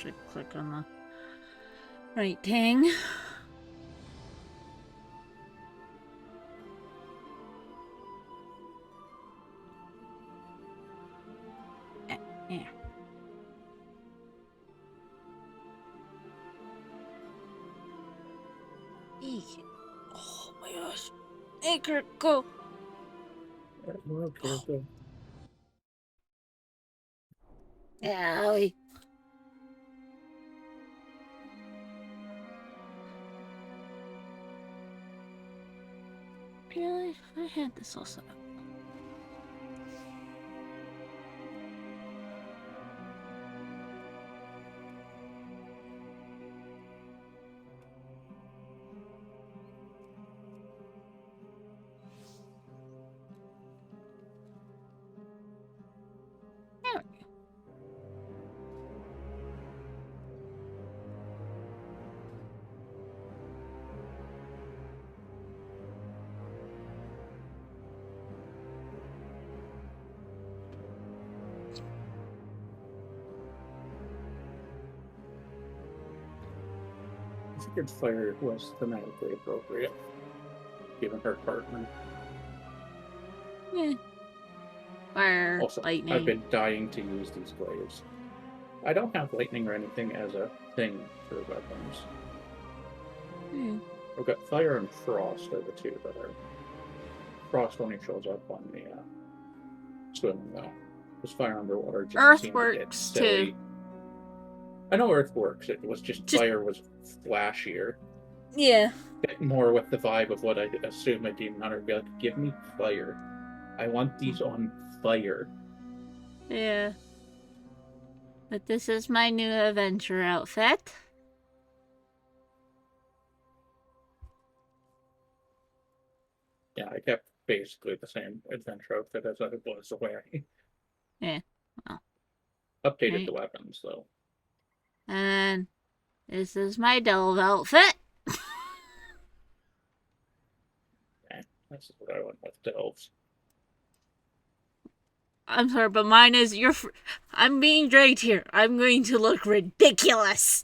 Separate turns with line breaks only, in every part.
actually click on the right thing. Yeah. Oh my gosh. Anchor, go.
Okay.
Owie. Really? I had this all set up. There we go.
I figured fire was thematically appropriate, given her partner.
Yeah. Fire,
Also,
lightning.
I've been dying to use these glaives. I don't have lightning or anything as a thing for weapons. I've got fire and frost are the two that are. Frost only shows up on the swimming though. Because fire underwater just
Earth
seemed a bit
works
silly.
too.
I know Earth works. It was just fire was flashier.
Yeah.
More with the vibe of what I assume a demon hunter would be like. Give me fire. I want these on fire.
Yeah. But this is my new adventure outfit.
Yeah, I kept basically the same adventure outfit as I was wearing.
Yeah. Well,
Updated
right.
the weapons though.
And this is my delve outfit.
Yeah, this is what I went with delves.
I'm sorry, but mine is your. I'm being dragged here. I'm going to look ridiculous.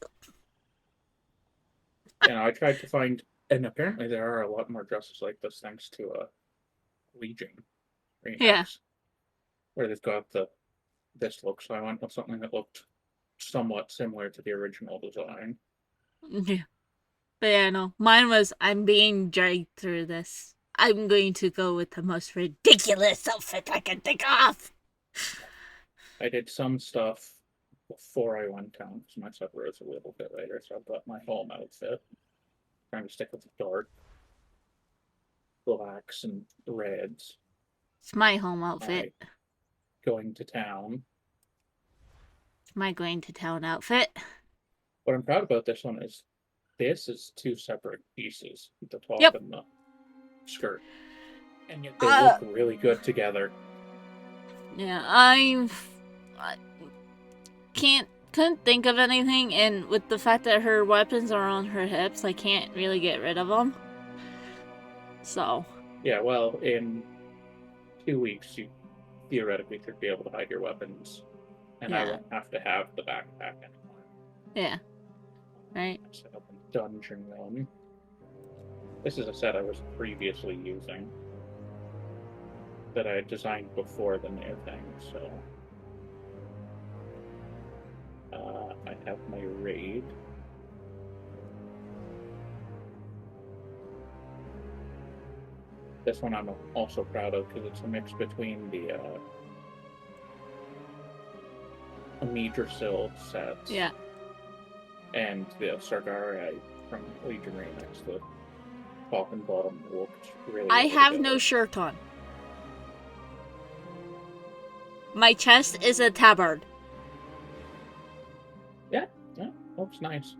And I tried to find, and apparently there are a lot more dresses like this thanks to Legion Remix,
Yeah.
where they've got this look. So I went with something that looked somewhat similar to the original design.
Yeah. But yeah, no. Mine was I'm being dragged through this. I'm going to go with the most ridiculous outfit I can think of.
I did some stuff before I went down because my supper was a little bit later, so I've got my home outfit. Trying to stick with the dark blacks and reds.
It's my home outfit.
Going to town.
It's my going to town outfit.
What I'm proud about this one is this is two separate pieces, the top
Yep.
and the skirt. And yet they look really good together.
Yeah, I couldn't think of anything, and with the fact that her weapons are on her hips, I can't really get rid of them. So.
Yeah, well, in 2 weeks, you theoretically should be able to hide your weapons, and I won't have to have the backpack anymore.
Yeah. Right.
I set up a dungeon run. This is a set I was previously using that I had designed before the new thing, so I have my raid. This one I'm also proud of because it's a mix between the Amidrasil sets and the Sargari from Legion Remix. The top and bottom looked really
I
well
have
together.
no shirt on. My chest is a tabard.
Yeah, looks nice.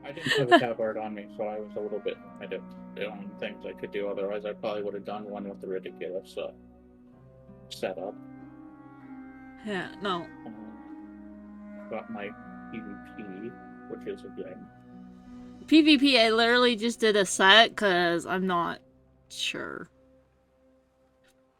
I didn't have a tabard on me, so I was a little bit limited on things I could do. Otherwise, I probably would have done one with the ridiculous setup.
Yeah, no.
Got my PvP, which is again.
PvP, I literally just did a set because I'm not sure.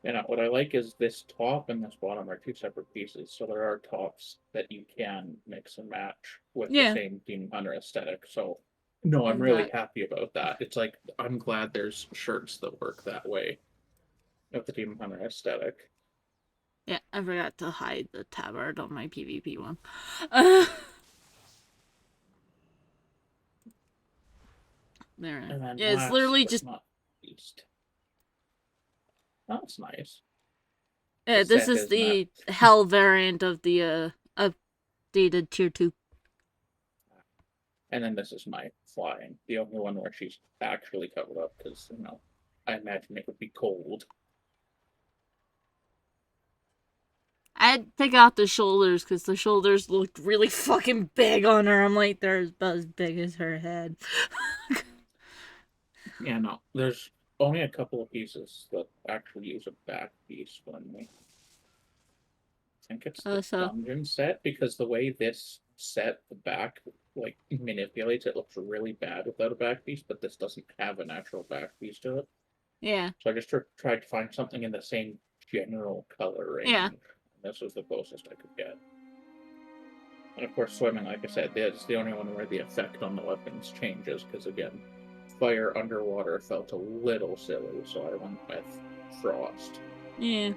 You know, what I like is this top and this bottom are two separate pieces, so there are tops that you can mix and match with the
Yeah,
same Demon Hunter aesthetic. So, no, I'm really
exactly.
happy about that. It's like, I'm glad there's shirts that work that way of the Demon Hunter aesthetic.
Yeah, I forgot to hide the tabard on my PvP one. There.
And then
Yeah, it's
last
literally
but
just.
not least, that's nice. The
Yeah, this
set
is
is not.
the hell variant of the updated tier 2.
And then this is my flying, the only one where she's actually covered up because, you know, I imagine it would be cold.
I'd take out the shoulders because the shoulders looked really fucking big on her. I'm like, they're about as big as her head.
Yeah, no, there's only a couple of pieces that actually use a back piece when we think it's the
So,
dungeon set because the way this set the back like manipulates it looks really bad without a back piece, but this doesn't have an actual back piece to it.
yeah.
So I just tried to find something in the same general color
Yeah.
range. This was the closest I could get. And of course, swimming, like I said, is the only one where the effect on the weapons changes because again, fire underwater felt a little silly, so I went with frost.
Yeah.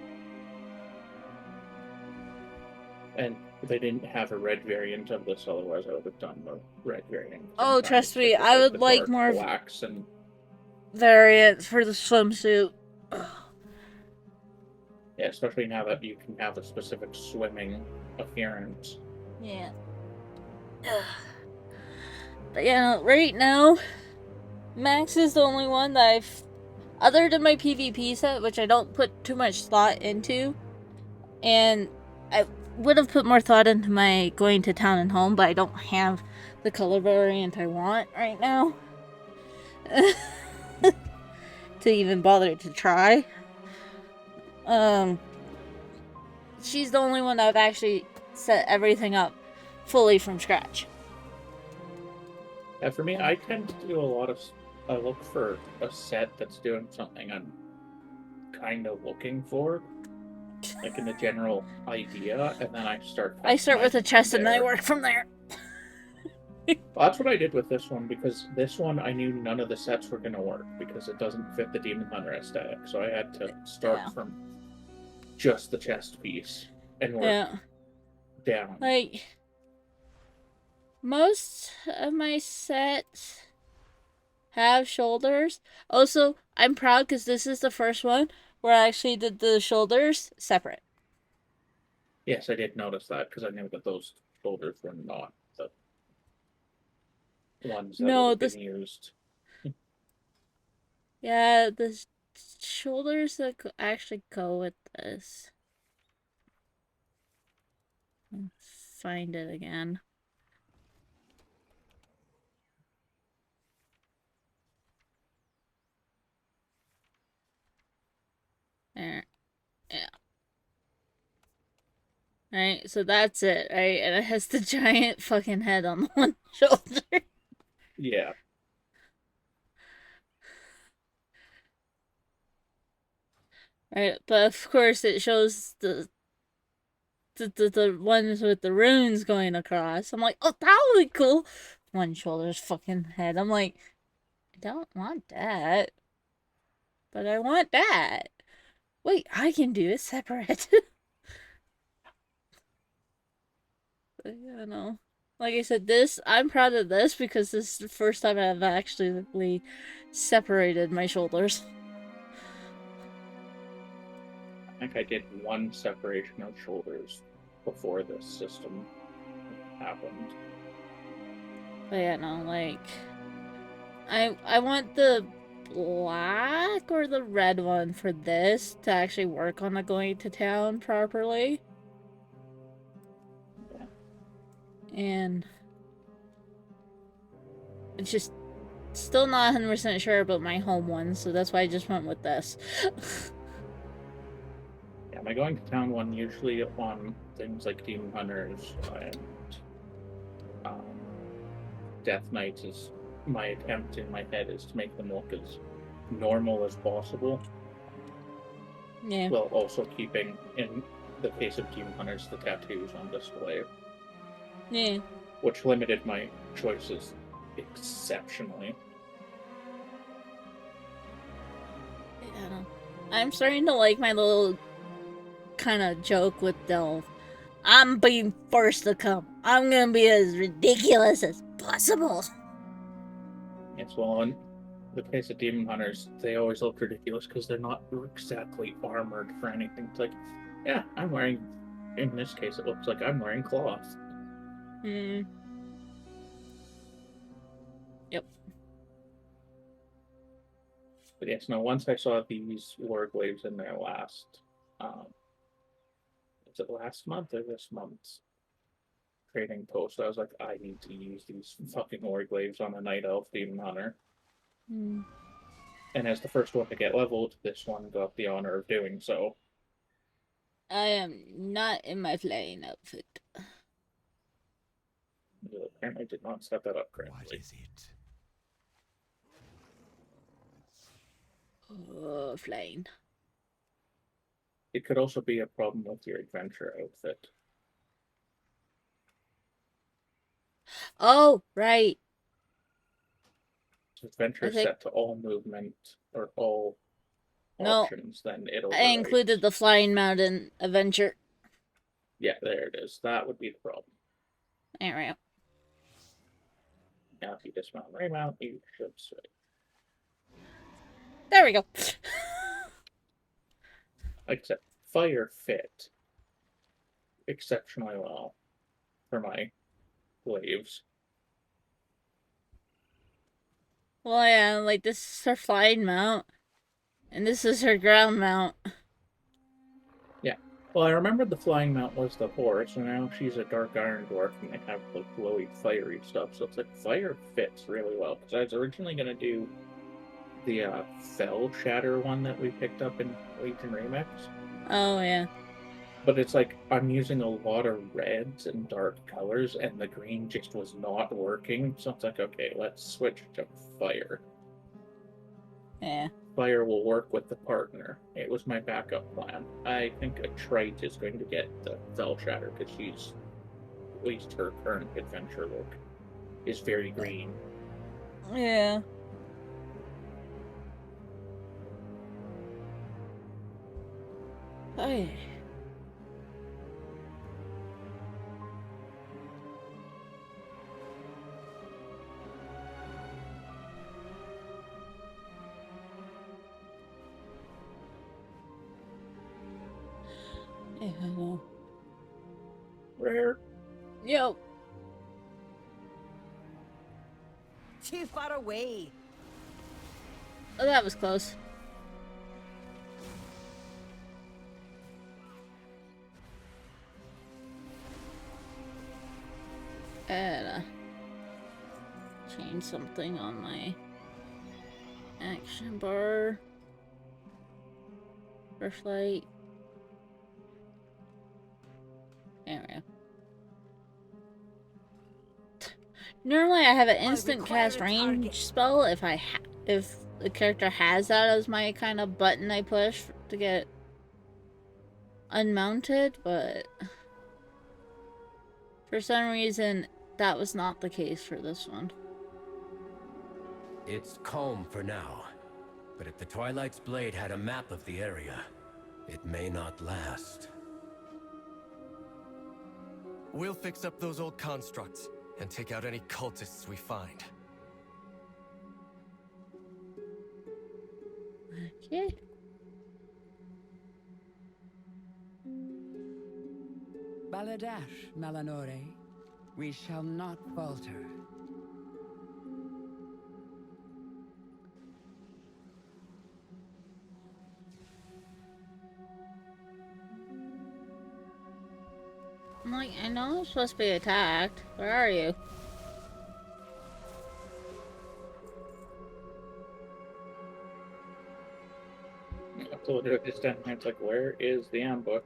And they didn't have a red variant of this, otherwise I would have done the red variant. I'm
Oh,
trying to
trust me,
stick with
I
like
would
the
like
dark
more
blacks and
variants for the swimsuit.
yeah, especially now that you can have a specific swimming appearance.
Yeah. But yeah, right now, Max is the only one that other than my PvP set, which I don't put too much thought into, and I would have put more thought into my going to town and home, but I don't have the color variant I want right now to even bother to try. Um, she's the only one that I've actually set everything up fully from scratch.
And for me, I tend to do a lot of. I look for a set that's doing something I'm kind of looking for, like in the general idea, and then I start
I start with a
customizing from
chest and then I
there.
work from there.
Well, that's what I did with this one because this one I knew none of the sets were going to work because it doesn't fit the Demon Hunter aesthetic. So I had to start
Yeah.
from just the chest piece and work
Yeah.
down.
Like, most of my sets have shoulders. Also, I'm proud because this is the first one where I actually did the shoulders separate.
Yes, I did notice that because I knew that those shoulders were not the ones that would
No,
have
the
been used.
yeah, the shoulders that actually go with this. Find it again. There. Yeah. Right, so that's it, right? And it has the giant fucking head on the one shoulder.
Yeah,
Right, but of course it shows the ones with the runes going across. I'm like, oh, that would be cool. One shoulder's fucking head. I'm like, I don't want that, but I want that. Wait, I can do it separate. You know, like I said, this I'm proud of this because this is the first time I've actually separated my shoulders.
I think I did one separation of shoulders before this system happened.
But yeah, no, like I want the black or the red one for this to actually work on the going to town properly.
Yeah.
And it's just still not 100% sure about my home one, so that's why I just went with this.
Yeah, my going to town one usually on things like Demon Hunters and um, Death Knights is my attempt in my head is to make them look as normal as possible.
Yeah.
while also keeping, in the case of Demon Hunters, the tattoos on display,
Yeah.
which limited my choices exceptionally.
Yeah. I'm starting to like my little kind of joke with Delve. I'm being forced to come. I'm gonna be as ridiculous as possible.
Yes, well, in the case of Demon Hunters, they always look ridiculous because they're not exactly armored for anything. It's like, yeah, I'm wearing, in this case, it looks like I'm wearing cloth.
Hmm. Yep.
But yes, no, once I saw these Warglaives in their um, was it last month or this month's trading post, I was like, I need to use these fucking Warglaives on a Night Elf Demon Hunter.
Hmm.
And as the first one to get leveled, this one got the honor of doing so.
I am not in my flying outfit.
Apparently did not set that up correctly.
What is it?
Oh, flying.
It could also be a problem with your adventure outfit.
Oh, right.
If adventure
I
is
think
set to all movement or all
no.
options, then it
I
overwrites.
included the Flying Mountain adventure.
Yeah, there it is. That would be the problem.
Alright.
Now, if you dismount and remount, you should switch.
There we go.
Like I said, fire fit exceptionally well for my glaives.
Well, yeah, like this is her flying mount, and this is her ground mount.
Yeah. Well, I remembered the flying mount was the horse, and now she's a dark iron dwarf, and they have like glowy, fiery stuff. So it's like fire fits really well. Because I was originally gonna do the Fell Shatter one that we picked up in Legion Remix.
Oh yeah.
But it's like I'm using a lot of reds and dark colors, and the green just was not working. So it's like, okay, let's switch to fire.
Yeah.
Fire will work with the partner. It was my backup plan. I think a Trite is going to get the Fell Shatter because she's, at least her current adventure look, is very green.
Yeah. Oh yeah. Yeah, I know.
Rare.
Yo.
Too far away.
Oh, that was close. And change something on my action bar. First light. There we go. Normally, I have an instant cast range spell if if the character has that as my kind of button I push to get unmounted, but for some reason that was not the case for this one.
It's calm for now. But if the Twilight's blade had a map of the area, it may not last.
We'll fix up those old constructs and take out any cultists we find.
Okay.
Baladash, Melanore. We shall not falter.
I'm like, I know I'm supposed to be attacked. Where are you?
I told her this time, it's like, where is the ambush?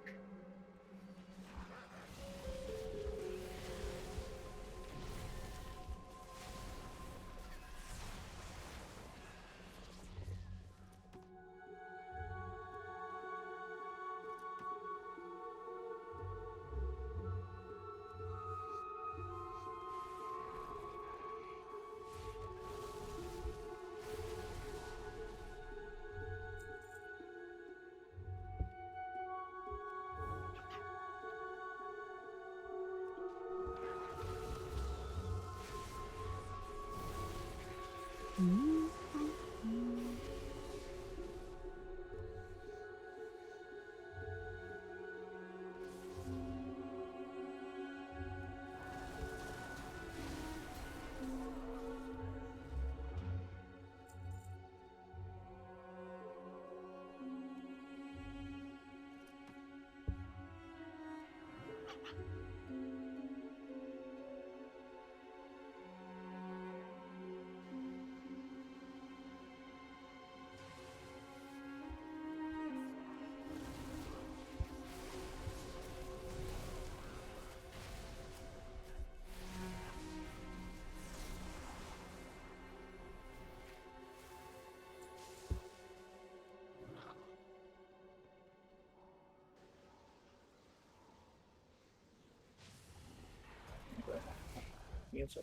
music.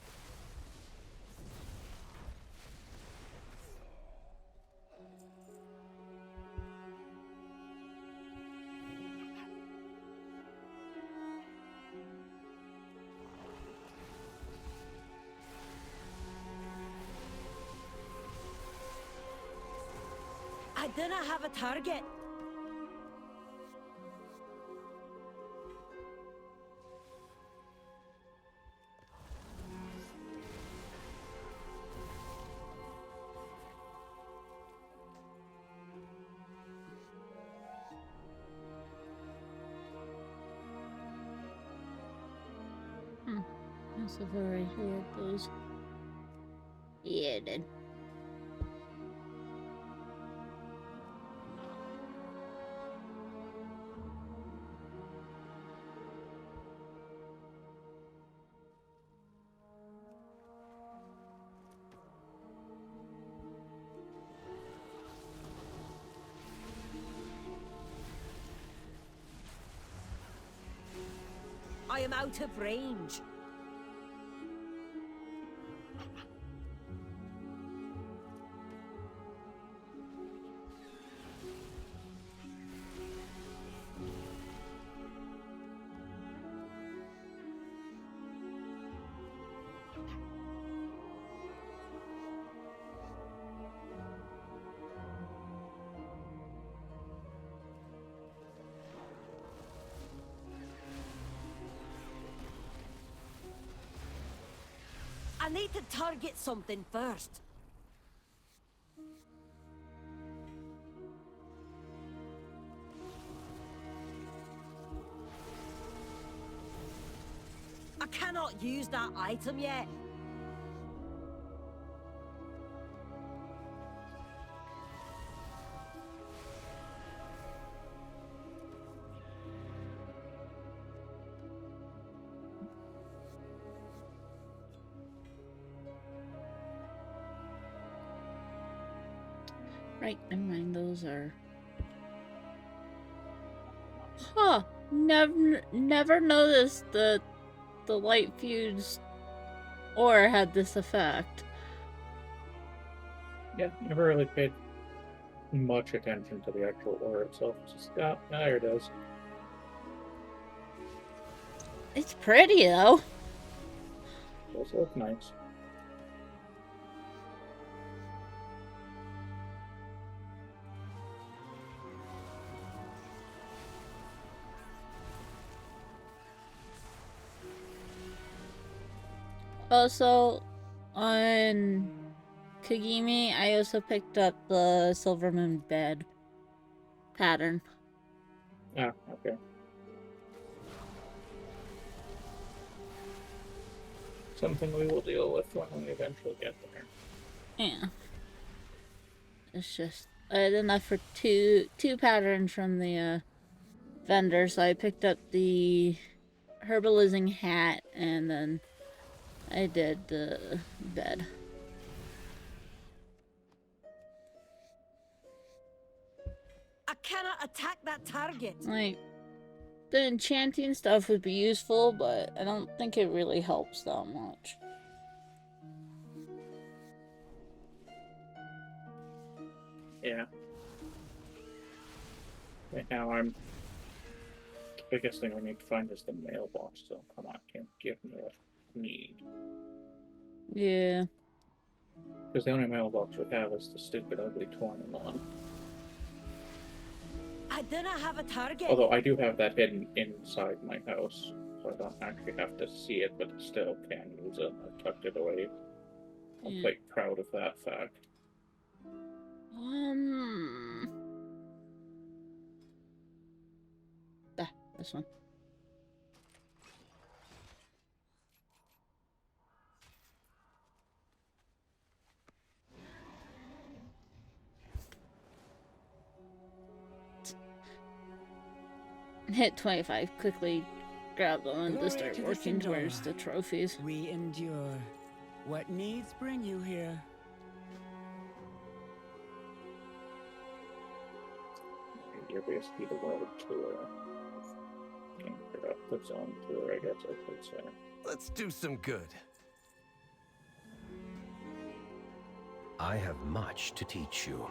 I didn't have a target.
That's a very weird those. Yeah, it did.
I am out of range. I need to target something first. I cannot use that item yet.
Right, never mind, those are... Huh, never noticed that the light fused ore had this effect.
Yeah, never really paid much attention to the actual ore itself. Just, there it is.
It's pretty, though.
Those look nice.
Also, on Kagimi, I also picked up the Silver Moon bed pattern.
Ah, okay. Something we will deal with when we eventually get there.
Yeah. It's just I had enough for two patterns from the vendor, so I picked up the herbalizing hat and then I did the bed.
I cannot attack that target.
Like, the enchanting stuff would be useful, but I don't think it really helps that much.
Yeah. Right now the biggest thing we need to find is the mailbox, so come on, can't give me what I need.
Yeah.
Because the only mailbox we have is the stupid ugly Tornamon.
I didn't have a target.
Although I do have that hidden inside my house, so I don't actually have to see it, but still can use it. I tucked it away. I'm quite proud of that fact.
This one. Hit 25, quickly grab them and just start working towards the trophies.
We endure. What needs bring you here?
You're basically the world tour. Can't figure out the zone tour, I guess I could say.
Let's do some good.
I have much to teach you.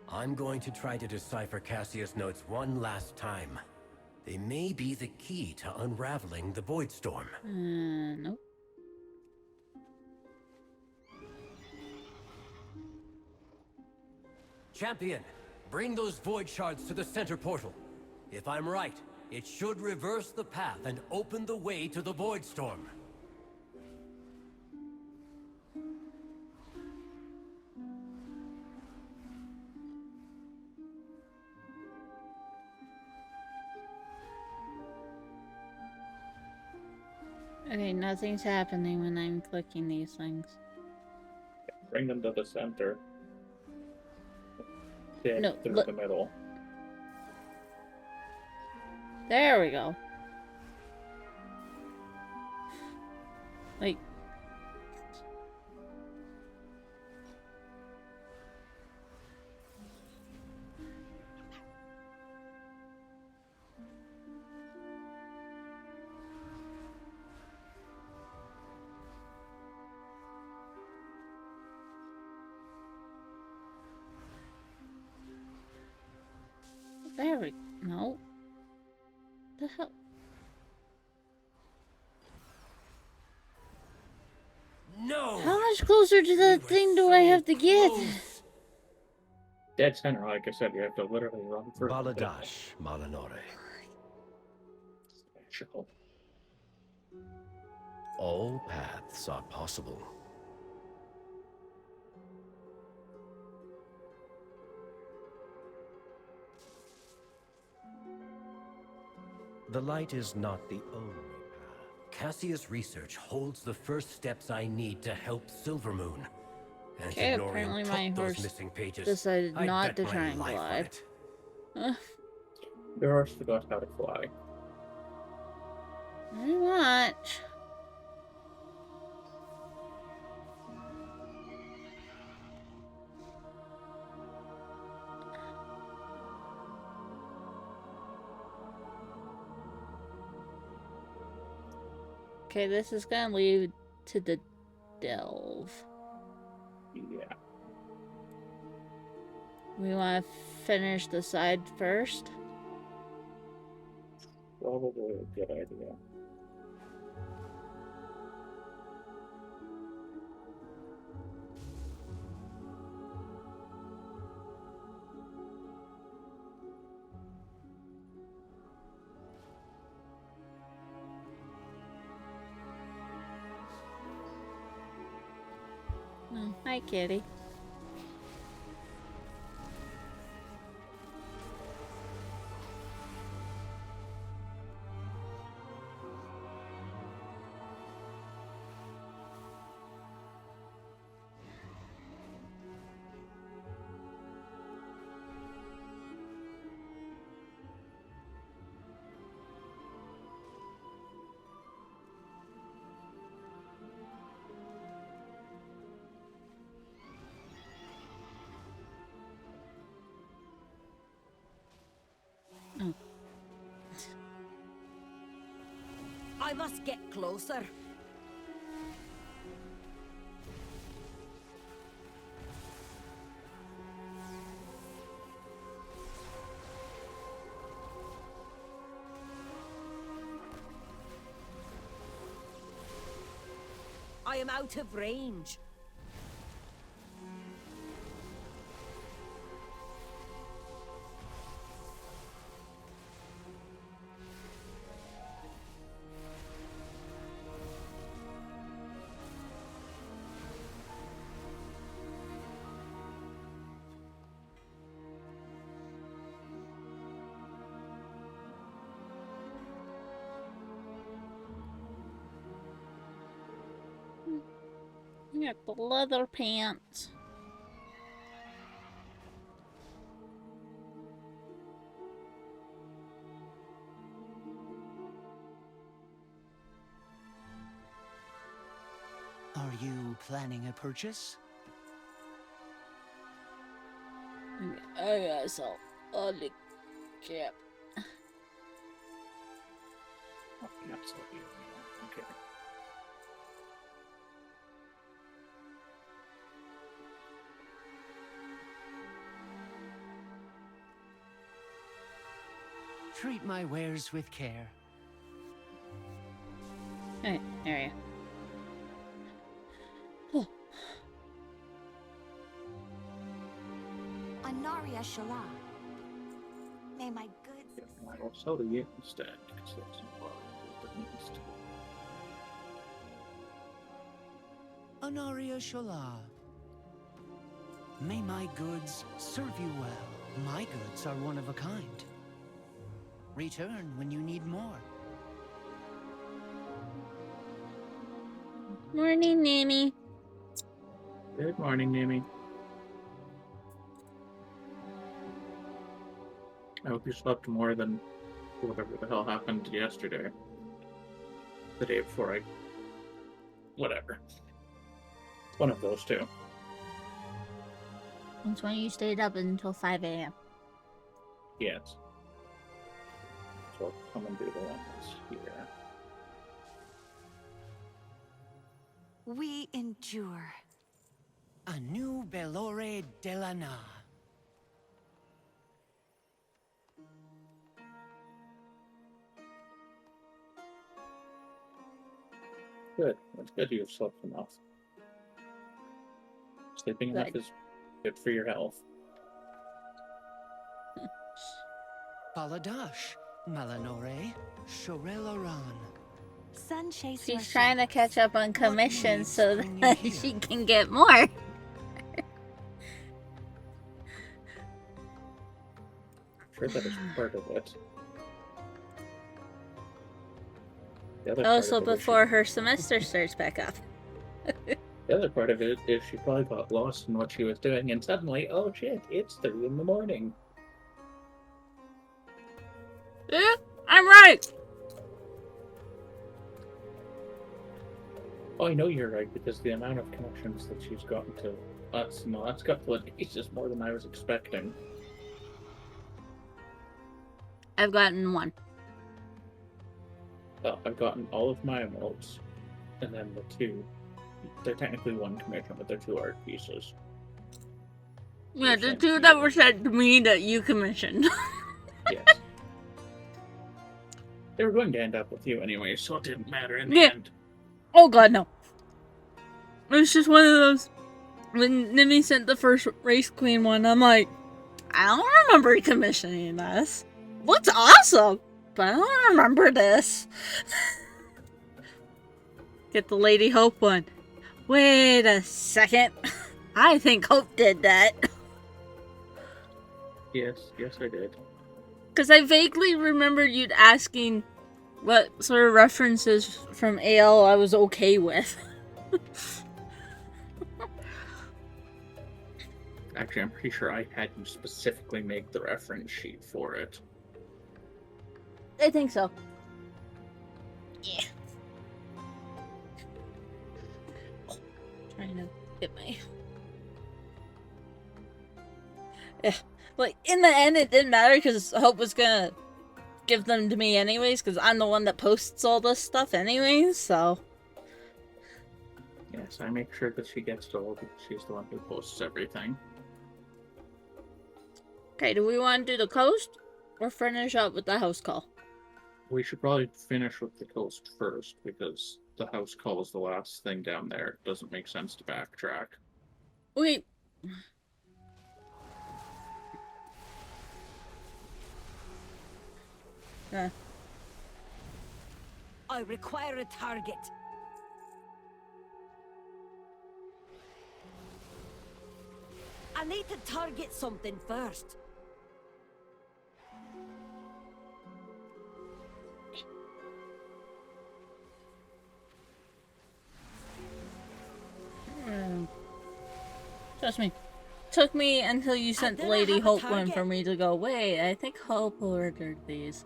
I'm going to try to decipher Cassius' notes one last time. They may be the key to unraveling the Void Storm.
Nope.
Champion, bring those Void Shards to the center portal. If I'm right, it should reverse the path and open the way to the Void Storm.
Okay, nothing's happening when I'm clicking these things.
Bring them to the center. Dig
No,
through
look.
the middle.
There we go. Like... There we... No. The hell?
No!
How much closer to that thing do I have to get?
Dead center, like I said, you have to literally run through.
Baladash Malanore.
Special.
All paths are possible. The light is not the only path. Cassius' research holds the first steps I need to help Silvermoon.
Okay, apparently my horse
missing pages.
decided
I'd
not
bet
to
my
try and
life on
glide.
it.
The horse forgot how to fly.
Very much. Okay, this is gonna lead to the delve.
Yeah.
We want to finish the side first.
Probably a good idea.
Oh, hi, kitty. Oh.
I must get closer. I am out of range.
You got the leather pants.
Are you planning a purchase?
I guess I'll cap.
Oh, absolutely. Okay.
Treat my wares with care.
Alright, there you
Anaria Shala. May my goods.
I will sell to you instead, because that's involved in the east.
Anaria Shala. May my goods serve you well. My goods are one of a kind. Return when you need more.
Morning, Nanny.
Good morning, Amy. I hope you slept more than whatever the hell happened yesterday. The day before I... Whatever. One of those two.
That's when you stayed up until 5 a.m.
Yes. So I'll come and do the ones here.
We endure.
A new Belore Delana.
Good. That's good you've slept enough. Sleeping enough
Good.
is good for your health.
Baladash. Malanore. Shorelaran.
Sunshade.
She's trying to catch up on commission
needs
so
bring you
that
here?
she can get more.
I'm sure that is part of it. The other part
Also,
of it is
before her semester starts back up.
The other part of it is she probably got lost in what she was doing, and suddenly, oh shit, it's 3 in the morning.
Yeah, I'm right.
Oh, I know you're right, because the amount of connections that she's gotten to us in the last couple of days is more than I was expecting.
I've gotten one.
Well, I've gotten all of my emotes, and then the 2. They're technically 1 commission, but they're 2 art pieces.
Yeah,
They're
the
sent
2
to
that
you.
were sent to me that you commissioned.
Yes. They were going to end up with you anyway, so it didn't matter in the
Yeah.
end.
Oh god, no. It was just one of those. When Nimi sent the first Race Queen one, I'm like, I don't remember commissioning this. Looks awesome, but I don't remember this. Get the Lady Hope one. Wait a second. I think Hope did that.
Yes, I did.
Because I vaguely remembered you asking what sort of references from AL I was okay with.
Actually, I'm pretty sure I had you specifically make the reference sheet for it.
I think so. Yeah. Trying to get my... Yeah. Like, in the end, it didn't matter because Hope was gonna give them to me anyways, because I'm the one that posts all this stuff anyways, so...
Yes, I make sure that she gets to all because she's the one who posts everything.
Okay, do we want to do the coast or finish up with the house call?
We should probably finish with the coast first, because the house call is the last thing down there. It doesn't make sense to backtrack.
Wait.
I require a target. I need to target something first.
Trust me. Took me until you sent the
didn't
Lady
have a
Hope one
target.
for me to go, wait, I think Hope ordered these.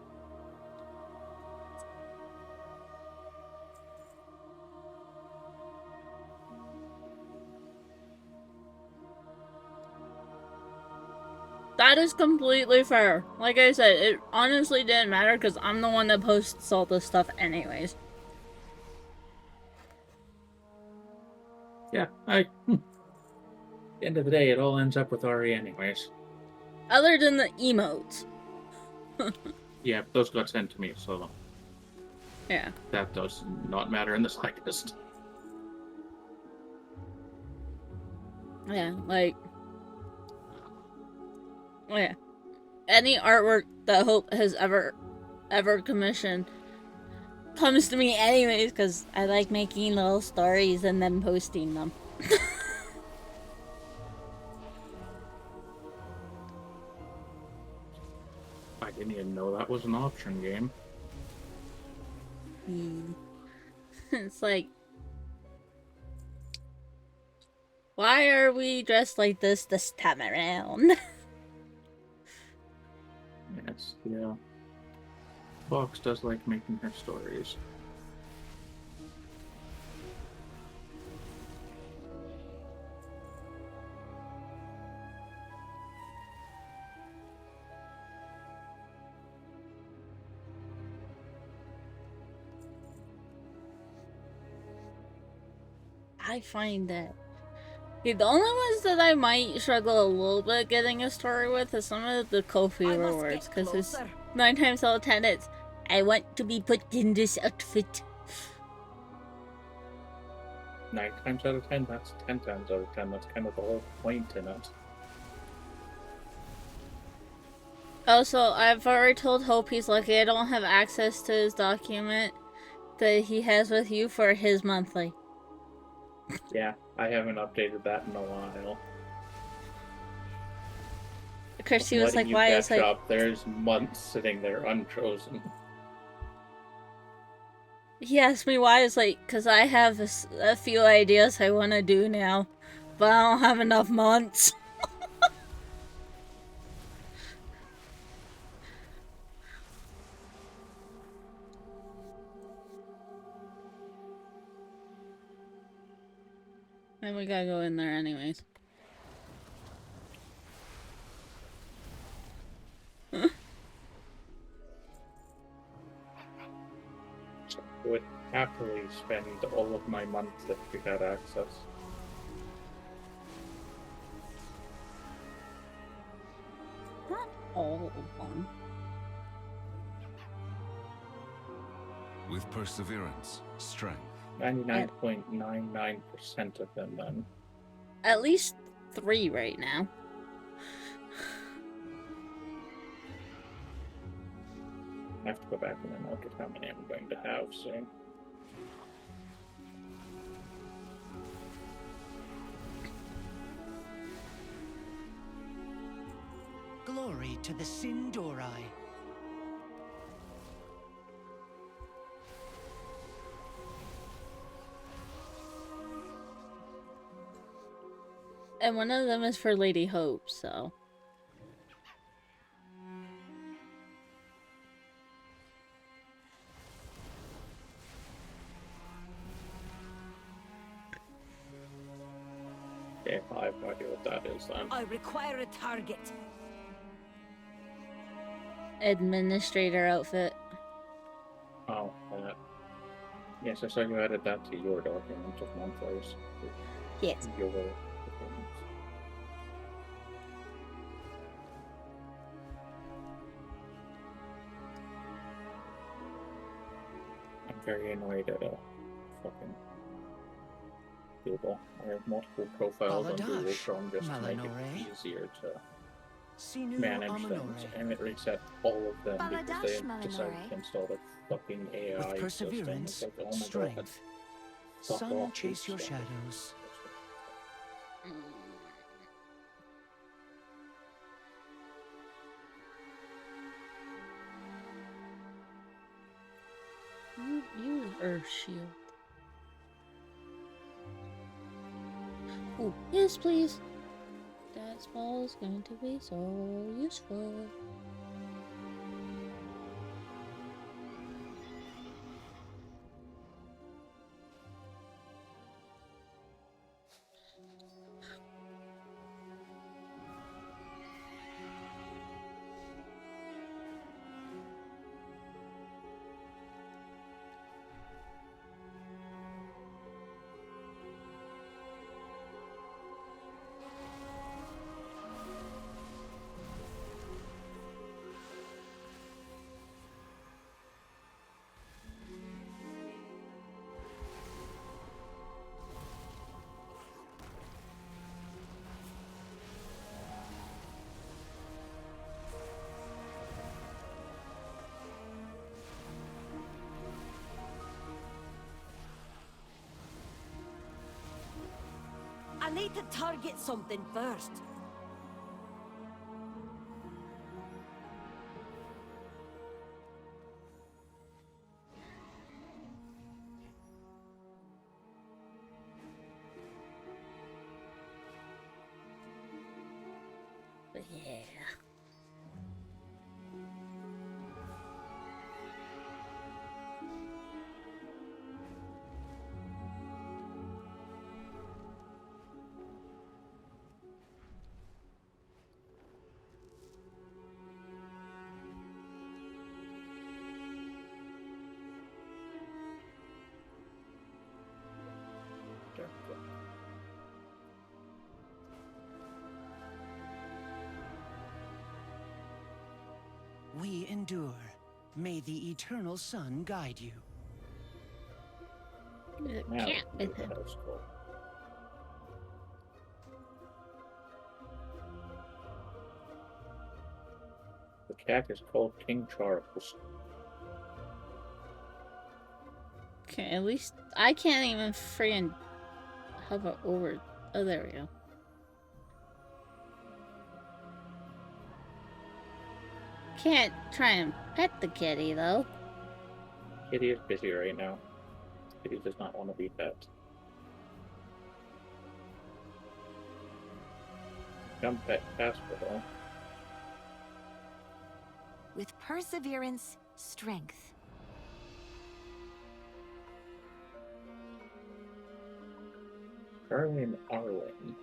That is completely fair. Like I said, it honestly didn't matter because I'm the one that posts all this stuff anyways.
Yeah, at the end of the day, it all ends up with Ari anyways.
Other than the emotes.
Yeah, those got sent to me, so
Yeah.
that does not matter in the slightest.
Yeah, like... Yeah. Any artwork that Hope has ever commissioned comes to me anyways, because I like making little stories and then posting them.
I didn't even know that was an option game.
It's like... Why are we dressed like this time around?
Yes, yeah. Fox does like making her stories.
I find that... Okay, the only ones that I might struggle a little bit getting a story with is some of the Kofi
I must
rewards,
get
because it's
closer.
9 times out of 10 it's, I want to be put in this outfit.
9 times out of 10, that's 10 times out of 10. That's kind of the whole point in it.
Also, I've already told Hope he's lucky I don't have access to his document that he has with you for his monthly.
Yeah, I haven't updated that in a while.
Christy was like,
Letting you
why? It's
catch
like,
up. There's months sitting there unchosen.
he asked me why. It's like, because I have a few ideas I want to do now, but I don't have enough months. And we gotta go in there anyways.
I would happily spend all of my months if we had access.
Not all of them.
With perseverance, strength.
99.99% of them, then.
At least 3 right now.
I have to go back and then look at how many I'm going to have soon.
Glory to the Sindorai.
And one of them is for Lady Hope, so...
Okay, I have no idea what that is then.
I require a target.
Administrator outfit.
Oh, that. Yes, I saw you added that to your document of monthlies.
Yes.
Your performance. I'm very annoyed at fucking Google. I have multiple profiles on Google
Baladash,
Chrome just to make it
Malinore.
easier to
Sinu
manage
Amanore.
things, and it resets all of them because they
Baladash,
decided
Malinore.
to install the fucking AI
With
system.
perseverance,
It's like, oh my god.
strength.
Fuck
Sun
off,
chase your
please.
shadows.
Use Earth Shield. Oh, yes, please. That spell is going to be so useful.
I need to target something first.
But yeah.
We endure. May the eternal sun guide you.
It
Now,
can't with
the
him.
house call. The cat is called King Charles.
Okay, at least I can't even friggin' hover over. Oh, there we go. Can't try and pet the kitty though.
Kitty is busy right now. Kitty does not want to be pet. Come pet Casper though.
With perseverance, strength.
Charlie and Arwen.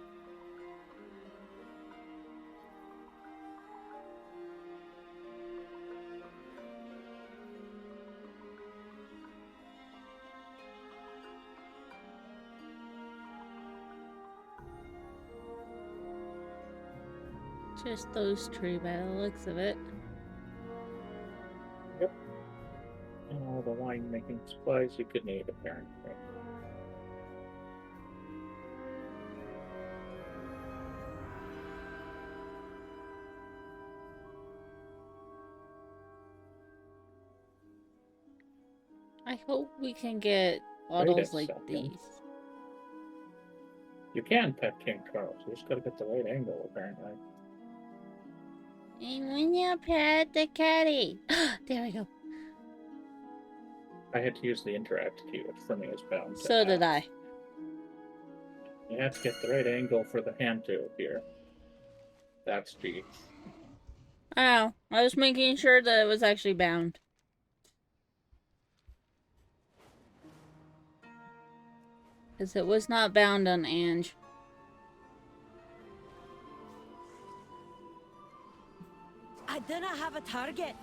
Just those three by the looks of it.
Yep. And all the wine making supplies you could need, apparently.
I hope we can get
Wait a
bottles like
second.
these.
You can pet King Charles. You just gotta get the right angle, apparently.
And when you pet the kitty. There we go.
I had to use the interact key, which for me is bound to
So did
F.
I.
You have to get the right angle for the hand to appear. That's G.
Oh, I was making sure that it was actually bound. Because it was not bound on Ange.
I do not have a target.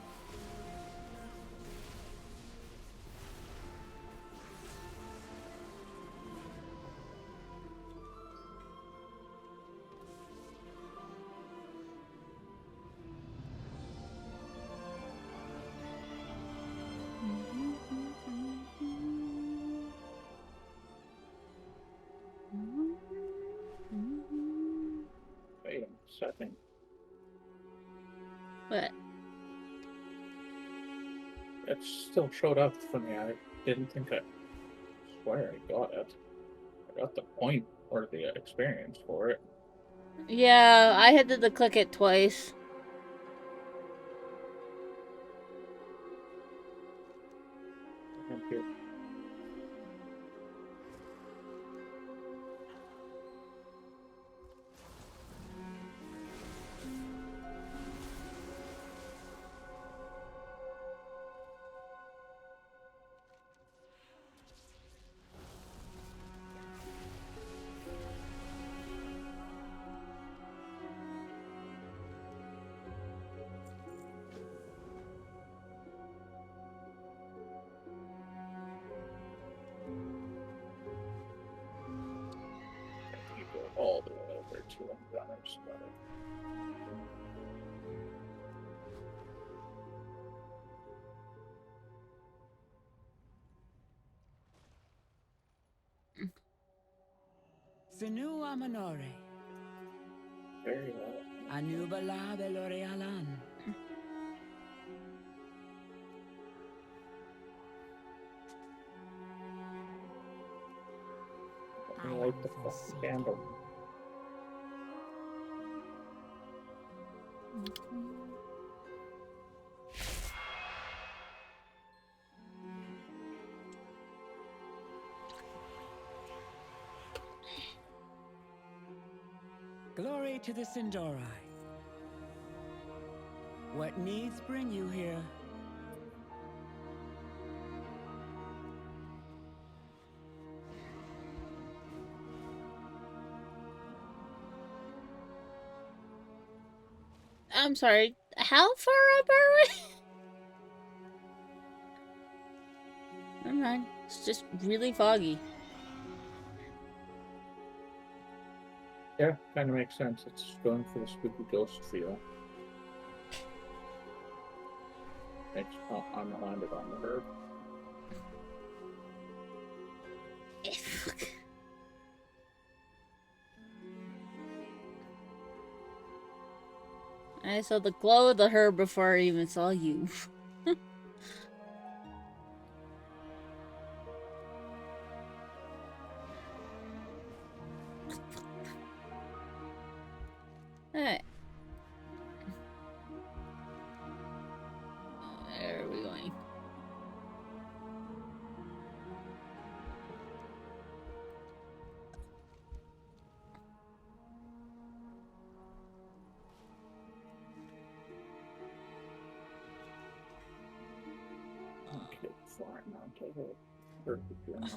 Wait a second.
What?
It still showed up for me. I didn't think I swear I got it. I got the point or the experience for it.
Yeah, I had to click it twice.
Thank you. You go all the way over to Runner's Brother.
Senua Manore,
Very well.
Anubala Belorealan.
Let me light the fucking candle.
Glory to the Sindori. What needs bring you here?
I'm sorry. How far up are we? Never mind. It's just really foggy.
Yeah, kind of makes sense. It's going for the spooky ghost feel. I'm landed on the herb.
I saw the glow of the herb before I even saw you. Alright. Where are we going?
Okay, fine. I'll take it. Perfect journal.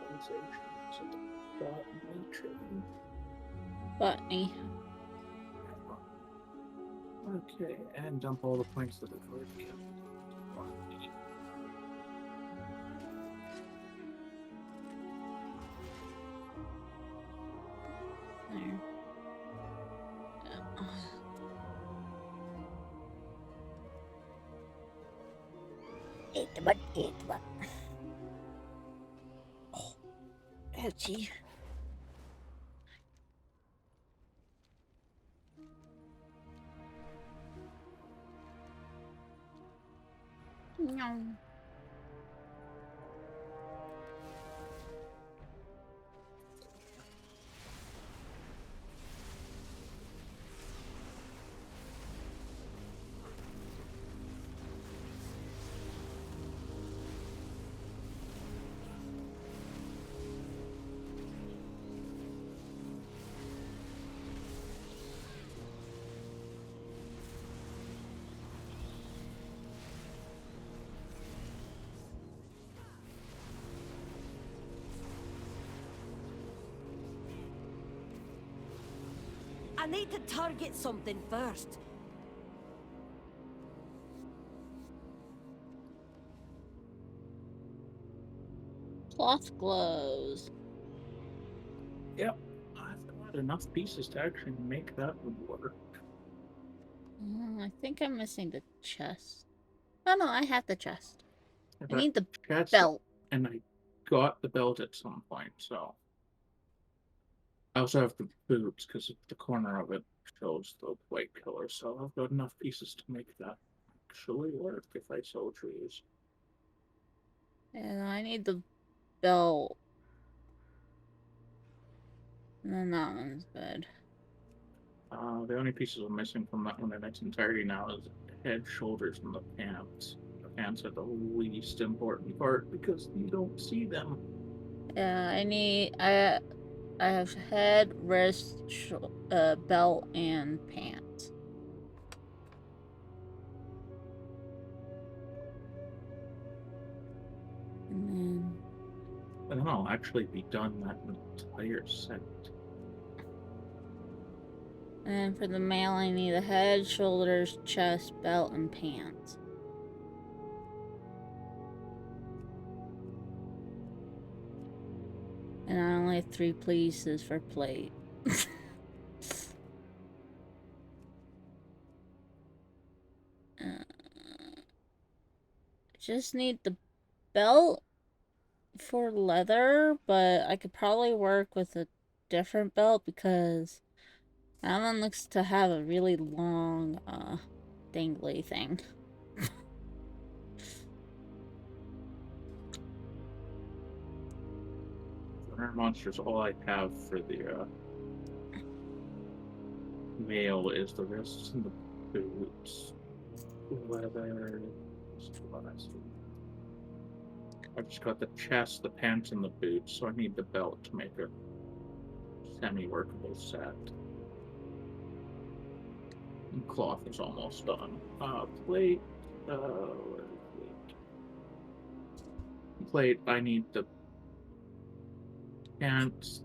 Specializations at the botany tree.
Botany.
Okay, and dump all the points that I've already kept. Botany.
There. Eat one. Oh, ouchie. No.
I need to target something first.
Cloth gloves.
Yep, I've got enough pieces to actually make that one work.
I think I'm missing the chest. Oh no, I have the chest. I
But
need the
that's
belt.
and I got the belt at some point, so. I also have the boots because the corner of it shows the white color, so I've got enough pieces to make that actually work if I so choose.
And I need the belt. And then that one's good.
The only pieces I'm missing from that one in its entirety now is the head, shoulders, and the pants. The pants are the least important part because you don't see them.
Yeah, I have head, wrist, belt, and pants. And then
And then I'll actually be done that entire set.
and for the male, I need a head, shoulders, chest, belt, and pants. And I only have 3 pieces for plate. Just need the belt for leather, but I could probably work with a different belt because that one looks to have a really long, dangly thing.
For monsters, all I have for the mail is the wrists and the boots. Leather. I've just got the chest, the pants, and the boots, so I need the belt to make a semi-workable set. And cloth is almost done. Plate. Where is plate? Plate. I need the pants,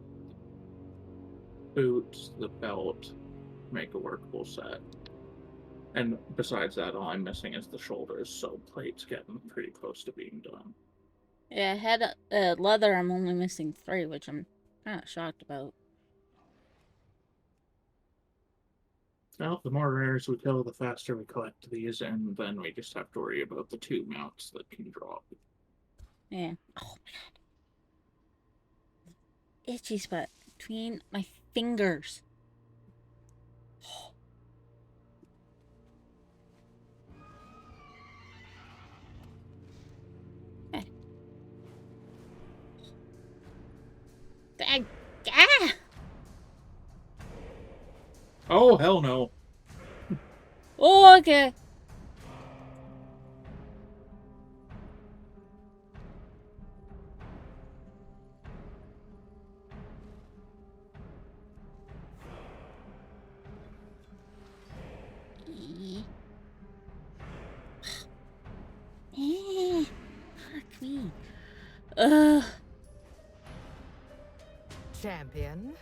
boots, the belt to make a workable set. And besides that, all I'm missing is the shoulders, so plate's getting pretty close to being done.
Yeah, I had leather. I'm only missing 3, which I'm kind of shocked about.
Well, the more rares we kill, the faster we collect these, and then we just have to worry about the 2 mounts that can drop.
Yeah. Oh my god. Itchy spot between my fingers. Ah!
Oh, hell no.
Oh, okay. Fuck me.
Champion,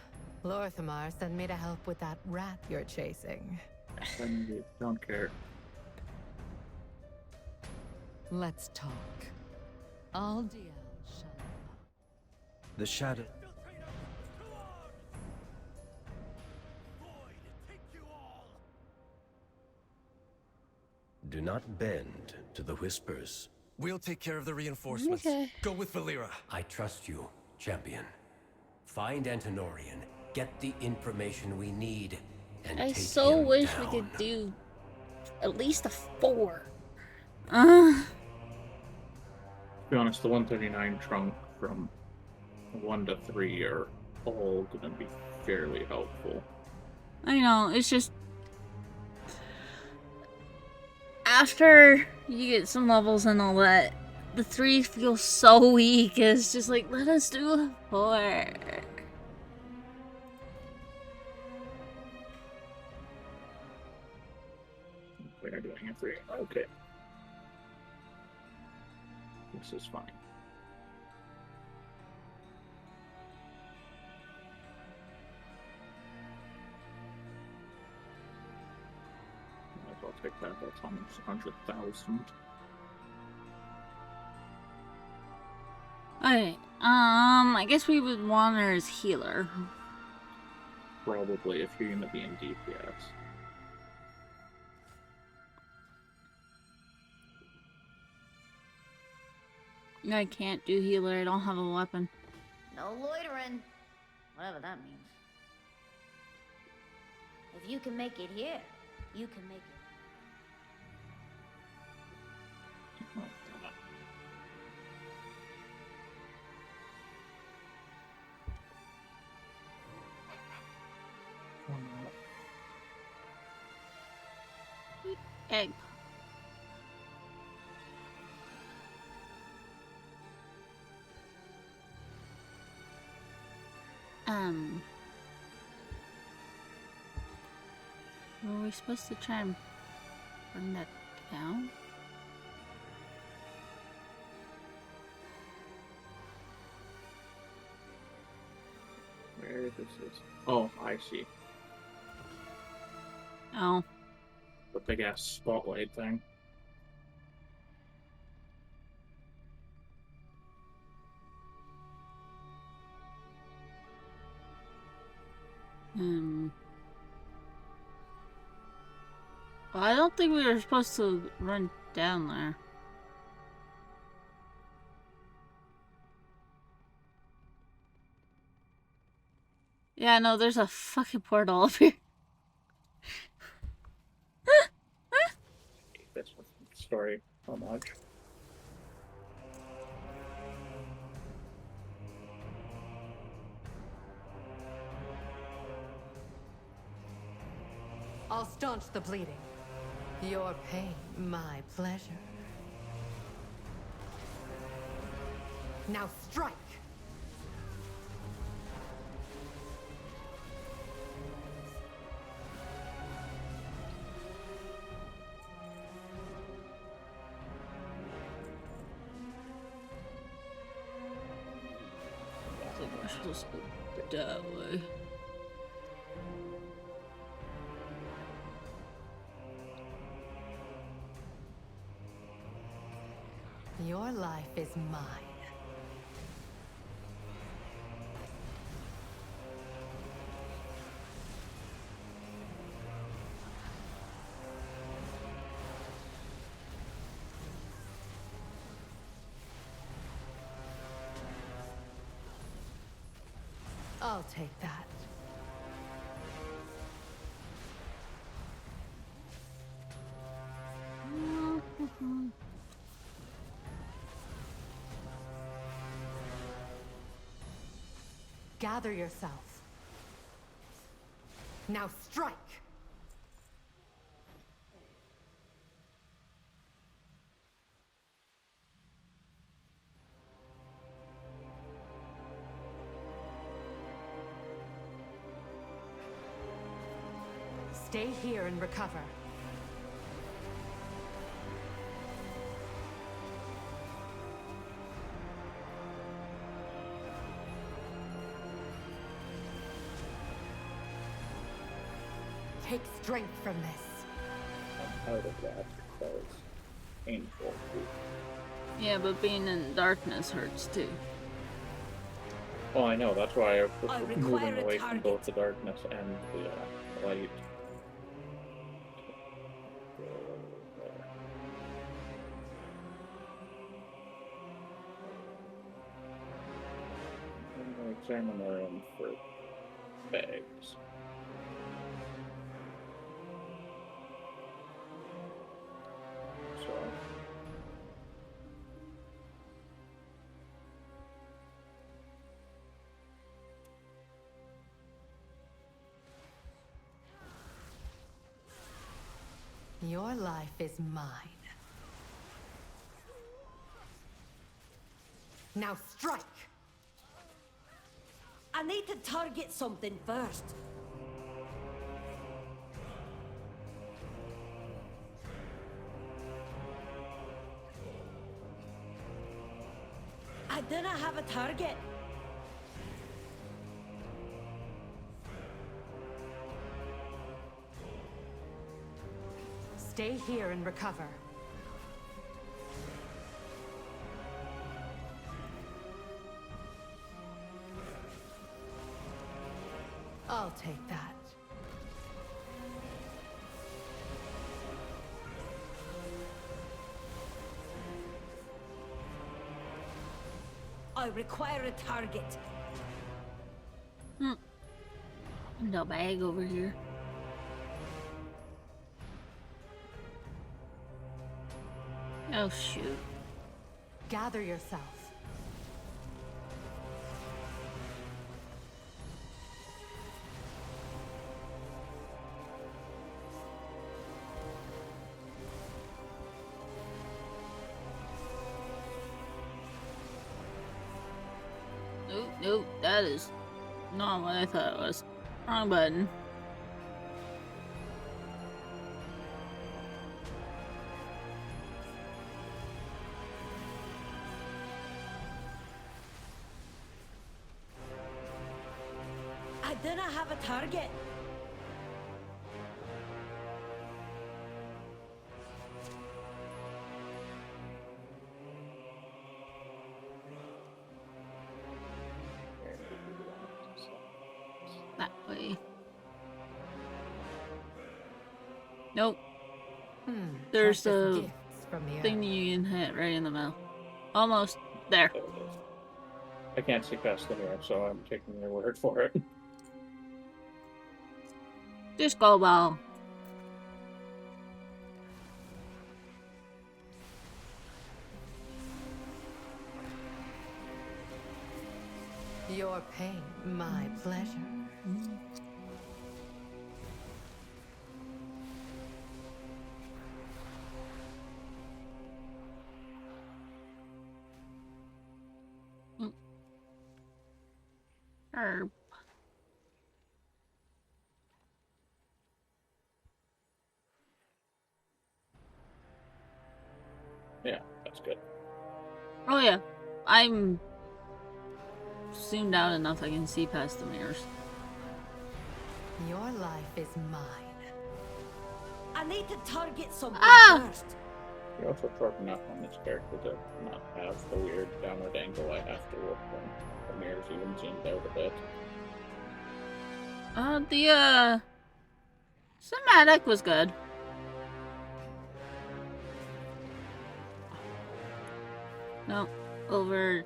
Lorthamar sent me to help with that rat you're chasing.
Don't care.
Let's talk. I'll deal, Shaman.
The shadow.
Do not bend to the whispers.
We'll take care of the reinforcements.
Okay.
Go with Valera.
I trust you, champion. Find Antonorian, get the information we need, and
I
take
so
him
wish
down.
we could do at least a 4.
To be honest, the 139 trunk from 1 to 3 are all going to be fairly helpful.
I know, it's just after you get some levels and all that, the 3 feels so weak. It's just like, let us do a 4.
We are doing a 3. Okay. This is fine. Might as well take that. That's almost 100,000.
Okay, I guess we would want her as healer.
Probably if you're going to be in DPS.
I can't do healer, I don't have a weapon.
No loitering. Whatever that means. If you can make it here, you can make it.
Egg. Were we supposed to try and bring that down?
Where this is? Oh, I see.
Oh.
The big ass spotlight thing.
Well, I don't think we were supposed to run down there. Yeah, no, there's a fucking portal up here.
This story so much.
I'll staunch the bleeding. Your pain, my pleasure. Now strike!
I think I should just go that way.
Your life is mine. I'll take that. Gather yourself. Now strike! Stay here and recover. Take strength from this.
I'm out of that because painful.
Yeah, but being in darkness hurts too.
Oh, I know. That's why I was
I
moving
require a
away from
target.
both the darkness and the light. I'm going to examine the room for bags. So.
Your life is mine. Now strike!
I need to target something first. I didn't have a target.
Stay here and recover. I'll take that.
I require a target.
No bag over here. Oh shoot.
Gather yourself.
Nope, nope, that is not what I thought it was. Wrong button.
I didn't have a target.
That way. Nope. There's
Precious
a
gifts from the
thing
earth.
you can hit right in the mouth. Almost there.
There it is. I can't see past the mirror, so I'm taking your word for it.
Disco ball.
Your pain, my pleasure.
Herb.
Yeah, that's good.
Oh yeah, I'm zoomed out enough I can see past the mirrors.
Your life is mine.
I need to target something first.
You're also short enough on this character to not have the weird downward angle I have to work when the mirrors even zoomed out a bit.
The cinematic was good. No, over.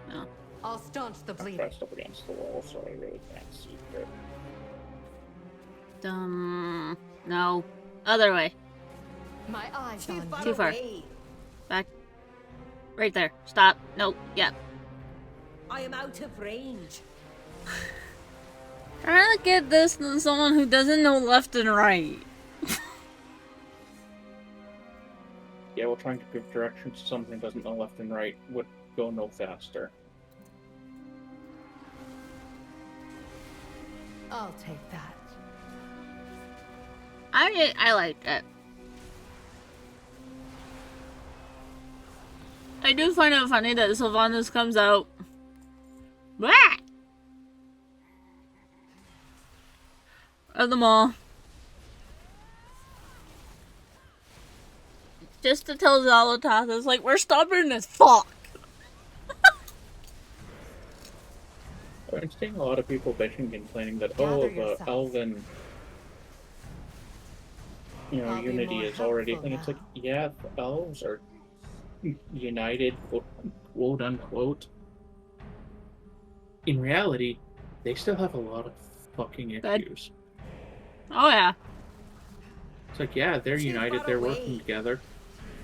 No.
I'll staunch the
I'm
bleeding.
pressed up against the wall, so I really can't see it.
No. Other way.
My eyes
Too
on
far
Too far.
away.
Back. Right there. Stop. No. Yeah.
I am out of range.
Trying to get this than someone who doesn't know left and right.
Yeah, well, trying to give directions to something that doesn't know left and right would go no faster.
I'll take that.
I like it. I do find it funny that Sylvanas comes out. Blah! Of them all. Just to tell Xalatath, it's like, we're stubborn as fuck.
I'm seeing a lot of people bitching, complaining that, the elven, unity is already... And it's like, yeah, the elves are united, quote unquote. In reality, they still have a lot of fucking issues.
Oh yeah.
It's like, yeah, they're united, they're working together.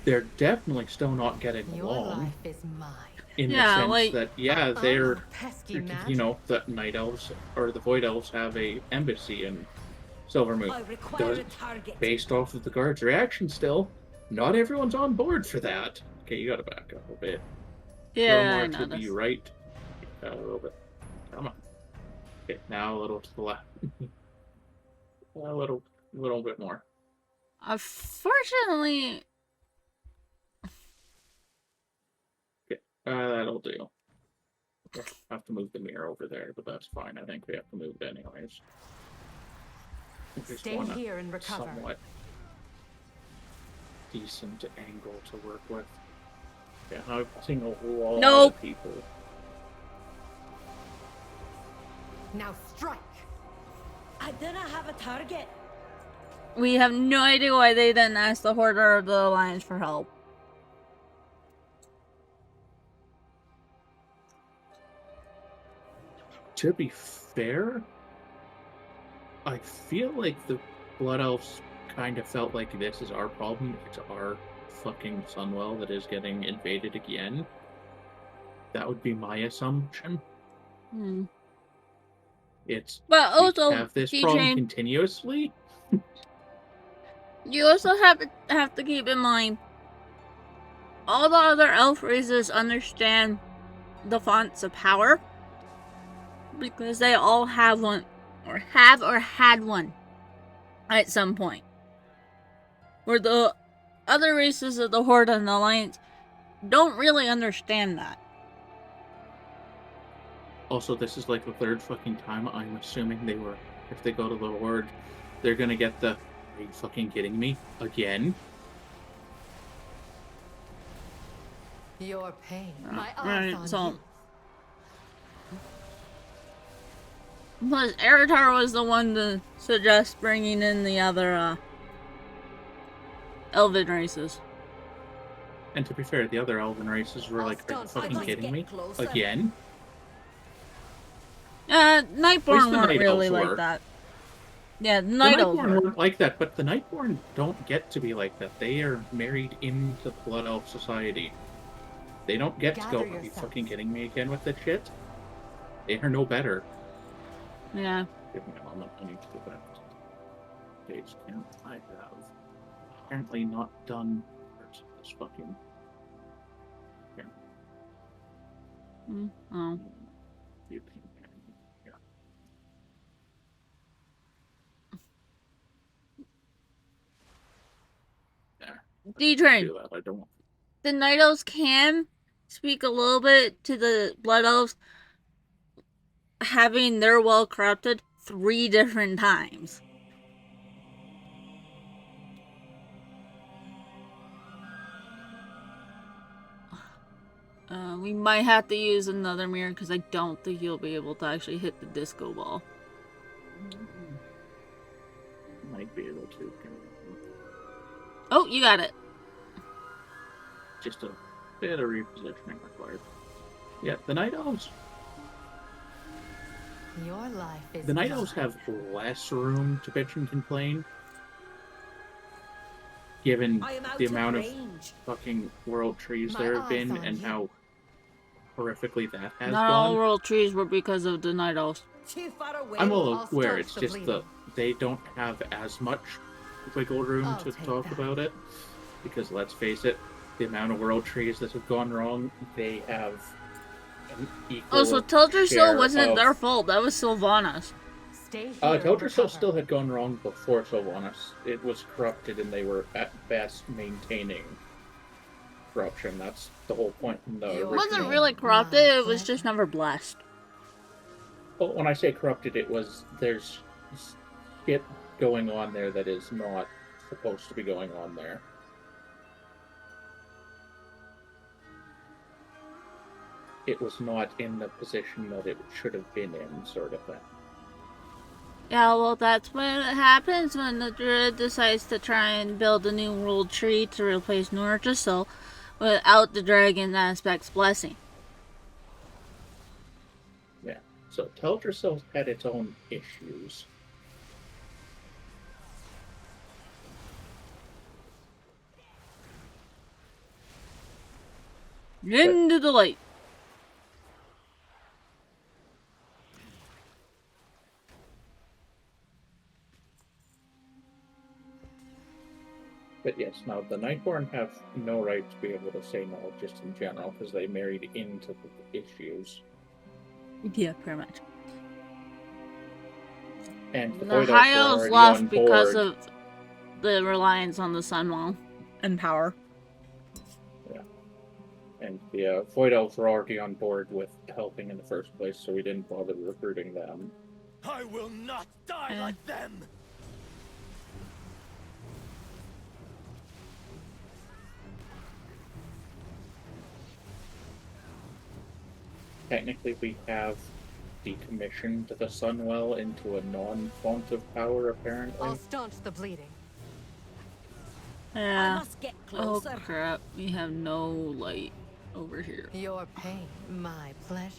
They're definitely still not getting along.
Is mine.
In the sense that, yeah, they're, the Night Elves, or the Void Elves have a embassy in Silvermoon. Based off of the guards' reaction still, not everyone's on board for that. Okay, you gotta back up a bit.
Yeah,
a little more to the right. A little bit. Come on. Okay, now a little to the left. a little bit more.
Unfortunately...
That'll do. We'll have to move the mirror over there, but that's fine. I think we have to move it anyways.
Stay here and recover.
Somewhat decent angle to work with. Yeah, I've seen a lot of people.
Now strike.
I didn't have a target.
We have no idea why they didn't ask the Hoarder of the Alliance for help.
To be fair, I feel like the Blood Elves kind of felt like this is our problem. It's our fucking Sunwell that is getting invaded again. That would be my assumption. It's
but also
we have this problem continuously.
You also have to keep in mind all the other elf races understand the fonts of power because they all have one or had one at some point. Where the other races of the Horde and the Alliance don't really understand that.
Also, this is like the third fucking time I'm assuming if they go to the Horde, they're gonna get the, are you fucking kidding me? Again?
Your pain. My eyes on you.
Plus, Eritar was the one to suggest bringing in the other, Elven races.
And to be fair, the other Elven races were like, are you fucking kidding me? Again?
Nightborn weren't really like that. Yeah, the
Nightborn weren't like that, but the Nightborn don't get to be like that. They are married into Blood Elf society. They don't get to go, are you fucking kidding me again with this shit? They are no better.
Yeah.
Give me a moment, I need to go back to the page count. I have apparently not done this fucking... Here.
Oh.
You can, yeah.
D-Train.
Do that. I don't.
The Night Elves can speak a little bit to the Blood Elves, having their well corrupted 3 different times. We might have to use another mirror because I don't think you'll be able to actually hit the disco ball.
Might be able to.
Oh, you got it.
Just a bit of repositioning required. Yeah, the Night Elves.
Your life is
The Night Elves have less room to bitch and complain, given the amount of fucking world trees there have been and how horrifically that has
Not
gone.
all world trees were because of the Night Elves.
I'm well aware, it's just that they don't have as much wiggle room to talk about it, because let's face it, the amount of world trees that have gone wrong, they have an equal
Oh, so Teldrassil wasn't
of...
their fault, that was Sylvanas.
Teldrassil still had gone wrong before Sylvanas. It was corrupted and they were at best maintaining corruption. That's the whole point in the original.
It wasn't really corrupted, it was just never blessed.
Well, when I say corrupted, it was there's shit going on there that is not supposed to be going on there. It was not in the position that it should have been in, sort of thing.
Yeah, well, that's what happens when the druid decides to try and build a new world tree to replace Nordrassil without the dragon aspect's blessing.
Yeah, so Teldrassil had its own issues.
Into the light.
But yes, now the Nightborn have no right to be able to say no, just in general, because they married into the issues.
Yeah, pretty much.
And
the High Elves left because of the reliance on the Sunwell and power.
Yeah. And the Void Elves were already on board with helping in the first place, so we didn't bother recruiting them.
I will not die like them!
Technically, we have decommissioned the Sunwell into a non-font of power, apparently.
I'll staunch the bleeding.
Yeah.
I must get
Oh
closer.
crap, we have no light over here.
Your pain, my pleasure.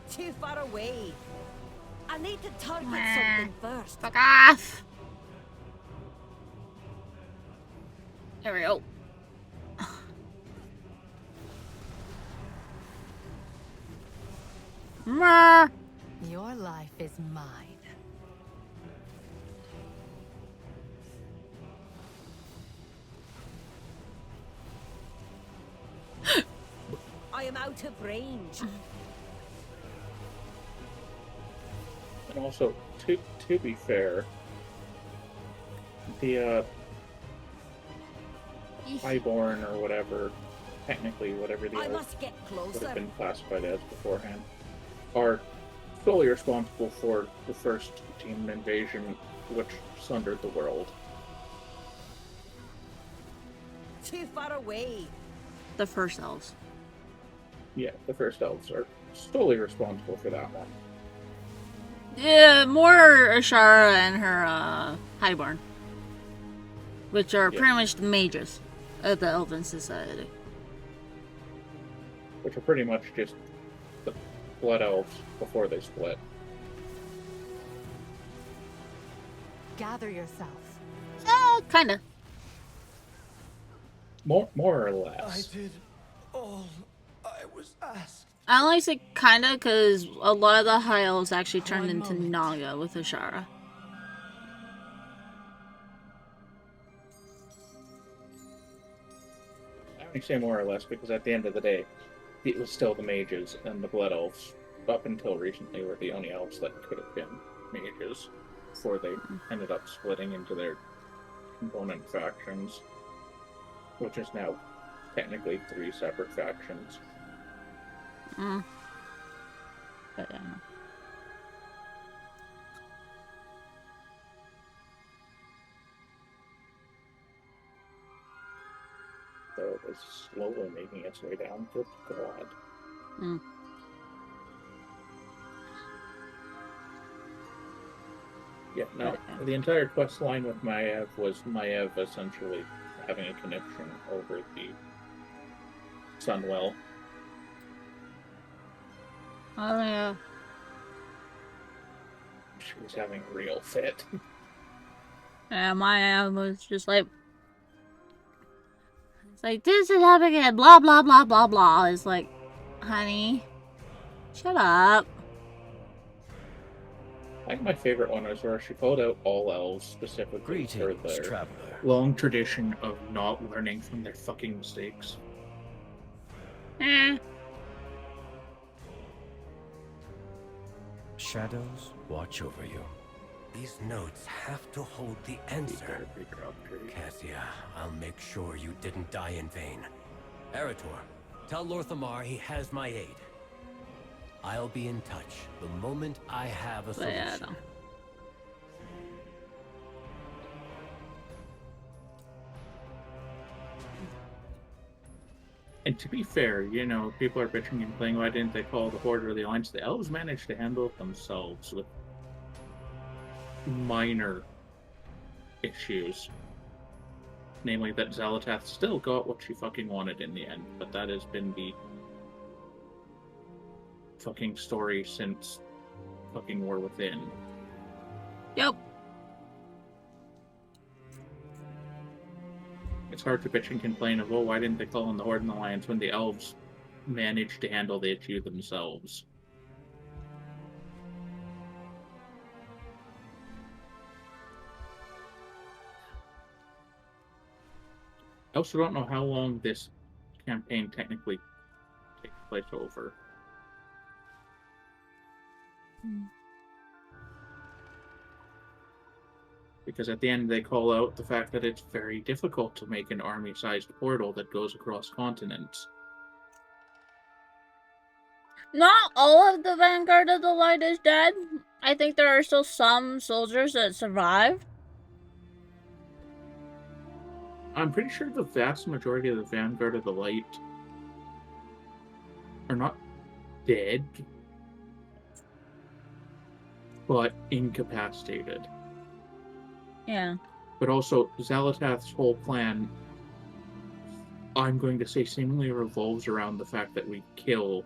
Too far away. I need to target something first.
Fuck off! There we go.
Your life is mine.
I am out of range.
And also, to be fair, the Highborn or whatever, technically whatever the
I
elves
must get
would have
closer.
been classified as beforehand, are solely responsible for the first demon invasion, which sundered the world.
Too far away.
The first elves.
Yeah, the first elves are solely responsible for that one.
Yeah, more Ashara and her Highborn, which are pretty much the mages of the Elven Society.
Which are pretty much just the Blood Elves before they split.
Gather yourself.
Kinda.
More or less.
I did all I was asked.
I only say kinda because a lot of the High Elves actually turned into Naga with Ashara.
I say more or less because at the end of the day, it was still the mages and the blood elves, up until recently, were the only elves that could have been mages before they ended up splitting into their component factions, which is now technically 3 separate factions.
But yeah.
Though it was slowly making its way down. Good God. Yeah, no. The entire quest line with Maiev was Maiev essentially having a connection over the Sunwell.
Oh, yeah.
She was having a real fit.
Yeah, my was just like... It's like, this is happening, blah, blah, blah, blah, blah. It's like, honey, shut up.
I think my favorite one was where she called out all elves specifically for their
traveler.
long tradition of not learning from their fucking mistakes.
Shadows watch over you. These notes have to hold the answer. Cassia, I'll make sure you didn't die in vain. Eretor, tell Lorthamar he has my aid. I'll be in touch the moment I have a solution.
And to be fair, you know, people are bitching and playing, why didn't they call the Horde or the Alliance? The elves managed to handle it themselves with minor issues. Namely that Xalatath still got what she fucking wanted in the end, but that has been the fucking story since fucking War Within.
Yep.
It's hard to bitch and complain of, oh, why didn't they call in the Horde and the Alliance when the elves managed to handle the issue themselves? I also don't know how long this campaign technically takes place over. Because at the end they call out the fact that it's very difficult to make an army-sized portal that goes across continents.
Not all of the Vanguard of the Light is dead. I think there are still some soldiers that survived.
I'm pretty sure the vast majority of the Vanguard of the Light are not dead, but incapacitated.
Yeah.
But also, Xalatath's whole plan, I'm going to say, seemingly revolves around the fact that we kill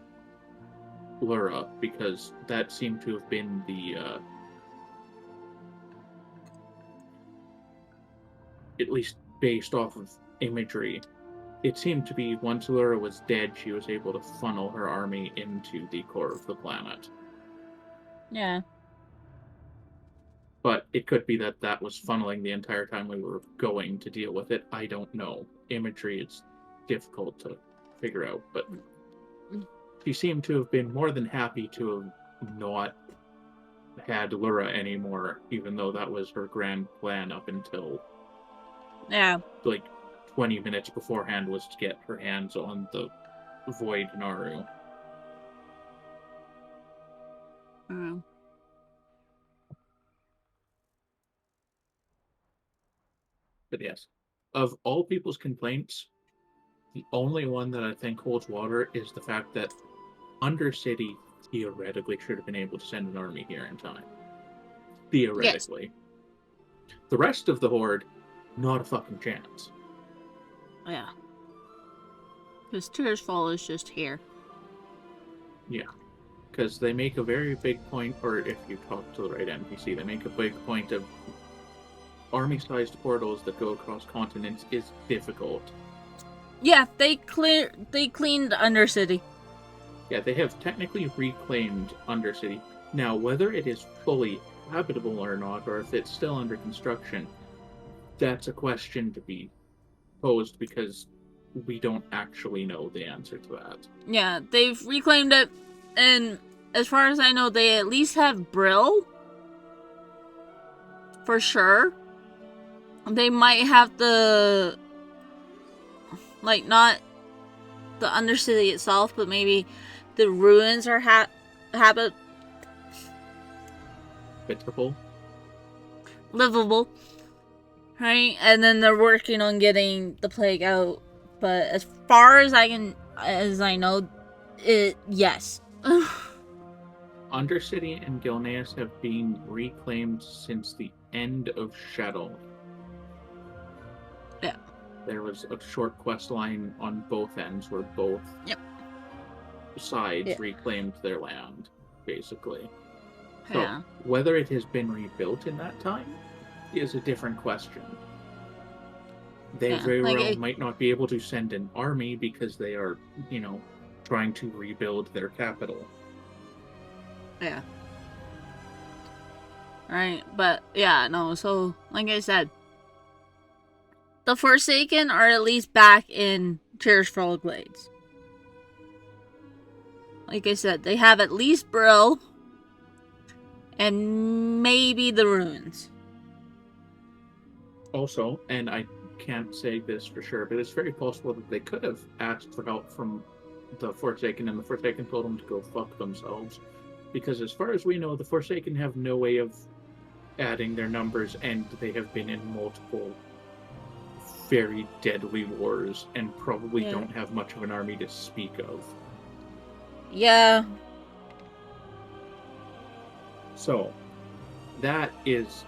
Lura, because that seemed to have been the, at least based off of imagery, it seemed to be once Lura was dead, she was able to funnel her army into the core of the planet.
Yeah.
But it could be that that was funneling the entire time we were going to deal with it. I don't know. Imagery is difficult to figure out, but she seemed to have been more than happy to have not had Lura anymore, even though that was her grand plan up until like 20 minutes beforehand, was to get her hands on the Void Naru. But yes, of all people's complaints, the only one that I think holds water is the fact that Undercity theoretically should have been able to send an army here in time. Theoretically. Yes. The rest of the Horde, not a fucking chance.
Yeah. Because Tears Fall is just here.
Yeah. Because they make a very big point, or if you talk to the right NPC, they make a big point of army-sized portals that go across continents is difficult.
Yeah, they cleaned Undercity.
Yeah, they have technically reclaimed Undercity. Now, whether it is fully habitable or not, or if it's still under construction, that's a question to be posed, because we don't actually know the answer to that.
Yeah, they've reclaimed it, and as far as I know, they at least have Brill. For sure. They might have the... like, not the Undercity itself, but maybe the ruins are habitable. Livable. Right? And then they're working on getting the plague out. But as far as I know, yes.
Undercity and Gilneas have been reclaimed since the end of Shadow.
Yeah.
There was a short quest line on both ends where both sides reclaimed their land, basically. So, whether it has been rebuilt in that time is a different question. They very well might not be able to send an army because they are, trying to rebuild their capital.
Yeah. Right, but yeah, no, so like I said, the Forsaken are at least back in Tears for All Glades. Like I said, they have at least Brill and maybe the ruins.
Also, and I can't say this for sure, but it's very possible that they could have asked for help from the Forsaken, and the Forsaken told them to go fuck themselves. Because as far as we know, the Forsaken have no way of adding their numbers, and they have been in multiple very deadly wars, and probably don't have much of an army to speak of.
Yeah.
So, that is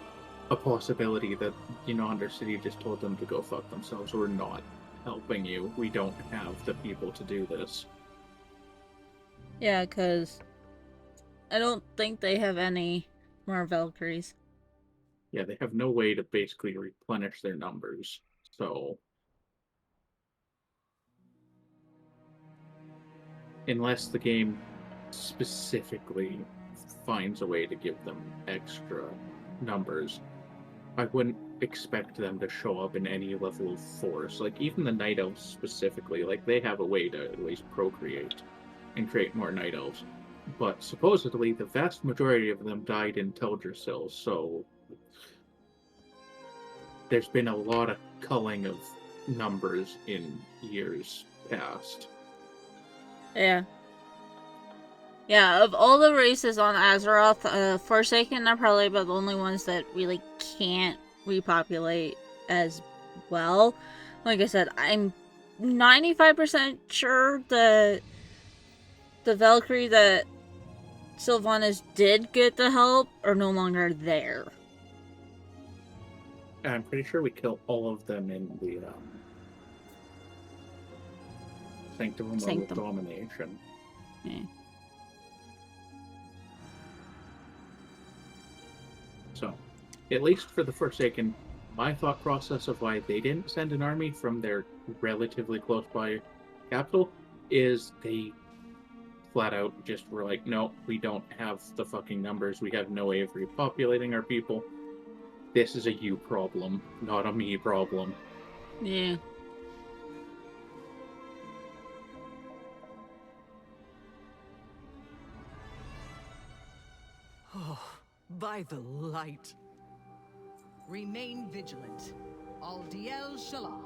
a possibility that, Undercity just told them to go fuck themselves. We're not helping you. We don't have the people to do this.
Yeah, because I don't think they have any more Valkyries.
Yeah, they have no way to basically replenish their numbers. So, unless the game specifically finds a way to give them extra numbers, I wouldn't expect them to show up in any level of force. Like, even the Night Elves specifically, like, they have a way to at least procreate and create more Night Elves. But supposedly, the vast majority of them died in Teldrassil, so there's been a lot of culling of numbers in years past.
Yeah. Yeah, of all the races on Azeroth, Forsaken are probably about the only ones that really can't repopulate as well. Like I said, I'm 95% sure that the Valkyrie that Sylvanas did get the help are no longer there.
I'm pretty sure we killed all of them in the Sanctum of Domination.
Yeah.
So, at least for the Forsaken, my thought process of why they didn't send an army from their relatively close by capital is they flat out just were like, no, we don't have the fucking numbers. We have no way of repopulating our people. This is a you problem, not a me problem.
Yeah.
Oh, by the light. Remain vigilant. Aldiel Shalah.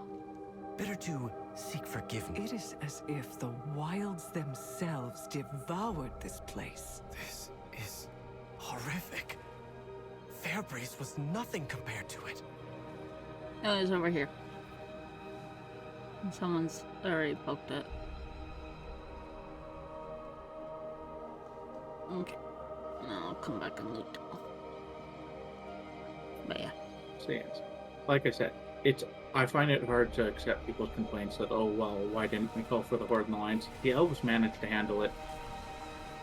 Better to seek forgiveness.
It is as if the wilds themselves devoured this place.
This is horrific. Fairbreeze was nothing compared to it.
Oh, it's over here. Someone's already poked it. Okay. Now I'll come back and loot. But yeah.
So yes, like I said, I find it hard to accept people's complaints that, oh, well, why didn't we call for the Horde and Alliance? The Elves managed to handle it.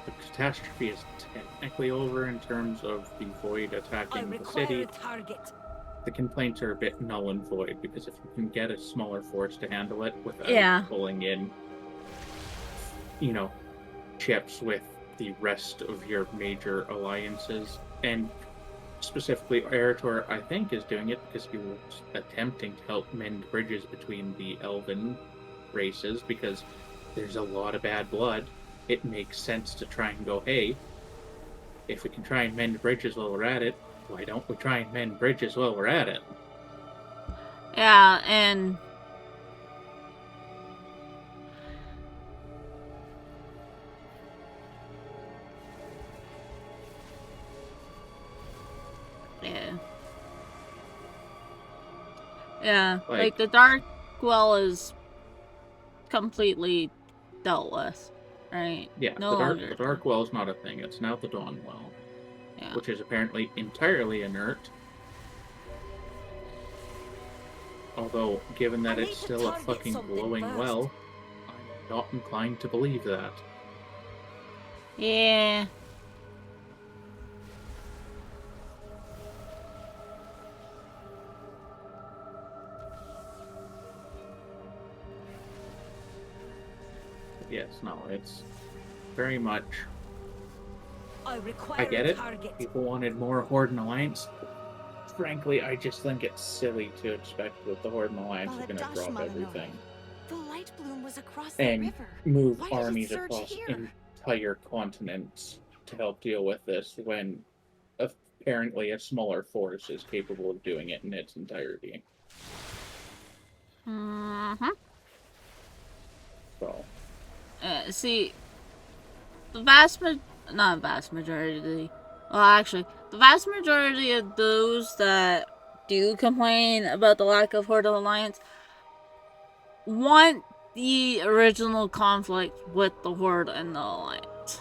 The catastrophe is technically over in terms of the Void attacking the city. The complaints are a bit null and void, because if you can get a smaller force to handle it without pulling in, chips with the rest of your major alliances, and specifically Eretor, I think, is doing it because he was attempting to help mend bridges between the Elven races because there's a lot of bad blood. It makes sense to try and go, hey, if we can try and mend bridges while we're at it, why don't we try and mend bridges while we're at it?
Yeah, and yeah. Yeah, like the Dark Well is completely dealt with, right?
Yeah,
No longer.
the Dark Well is not a thing. It's now the Dawn Well,
Yeah.
which is apparently entirely inert. Although, given that it's still a fucking glowing well, I'm not inclined to believe that.
Yeah.
Yes, no, it's very much.
I
get it. People wanted more Horde and Alliance. Frankly, I just think it's silly to expect that the Horde and Alliance are going to drop everything
The light bloom was across
and
the river.
move
Why did it
armies
surge
across
here?
entire continents to help deal with this when apparently a smaller force is capable of doing it in its entirety.
Mm-hmm.
So.
See, the vast majority, well, actually, the vast majority of those that do complain about the lack of Horde Alliance want the original conflict with the Horde and the Alliance.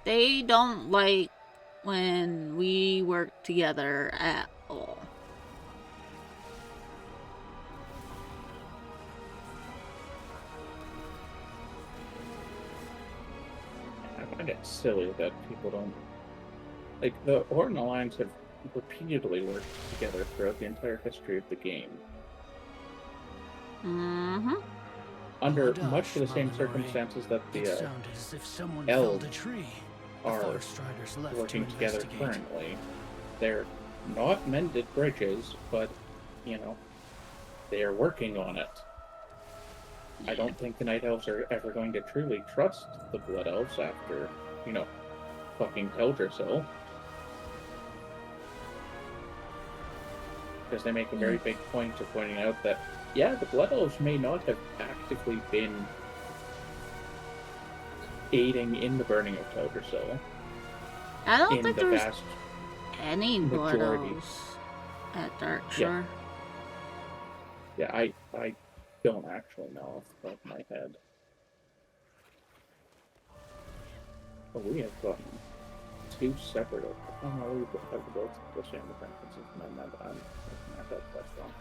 They don't like when we work together at all.
I find it silly that people don't. Like, the Horde and Alliance have repeatedly worked together throughout the entire history of the game.
Mm-hmm.
Under much of the same circumstances that the elves are working together currently. They're not mended bridges, but, you know, they are working on it. I don't think the Night Elves are ever going to truly trust the Blood Elves after, you know, fucking Teldrassil. Because they make a very big point of pointing out that, yeah, the Blood Elves may not have actively been aiding in the burning of Teldrassil.
I don't think there was any Blood Elves at Darkshore.
Yeah, I don't actually know off the top of my head. But we have gotten two separate. Oh no, we have both the same apprentices, and I'm at that quest wrong.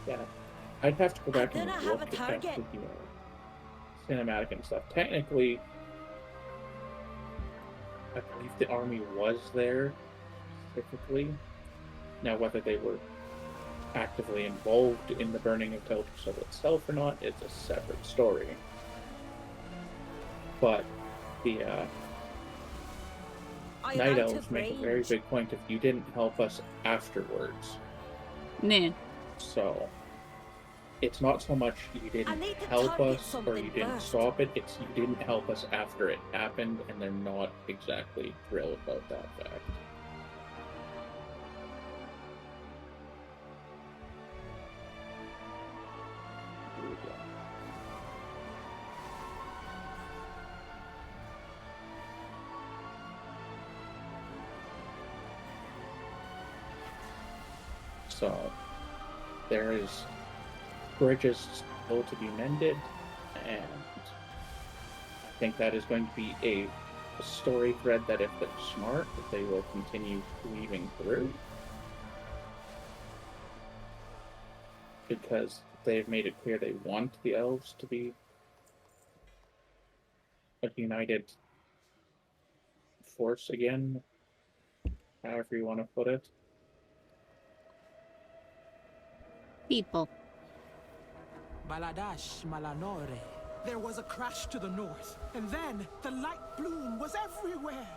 Yeah, I'd have to go back and look at the cinematic and stuff. Technically, I believe the army was there specifically. Now, whether they were actively involved in the burning of Teldrassil itself or not, it's a separate story. But the Night Elves make a very big point of you didn't help us afterwards.
Nah.
So it's not so much you didn't help us or you didn't stop it, it's you didn't help us after it happened, and they're not exactly thrilled about that fact. So there is bridges still to be mended, and I think that is going to be a story thread that, if they're smart, they will continue weaving through. Because they've made it clear they want the elves to be a united force again, however you want to put it.
People.
Baladash Malanore. There was a crash to the north, and then the light bloom was everywhere.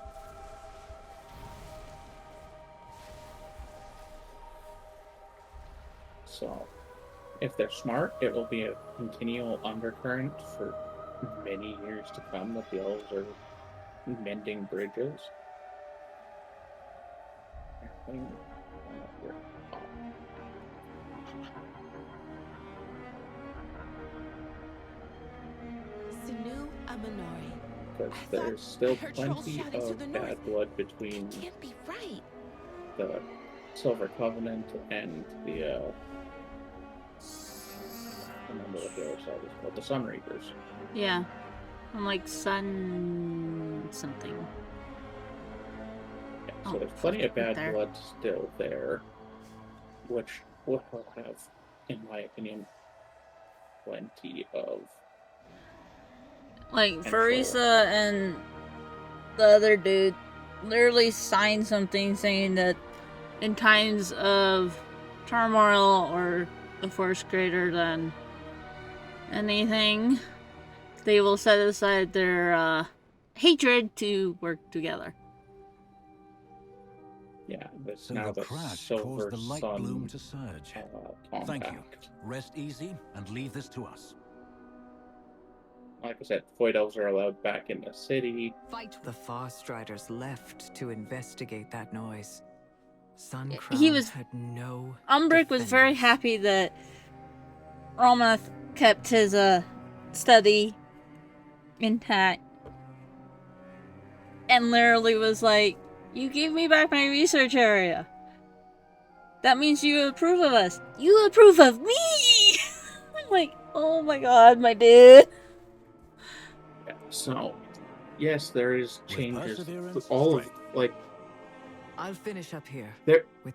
So, if they're smart, it will be a continual undercurrent for many years to come that the elves are mending bridges.
Sinu Amanori.
Because there's still plenty of bad blood between
Can't be right.
the Silver Covenant and the I don't remember what the other side is called, the Sun Reapers.
Yeah. I'm like sun something.
Yeah, so there's plenty of bad blood still there, which will have, in my opinion, plenty of.
Like, Farisa and the other dude literally signed something saying that in times of turmoil or a force greater than anything, they will set aside their hatred to work together.
Yeah, that's
So
now
the
the
crash
Silver
caused the light
Sun
bloom to surge. Thank you.
compact.
Rest easy and leave this to us.
Like I said, Void Elves are allowed back in the city.
The Farstriders left to investigate that noise.
He was.
had no.
Umbrick was very happy that Romath kept his study intact, and literally was like, "You gave me back my research area. That means you approve of us. You approve of me." I'm like, oh my god, my dude.
Yeah, so, yes, there is changes. All of, like,
I'll finish up here.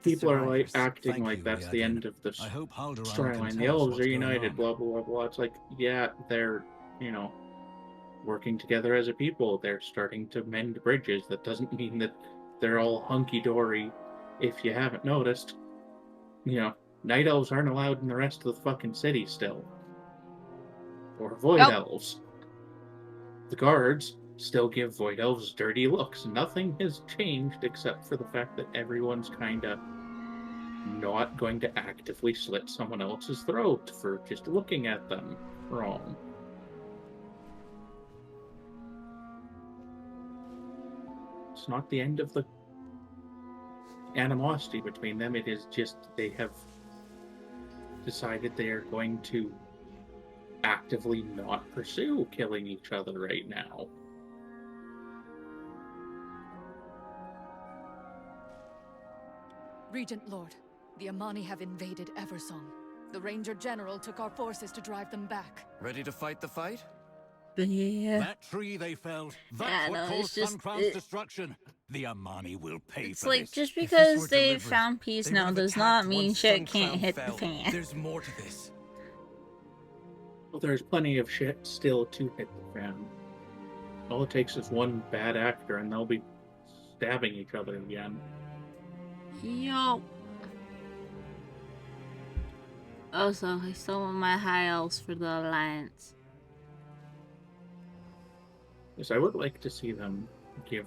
People are like acting like that's the end of the storyline. The elves are united, blah blah blah blah. It's like, yeah, they're, you know, working together as a people. They're starting to mend bridges. That doesn't mean that they're all hunky dory. If you haven't noticed, you know, night elves aren't allowed in the rest of the fucking city still, or void elves. The guards still give void elves dirty looks. Nothing has changed except for the fact that everyone's kind of not going to actively slit someone else's throat for just looking at them wrong. It's not the end of the animosity between them. It is just they have decided they are going to actively not pursue killing each other right now.
Regent Lord, the Amani have invaded Eversong. The Ranger General took our forces to drive them back.
Ready to fight the fight?
Yeah.
That tree they felled, that's what caused Sun Crown's destruction. The Amani will pay
it's
for
like,
this.
just because they've found peace now does not mean shit can't hit the fan.
There's more to this.
Well, there's plenty of shit still to hit the fan. All it takes is one bad actor and they'll be stabbing each other again.
Yo. Also, I still want my high elves for the Alliance.
Yes, I would like to see them give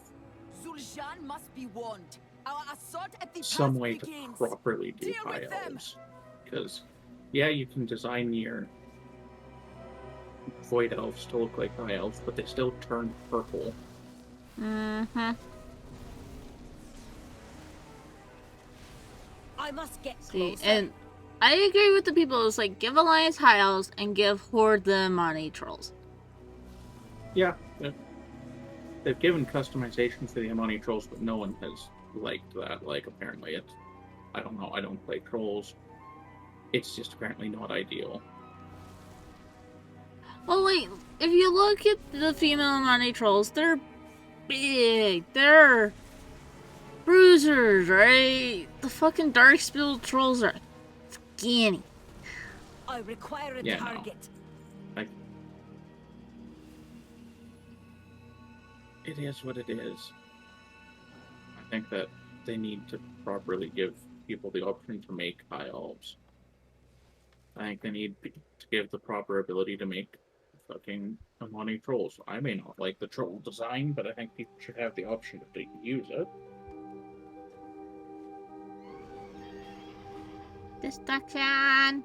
Zul'Shan must be warned. Our assault at the
some
pass
way to
begins.
properly do
Deal
high
with them.
elves. Because, yeah, you can design your void elves to look like high elves, but they still turn purple.
Mm-hmm.
I must get
See,
closer.
and I agree with the people. It's like, give Alliance high elves and give Horde the Amani trolls.
Yeah, they've given customization for the Amani trolls, but no one has liked that. Like, apparently it's... I don't know, I don't play trolls. It's just apparently not ideal.
Well, like, if you look at the female Amani trolls, they're big. They're bruisers, right? The fucking Darkspill trolls are skinny.
I require a
Yeah,
target.
No. Like, it is what it is. I think that they need to properly give people the option to make high elves. I think they need to give the proper ability to make fucking Amani trolls. I may not like the troll design, but I think people should have the option to use it.
Destruction!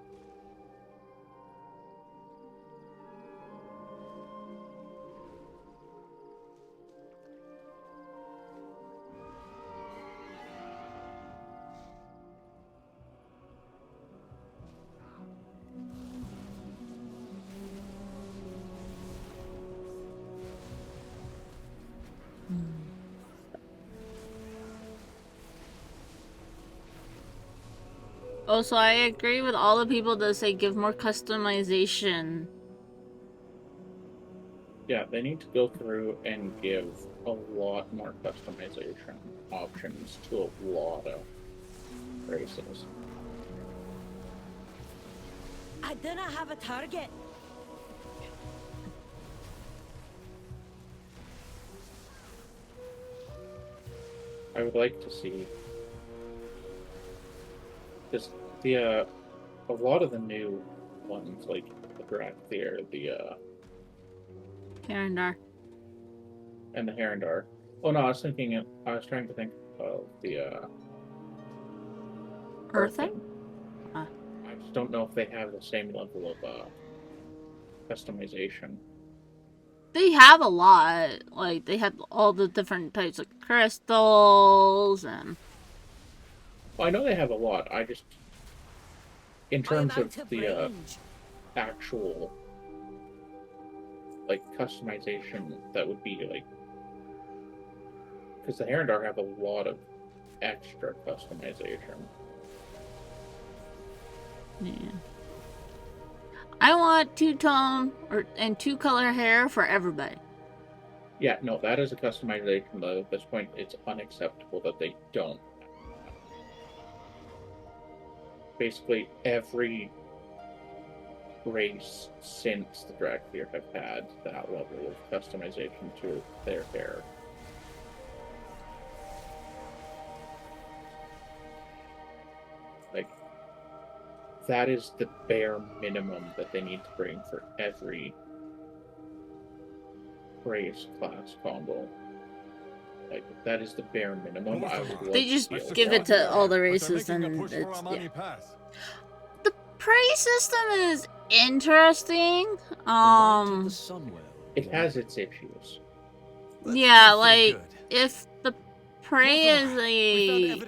Also, I agree with all the people that say give more customization.
Yeah, they need to go through and give a lot more customization options to a lot of races.
I do not have a target.
I would like to see just the a lot of the new ones, like the Brathier, the
Herondar.
and the Herondar. Oh no, I was trying to think of the
Earthen?
I just don't know if they have the same level of customization.
They have a lot. Like, they have all the different types of crystals and...
Well, I know they have a lot. I just, in terms of the actual, like, customization, that would be, like, because the Herondar have a lot of extra customization.
Yeah. I want two-tone and two-color hair for everybody.
Yeah, no, that is a customization, though. At this point, it's unacceptable that they don't. Basically, every race since the Draclear have had that level of customization to their hair. Like, that is the bare minimum that they need to bring for every race class combo. Like, that is the bare minimum. I would love
They just
to see
give it to all the races and it's, yeah. The prey system is interesting.
It has its issues.
Yeah, like, if the prey is a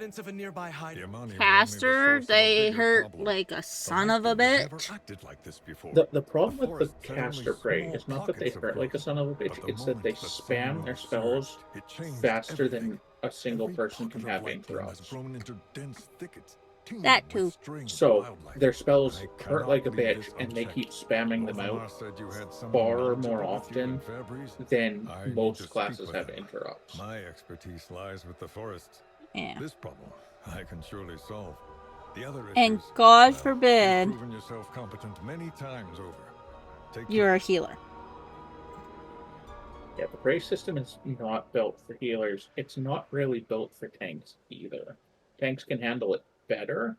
caster, they hurt like a son of a bitch.
The problem with the caster prey is not that they hurt like a son of a bitch, it's that they spam their spells faster than a single person can have interrupts.
That too.
So their spells hurt like a bitch, and they keep spamming them out far more often than most classes have interrupts.
My expertise lies with the forests.
Yeah.
This problem I can surely solve. The other
And
issues,
God forbid
you've proven yourself competent many times over.
you're a healer.
Yeah, the prey system is not built for healers. It's not really built for tanks either. Tanks can handle it better,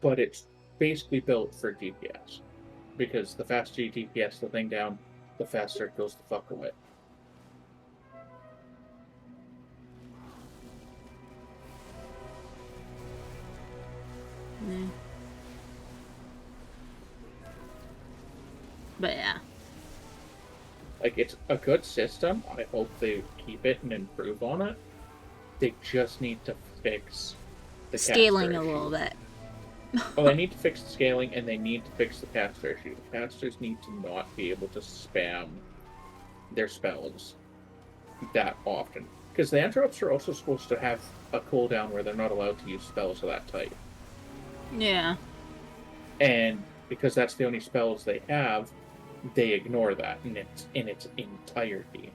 but it's basically built for DPS. Because the faster you DPS the thing down, the faster it goes the fuck away.
Mm. But yeah.
Like, it's a good system. I hope they keep it and improve on it. They just need to fix the
scaling a little bit.
Well, they need to fix the scaling, and they need to fix the caster issue. The casters need to not be able to spam their spells that often. Because the interrupts are also supposed to have a cooldown where they're not allowed to use spells of that type.
Yeah.
And because that's the only spells they have, they ignore that in its entirety.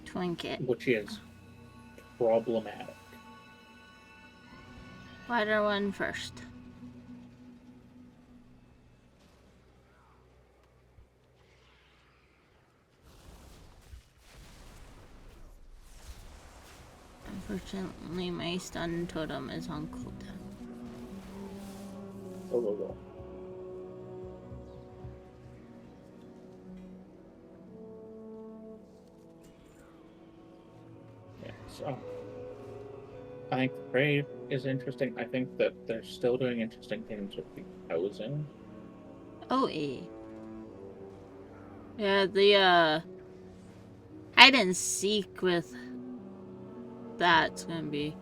Twinket.
Which is problematic.
Wider one first. Unfortunately, my stun totem is on cooldown.
Oh. So, I think the raid is interesting. I think that they're still doing interesting things with the housing.
Oh, yeah, the hide and seek with that's gonna be.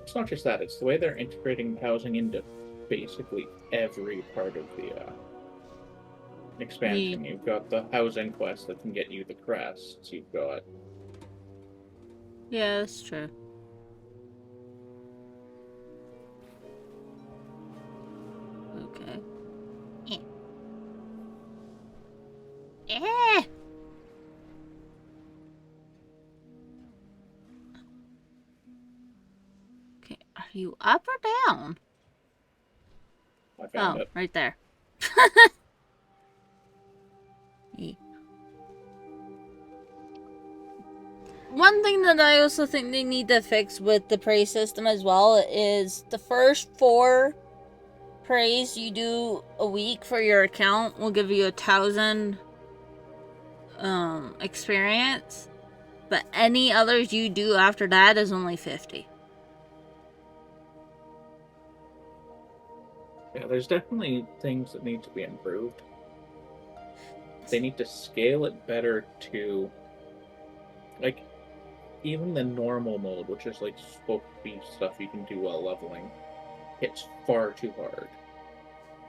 It's not just that, it's the way they're integrating housing into basically every part of the expansion. You've got the housing quest that can get you the crests. You've got...
Yeah, that's true. Okay. Eh. Okay, are you up or down?
I found
it. Right there. One thing that I also think they need to fix with the praise system as well is the first 4 praise you do a week for your account will give you 1,000 experience, but any others you do after that is only 50.
Yeah, there's definitely things that need to be improved. They need to scale it better to, like, even the normal mode, which is like supposed to be stuff you can do while leveling, hits far too hard.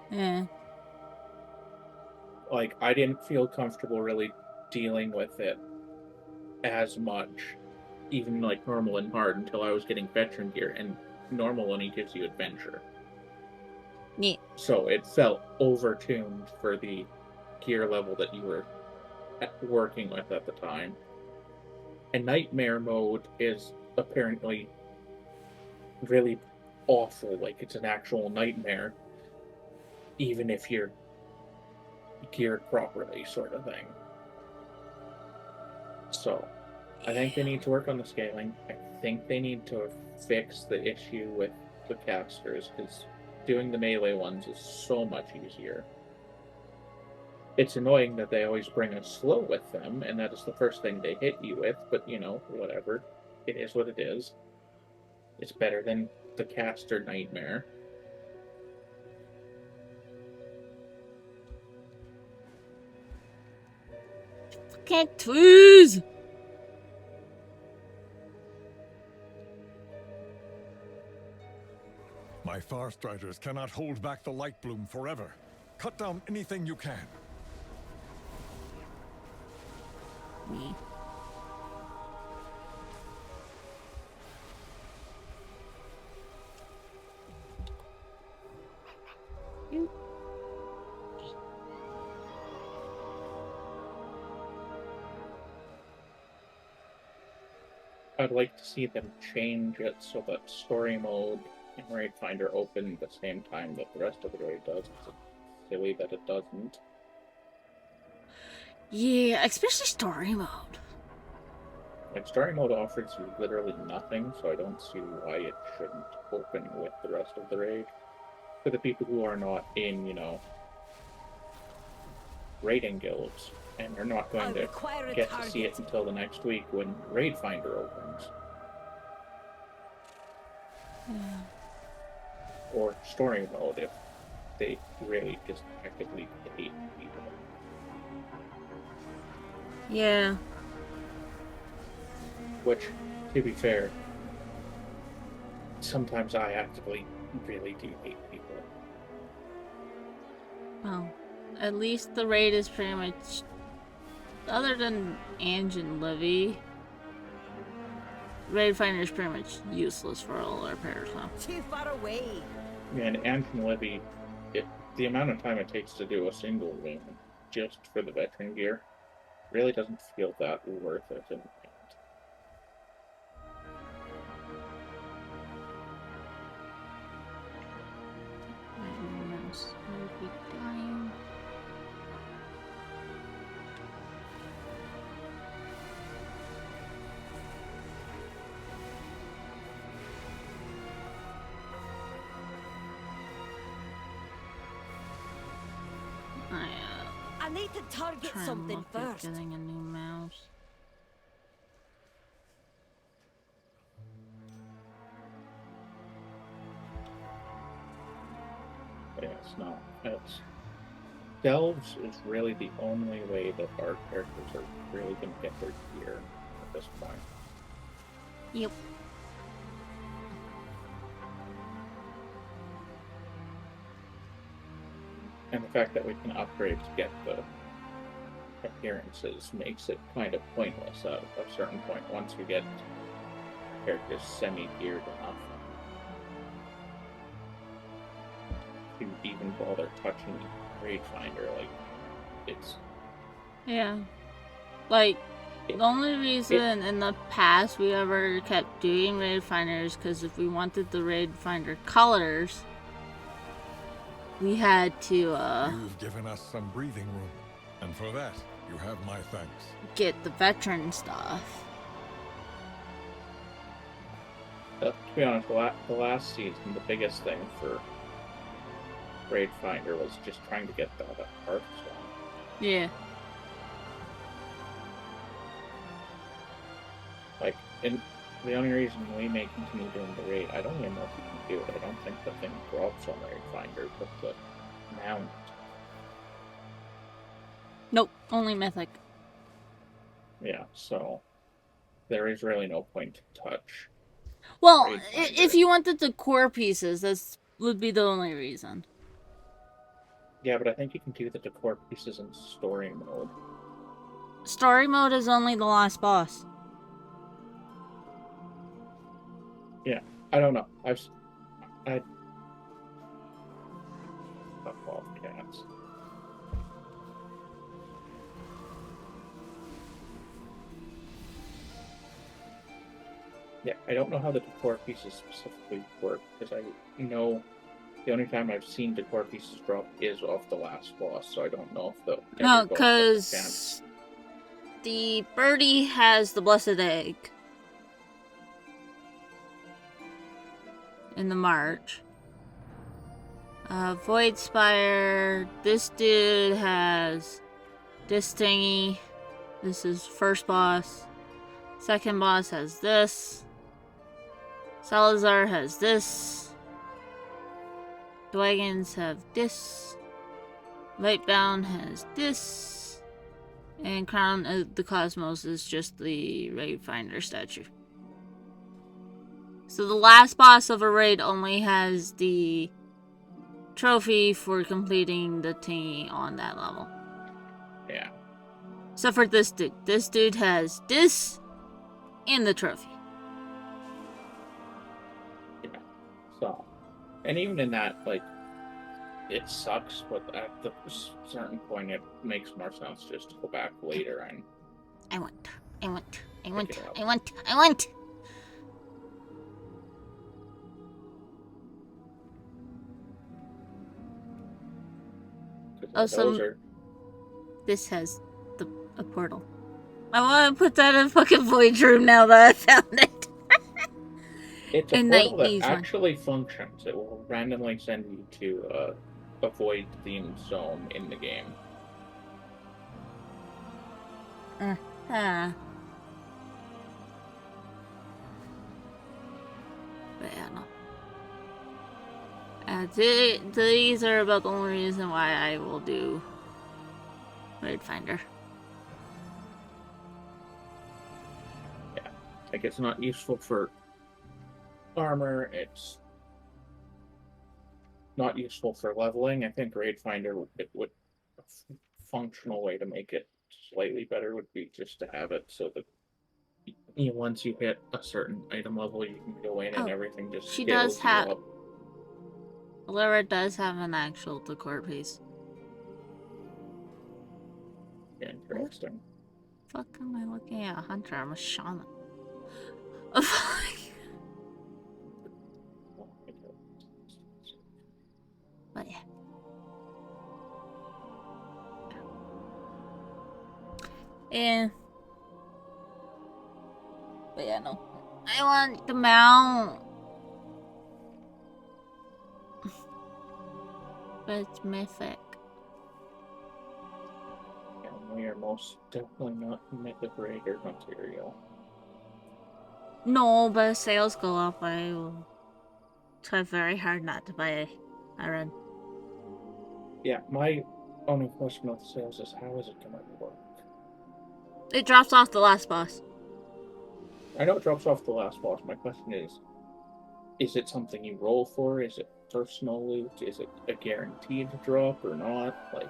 Yeah.
Like, I didn't feel comfortable really dealing with it as much, even like normal and hard, until I was getting veteran gear, and normal only gives you adventure.
Yeah.
So it felt overtuned for the gear level that you were working with at the time. And nightmare mode is apparently really awful, like it's an actual nightmare, even if you're geared properly, sort of thing. So, I think they need to work on the scaling. I think they need to fix the issue with the casters, because doing the melee ones is so much easier. It's annoying that they always bring us slow with them, and that is the first thing they hit you with, but you know, whatever. It is what it is. It's better than the caster nightmare.
Can't twos!
My Farstriders cannot hold back the light bloom forever. Cut down anything you can.
Me.
I'd like to see them change it so that story mode and Raid Finder open at the same time that the rest of the raid does. It's silly that it doesn't.
Yeah, especially story mode.
Like, story mode offers you literally nothing, so I don't see why it shouldn't open with the rest of the raid. For the people who are not in, you know, raiding guilds, and are not going to get to see it until the next week when Raid Finder opens.
Yeah.
Or story mode if they really just actively hate people.
Yeah.
Which, to be fair, sometimes I actively really do hate people.
Well, at least the raid is pretty much, other than Ange and Livy, Raid Finder is pretty much useless for all our pairs now.
Too far away.
Yeah, and Ange and Livy, the amount of time it takes to do a single win just for the veteran gear really doesn't feel that worth it in the end.
I need to target
Try and
something
look at
first.
getting a new mouse.
Yeah, it's not. It's delves is really the only way that our characters are really going to get their gear at this point.
Yep.
And the fact that we can upgrade to get the appearances makes it kind of pointless at a certain point once we get characters semi-geared enough to even bother touching Raid Finder. Like, it's...
Yeah. Like, the only reason in the past we ever kept doing Raid Finder is because if we wanted the Raid Finder colors, we had to,
You've given us some breathing room, and for that, you have my thanks.
get the veteran stuff.
To be honest, the last season, the biggest thing for Raid Finder was just trying to get the Hearthstone.
Yeah.
Like, and the only reason we may continue doing the raid, I don't even know if we can do it. I don't think the thing drops on Raid Finder, but the mount.
Nope, only mythic.
Yeah, so there is really no point to touch.
Well, if you wanted the core pieces, this would be the only reason.
Yeah, but I think you can do the decor pieces in story mode.
Story mode is only the last boss.
Yeah, I don't know. Fuck off, cats. Yeah, I don't know how the decor pieces specifically work, because I know the only time I've seen decor pieces drop is off the last boss, so I don't know if the
No, because the birdie has the blessed egg in the march. Void Spire, this dude has this thingy. This is first boss. Second boss has this. Salazar has this. Dwagons have this. Lightbound has this. And Crown of the Cosmos is just the Raid Finder statue. So the last boss of a raid only has the trophy for completing the thingy on that level.
Yeah.
Except for this dude. This dude has this and the trophy.
Yeah. So, and even in that, like, it sucks, but at the certain point, it makes more sense just to go back later and.
I want. Also, this has a portal. I want to put that in fucking Void Room now that I found it.
It's a portal that actually functions. It will randomly send you to a Void-themed zone in the game.
But yeah, no. These are about the only reason why I will do Raid Finder.
Yeah, like it's not useful for armor. It's not useful for leveling. I think Raid Finder would a functional way to make it slightly better would be just to have it so that once you hit a certain item level, you can go in and everything just
she
scales
does have.
you up.
Laura does have an actual decor piece.
Interesting.
Fuck am I looking at? Hunter, I'm a shaman. But yeah. And but yeah, no. I want the mount. But it's mythic.
We are most definitely not mythic raider material.
No, but if sales go up, I will try very hard not to buy a run.
Yeah, my only question with sales is how is it going to work?
It drops off the last boss.
I know it drops off the last boss. My question is it something you roll for? Is it personal loot? Is it a guaranteed drop or not? Like,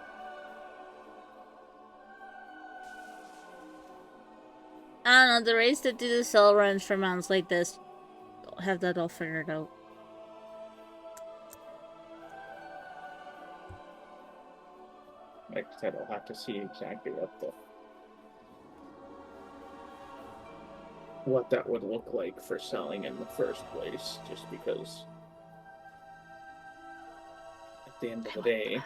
I don't know, the raids that do the sell runs for mounts like this have that all figured out.
like I said, I'll have to see exactly what that would look like for selling in the first place, just because at the end of the day,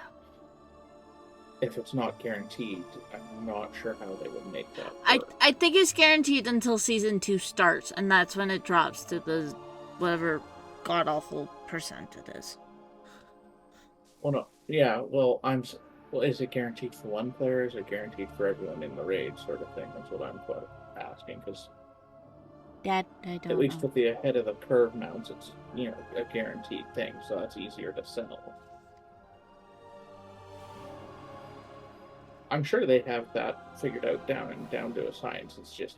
if it's not guaranteed, I'm not sure how they would make that work.
I think it's guaranteed until season 2 starts, and that's when it drops to the whatever god awful percent it is.
Well, no, yeah, well, is it guaranteed for one player? Is it guaranteed for everyone in the raid, sort of thing? That's what I'm asking, because
That I don't
at least
know.
with the ahead of the curve mounts, it's a guaranteed thing, so that's easier to sell. I'm sure they have that figured out down to a science. It's just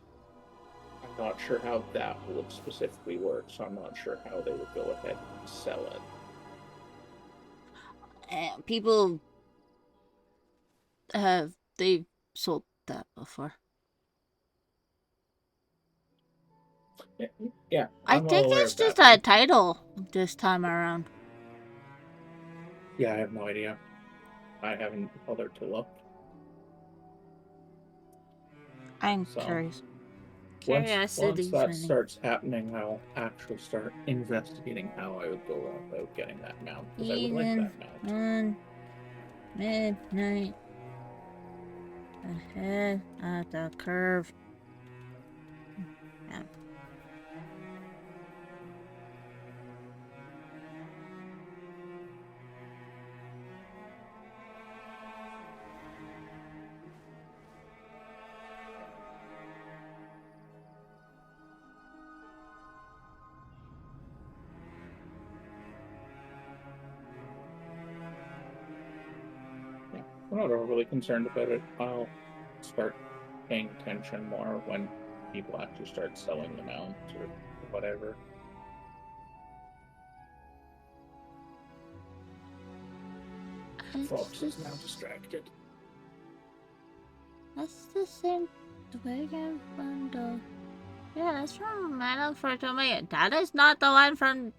I'm not sure how that would specifically work, so I'm not sure how they would go ahead and sell it.
People they've sold that before.
Yeah,
I think it's just a title this time around.
Yeah, I have no idea. I haven't bothered to look.
I'm curious.
Once that starts happening, I'll actually start investigating how I would go about getting that mount, because I would like that mount.
On midnight, ahead of the curve. Yeah.
I'm not overly concerned about it. I'll start paying attention more when people actually start selling the mounts or whatever. Fox is now distracted.
That's the same Dragon bundle. Yeah, that's from Metal for Tomato. That is not the one from.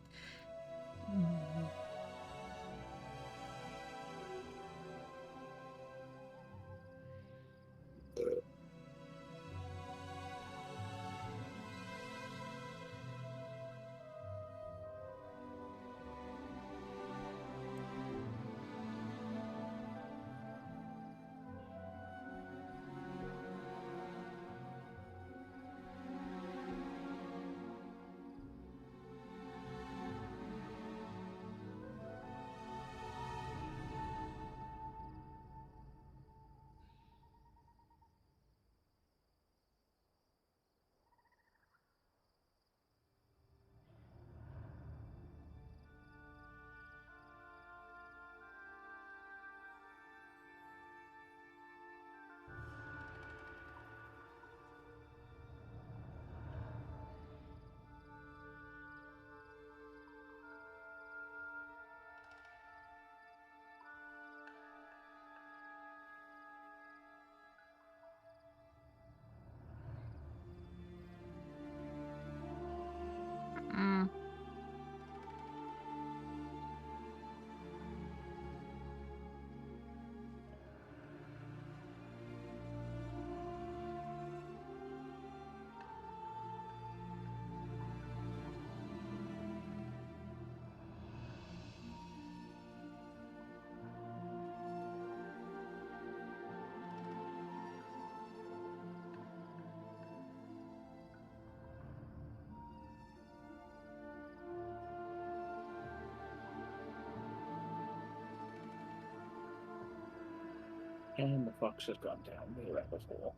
Fox has gone down the rabbit hole.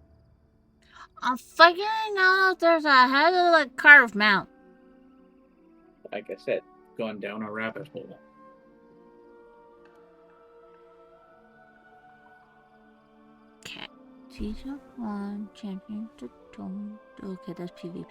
I'm figuring out if there's a head of the curve mount.
Like I said, gone down a rabbit hole.
Okay. Season 1, champion to don't. Okay, that's PvP.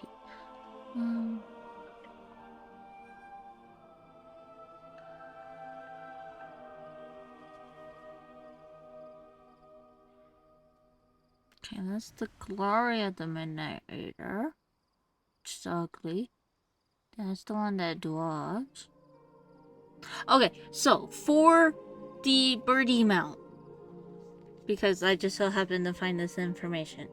Okay, that's the glory of the Midnight Raider. Which is ugly. That's the one that dwarves. Okay, so for the birdie mount, because I just so happened to find this information.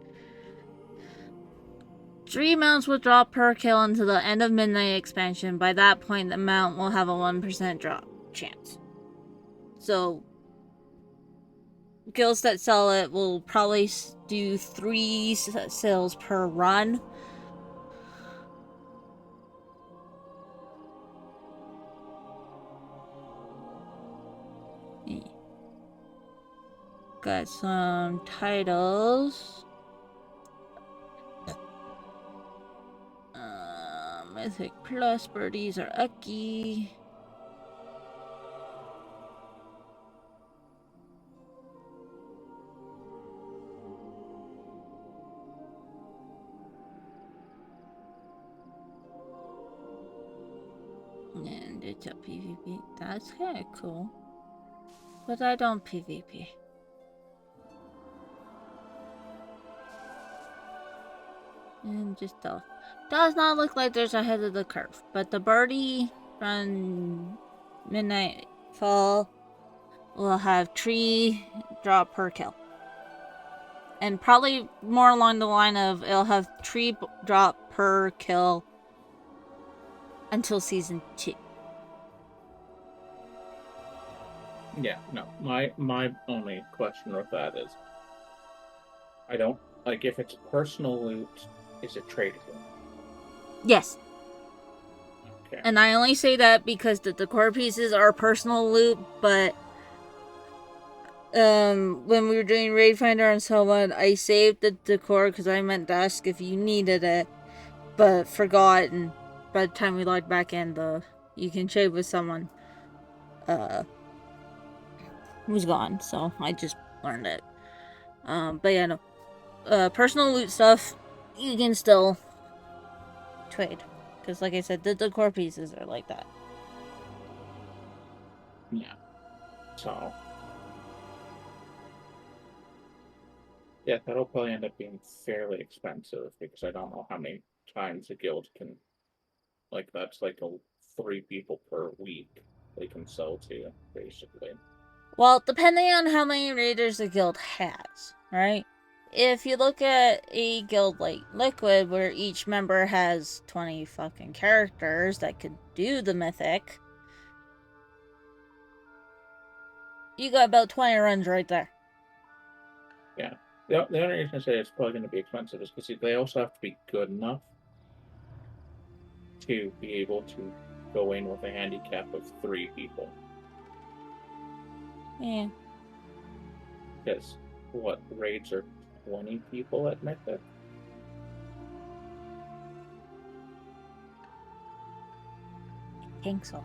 3 mounts will drop per kill until the end of Midnight expansion. By that point, the mount will have a 1% drop chance. So, guilds that sell it will probably do 3 sales per run. Got some titles. Mythic Plus birdies are Ucky. And it's a PvP. That's kind of cool. But I don't PvP. And just does not look like there's a head of the curve. But the birdie from Midnight Fall will have 3 drop per kill. And probably more along the line of it'll have 3 drop per kill until season 2.
Yeah, no. My only question with that is, I don't like if it's personal loot. Is it tradable?
Yes.
Okay.
And I only say that because the decor pieces are personal loot, but when we were doing Raid Finder and so on, I saved the decor because I meant to ask if you needed it, but forgot, and by the time we logged back in, you can trade with someone who's gone, so I just learned it. But yeah, no. Personal loot stuff, you can still trade. Because like I said, the decor pieces are like that.
Yeah. So. Yeah, that'll probably end up being fairly expensive because I don't know how many times a guild can, like, that's like 3 people per week they can sell to you, basically.
Well, depending on how many raiders a guild has, right? If you look at a guild like Liquid, where each member has 20 fucking characters that could do the mythic, you got about 20 runs right there.
Yeah. The only reason I say it's probably going to be expensive is because they also have to be good enough to be able to go in with a handicap of 3 people.
Yeah.
Because, what, raids are 20 people at Mythic?
I think so.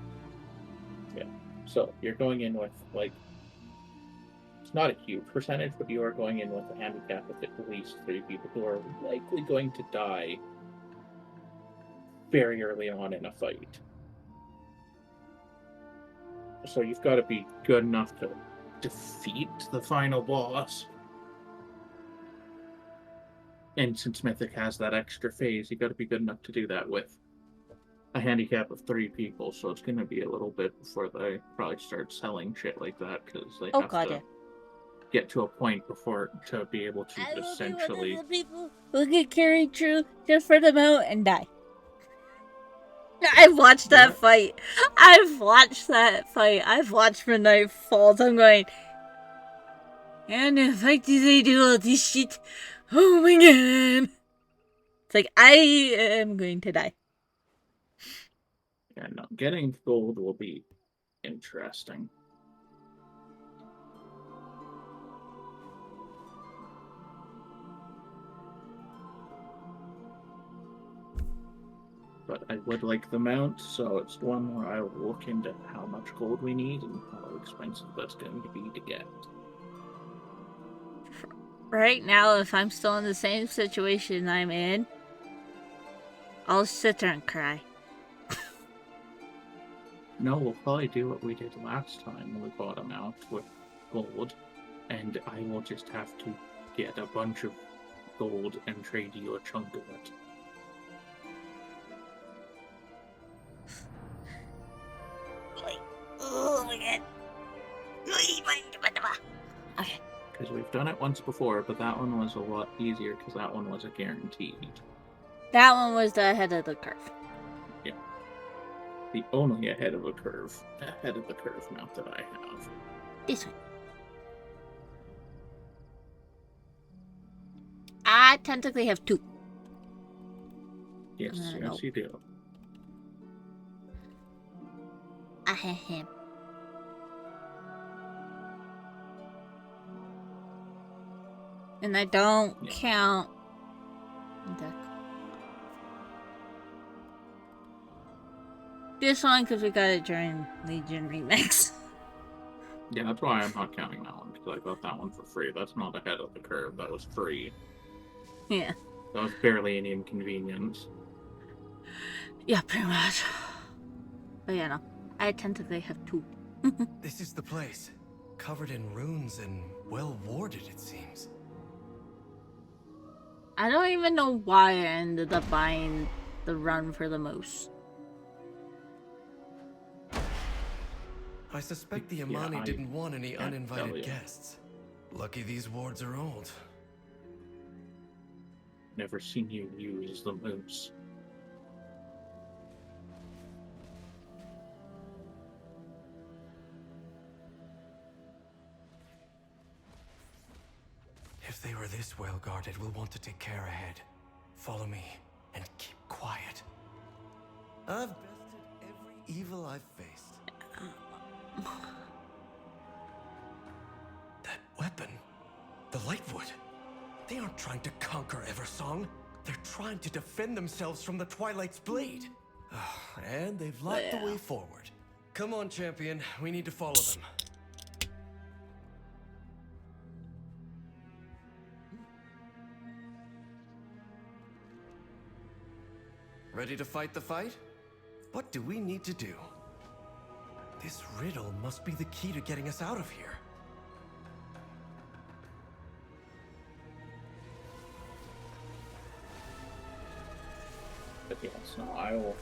Yeah. So, you're going in with, like, it's not a huge percentage, but you are going in with a handicap of at least 3 people who are likely going to die very early on in a fight. So you've got to be good enough to defeat the final boss. And since Mythic has that extra phase, you got to be good enough to do that with a handicap of 3 people. So it's going to be a little bit before they probably start selling shit like that because they have to get to a point before to be able to essentially.
Be one of the people who get carried through just for the mount and die. I've watched that fight. I've watched Midnight Falls. I'm going, and the fact is they do all this shit. Oh my god. It's like, I am going to die.
Yeah, no, getting gold will be interesting. But I would like the mount, so it's one where I will look into how much gold we need and how expensive that's going to be to get.
Right now, if I'm still in the same situation I'm in, I'll sit there and cry.
No, we'll probably do what we did last time when we bought a mount with gold, and I will just have to get a bunch of gold and trade you a chunk of it.
Oh my god. Okay.
Because we've done it once before, but that one was a lot easier because that one was a guaranteed.
That one was the ahead of the curve.
Yeah. The only ahead of the curve mount that I have.
This one. I technically have 2.
Yes, yes you do.
I have him. And I don't count this one because we got it during Legion Remix.
Yeah, that's why I'm not counting that one, because I got that one for free. That's not ahead of the curve, that was free.
Yeah.
That was barely any inconvenience.
Yeah, pretty much. But yeah, no. I technically have 2.
This is the place. Covered in runes and well warded, it seems.
I don't even know why I ended up buying the run for the moose.
I suspect the Amani didn't want any uninvited guests. Lucky these wards are old.
Never seen you use the moose.
If they were this well guarded, we'll want to take care ahead. Follow me and keep quiet. I've bested every evil I've faced. That weapon, the Lightwood, they aren't trying to conquer Eversong. They're trying to defend themselves from the Twilight's blade. And they've locked the way forward. Come on, champion. We need to follow them. Ready to fight the fight? What do we need to do? This riddle must be the key to getting us out of here.
But yes, no, I will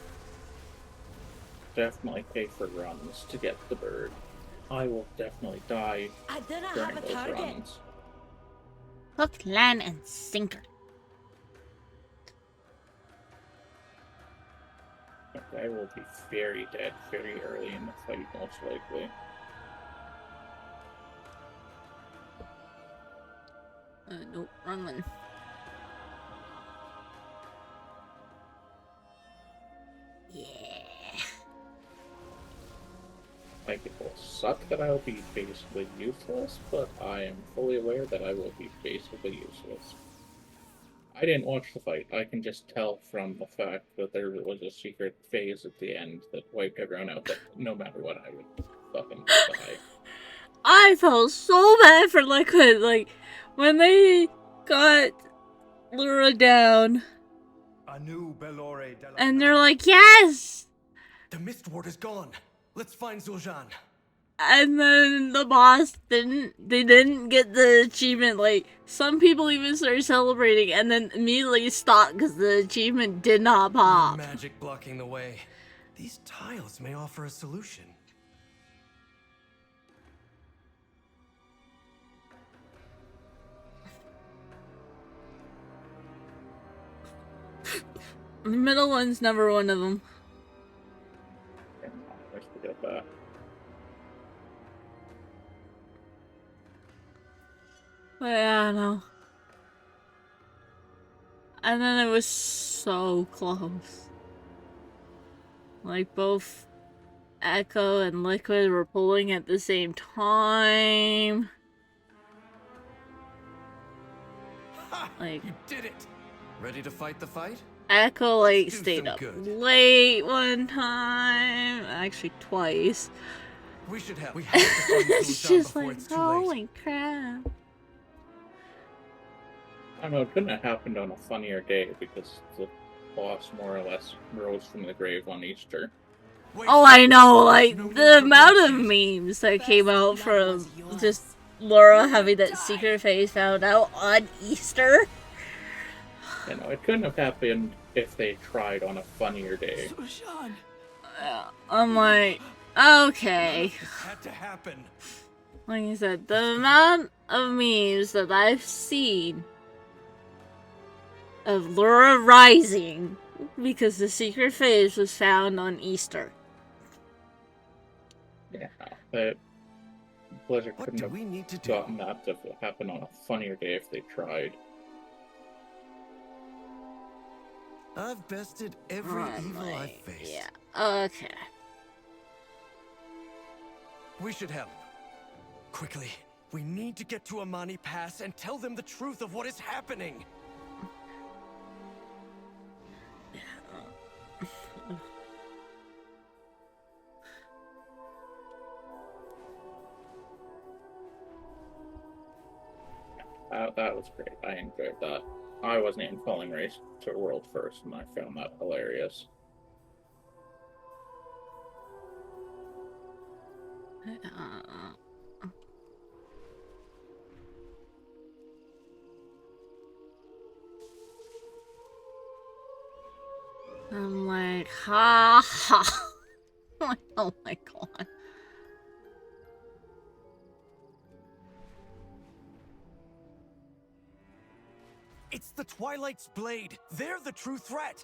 definitely pay for runs to get the bird. I will definitely die during those runs.
Hook, line, and sinker.
I will be very dead very early in the fight, most likely.
Nope, wrong one. Yeah.
Like, it will suck that I will be basically useless, but I am fully aware that I will be basically useless. I didn't watch the fight. I can just tell from the fact that there was a secret phase at the end that wiped everyone out that no matter what, I would fucking die.
I felt so bad for Liquid, like, when they got Lura down. And they're like, yes!
The Mist Ward is gone. Let's find Zul'Jan.
And then the boss didn't get the achievement. Like, some people even started celebrating and then immediately stopped because the achievement did not pop.
Magic blocking the way. These tiles may offer a solution.
The middle one's never one of them.
Let's forget that.
But yeah, no. And then it was so close. Like, both Echo and Liquid were pulling at the same time.
Ha!
Like,
you did it! Ready to fight the fight?
Acolyte stayed up late one time. Actually, twice.
We should help. We have to find
It's just like, holy crap.
I don't know, it couldn't have happened on a funnier day because the boss more or less rose from the grave on Easter.
Oh, I know, like, the amount of memes that came out from just Laura having that secret face found out on Easter.
You know, it couldn't have happened if they tried on a funnier day.
I'm like, okay.
Had to happen.
Like I said, the amount of memes that I've seen of Laura rising because the secret phase was found on Easter.
Yeah, but Blizzard couldn't have gotten that to happen on a funnier day if they tried.
I've bested every evil I've faced.
Yeah, okay.
We should help. Quickly, we need to get to Amani Pass and tell them the truth of what is happening.
That was great. I enjoyed that. I wasn't even calling race to world first, and I found that hilarious.
I'm like, ha ha. Oh my god.
It's the Twilight's blade. They're the true threat.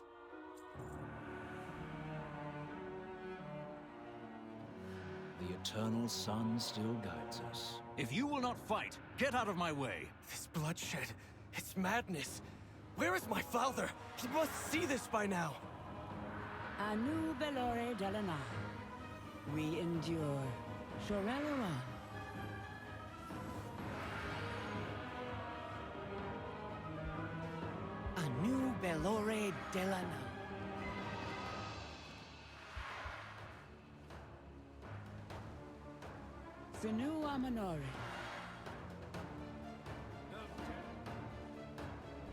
The eternal sun still guides us. If you will not fight, get out of my way.
This bloodshed, it's madness. Where is my father? He must see this by now.
Anu Belore Delana. We endure. Shorelera.
Anu Belore Delana.
Sinu Amanori.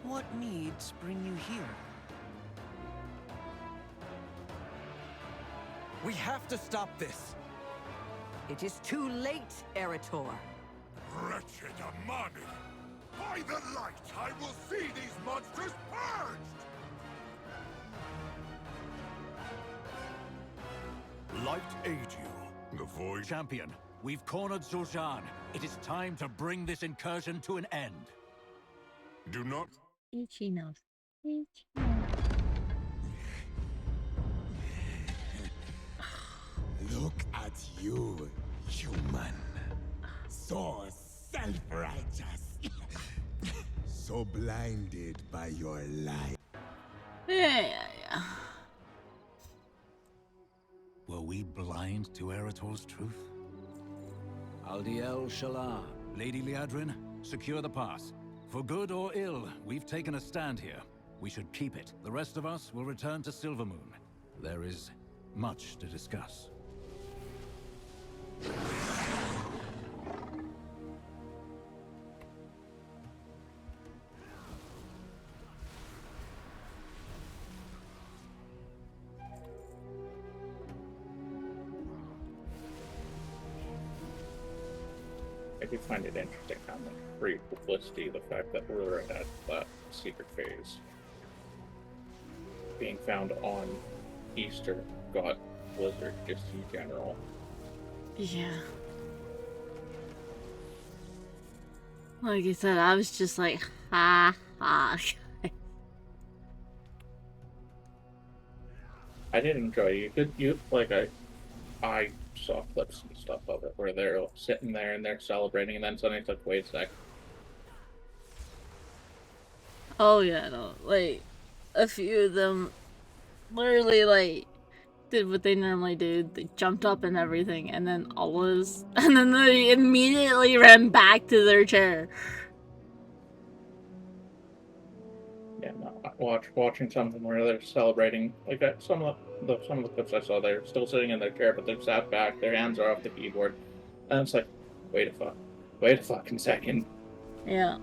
What needs bring you here?
We have to stop this.
It is too late, Erator.
Wretched Amani! By the light, I will see these monsters purged!
Light aid you.
The void...
Champion, we've cornered Zul'Shan. It is time to bring this incursion to an end.
Do not...
Ichi knows.
Look at you, human. So self-righteous. So blinded by your life.
Yeah.
Were we blind to Erator's truth? Aldiel Shalar, Lady Liadrin, secure the pass. For good or ill, we've taken a stand here. We should keep it. The rest of us will return to Silvermoon. There is much to discuss.
I do find it interesting how much free publicity the fact that we're at that secret phase being found on Easter got Blizzard just in general.
Yeah. Like I said, I was just like, ha ha.
I did enjoy it. I saw clips and stuff of it where they're sitting there and they're celebrating, and then suddenly it's like, wait a sec.
Oh yeah, no, like a few of them literally like did what they normally do. They jumped up and everything, and then and then they immediately ran back to their chair.
Yeah, no. watching something where they're celebrating. Like that, some of the clips I saw, they're still sitting in their chair, but they're sat back, their hands are off the keyboard, and it's like, wait a fucking second.
Yeah.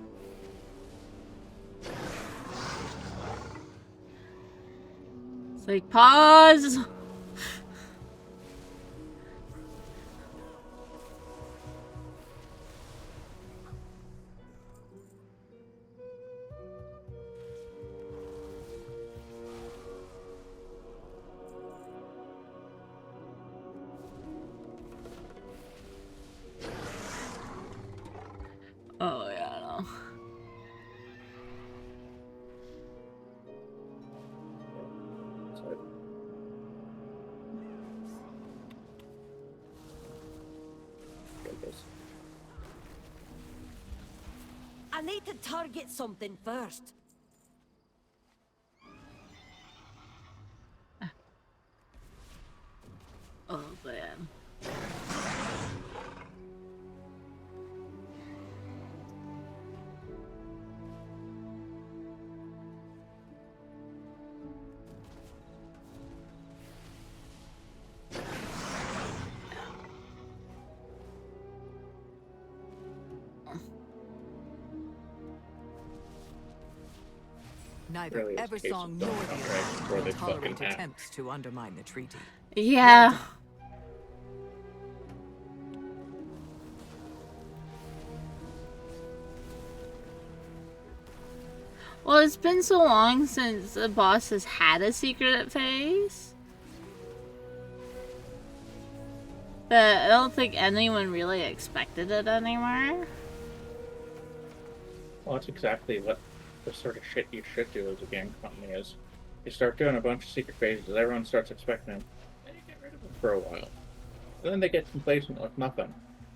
It's like, pause! Oh, yeah, I know.
I need to target something first.
Oh, man.
Neither
Really is a case of
Eversong
don't
nor
come
the
right
Alliance
before
will
they fucking
tolerate
act.
attempts to undermine the treaty.
Yeah. Well, it's been so long since the boss has had a secret phase that I don't think anyone really expected it anymore.
Well, that's exactly what the sort of shit you should do as a game company is. You start doing a bunch of secret phases, everyone starts expecting them, and you get rid of them for a while. And then they get complacent with nothing.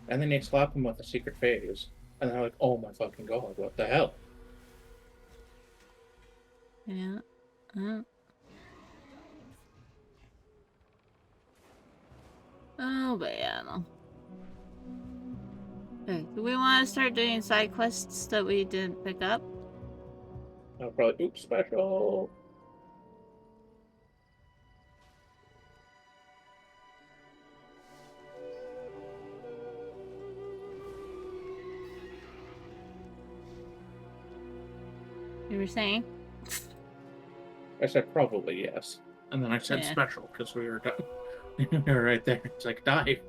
And then you slap them with a secret phase, and they're like, oh my fucking god, what the hell?
Yeah. Oh, but yeah, no. Okay, do we want to start doing side quests that we didn't pick up?
I'll probably, oops, special!
You were saying?
I said probably yes. And then I said
Yeah.
special, because we were done. We were right there. It's like, dive.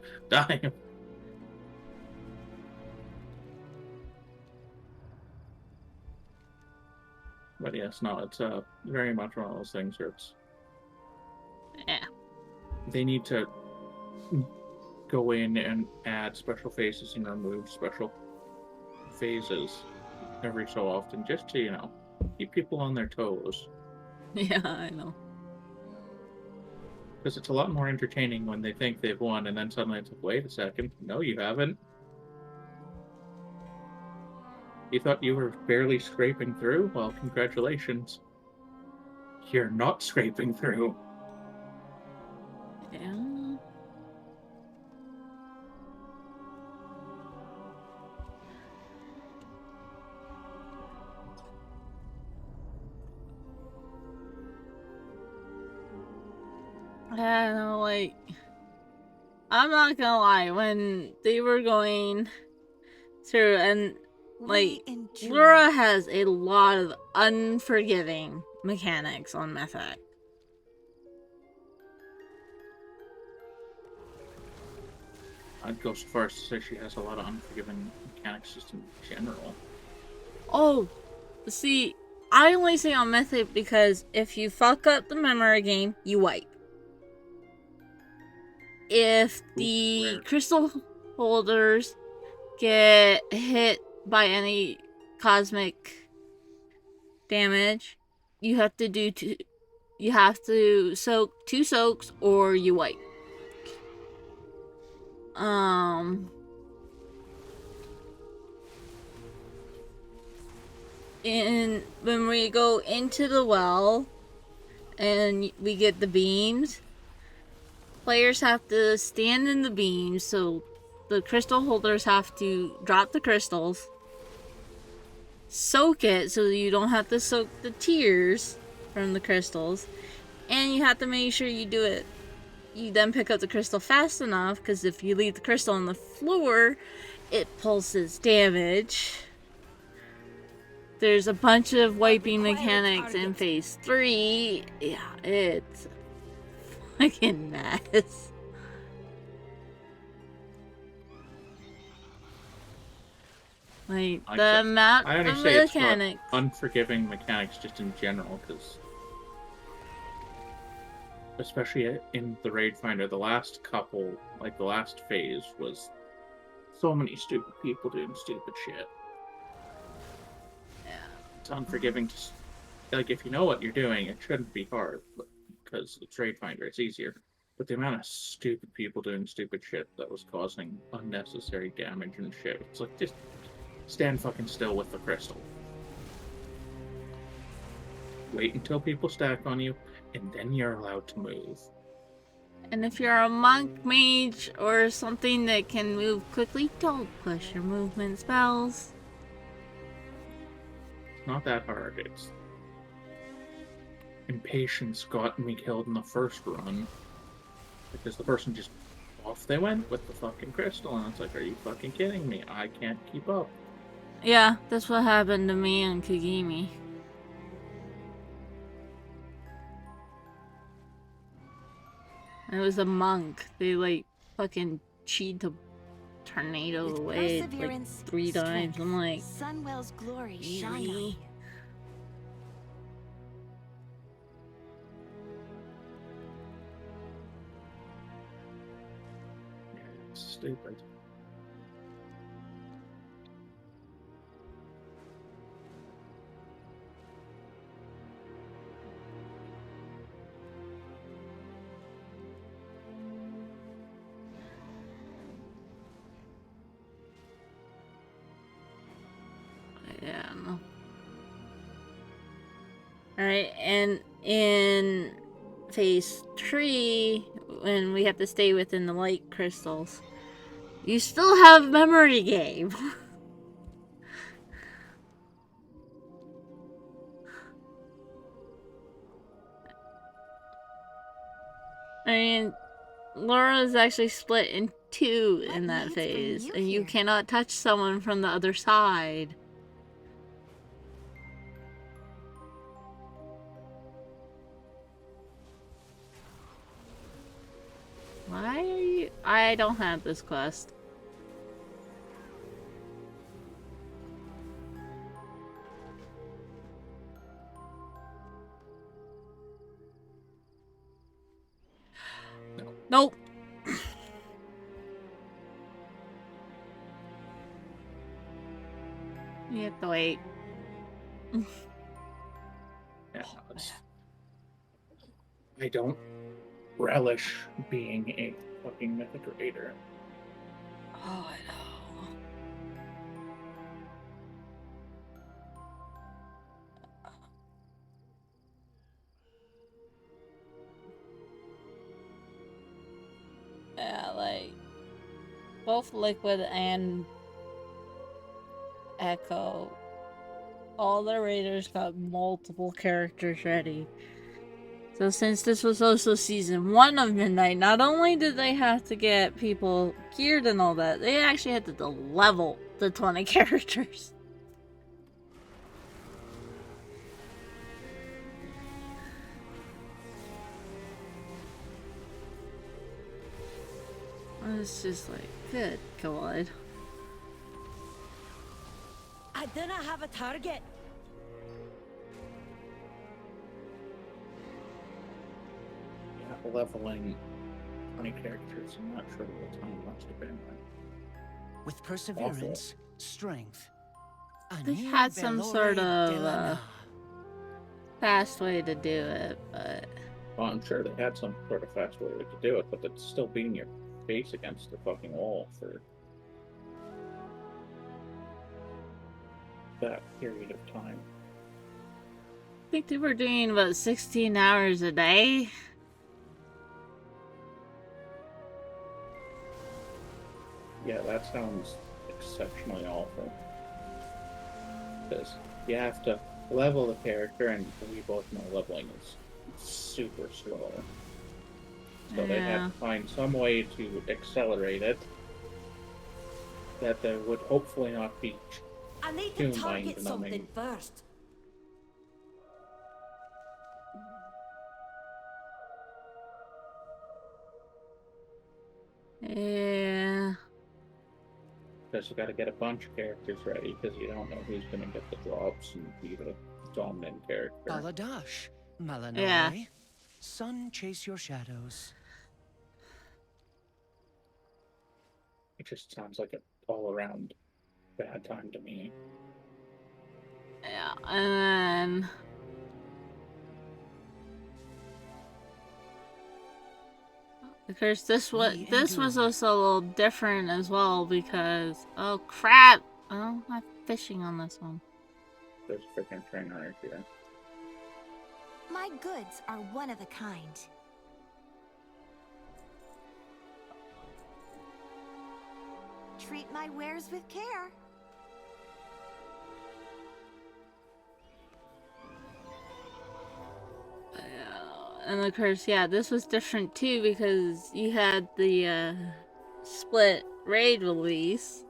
But yes, no, it's very much one of those things where it's...
Yeah.
They need to go in and add special phases and remove special phases every so often, just to, you know, keep people on their toes.
Yeah, I know.
Because it's a lot more entertaining when they think they've won, and then suddenly it's like, wait a second, no, you haven't. You thought you were barely scraping through? Well, congratulations. You're not scraping through.
Yeah. I don't know, like, I'm not gonna lie, when they were going through and, like, Laura has a lot of unforgiving mechanics on Mythic.
I'd go so far as to say she has a lot of unforgiving mechanics just in general.
Oh, see, I only say on Mythic because if you fuck up the memory game, you wipe. If the crystal holders get hit by any cosmic damage, you have to do you have to soak 2 soaks or you wipe. And when we go into the well and we get the beams, players have to stand in the beams, so the crystal holders have to drop the crystals, soak it so you don't have to soak the tears from the crystals. And you have to make sure you do it. You then pick up the crystal fast enough, because if you leave the crystal on the floor, it pulses damage. There's a bunch of wiping mechanics in phase 3. Yeah, it's a fucking mess. Like, the amount
I only
of
say it's got
mechanics.
unforgiving mechanics just in general, because especially in the Raid Finder, the last couple, like the last phase, was so many stupid people doing stupid shit.
Yeah.
It's unforgiving to, like, if you know what you're doing, it shouldn't be hard, because it's Raid Finder, it's easier. But the amount of stupid people doing stupid shit that was causing unnecessary damage and shit, it's like, just stand fucking still with the crystal. Wait until people stack on you, and then you're allowed to move.
And if you're a monk, mage, or something that can move quickly, don't push your movement spells.
It's not that hard. It's impatience got me killed in the first run because the person just off they went with the fucking crystal, and it's like, are you fucking kidding me? I can't keep up.
Yeah, that's what happened to me and Kagimi. It was a monk. They like fucking cheated the tornado away like 3 times. I'm like,
Sunwell's glory
really?
shine on you.
It's stupid.
Yeah, no. Alright, and in phase 3, when we have to stay within the light crystals, you still have memory game. I mean, Laura is actually split in 2 in that phase, and you cannot touch someone from the other side. Why are you... I don't have this quest. Nope. You have to wait.
Yeah, I don't relish being a fucking mythic raider.
Oh, I know. Yeah, like, both Liquid and Echo, all the raiders got multiple characters ready. So since this was also season 1 of Midnight, not only did they have to get people geared and all that, they actually had to level the 20 characters. It's just like, good God.
I do not have a target.
Yeah, leveling 20 characters, I'm not sure what time must have been.
With perseverance, strength.
They had some sort of fast way to do it, but...
Well, I'm sure they had some sort of fast way to do it, but it's still beating your face against the fucking wall for that period of time.
I think they were doing about 16 hours a day.
Yeah, that sounds exceptionally awful. Because you have to level the character, and we both know leveling is super slow. So they had to find some way to accelerate it that there would hopefully not be
I need
too
to target something
mind-numbing.
first.
Yeah.
Because you got to get a bunch of characters ready, because you don't know who's going to get the drops and be the dominant character.
Baladash, Malanore.
Yeah.
Sun, chase your shadows.
It just sounds like an all-around bad time to me.
Yeah, and then of course this was also a little different as well because oh crap! Oh, I'm fishing on this one.
There's a freaking trainer right here.
My goods are one of a kind. Treat my wares with care.
And of course, yeah, this was different too because you had the split raid release.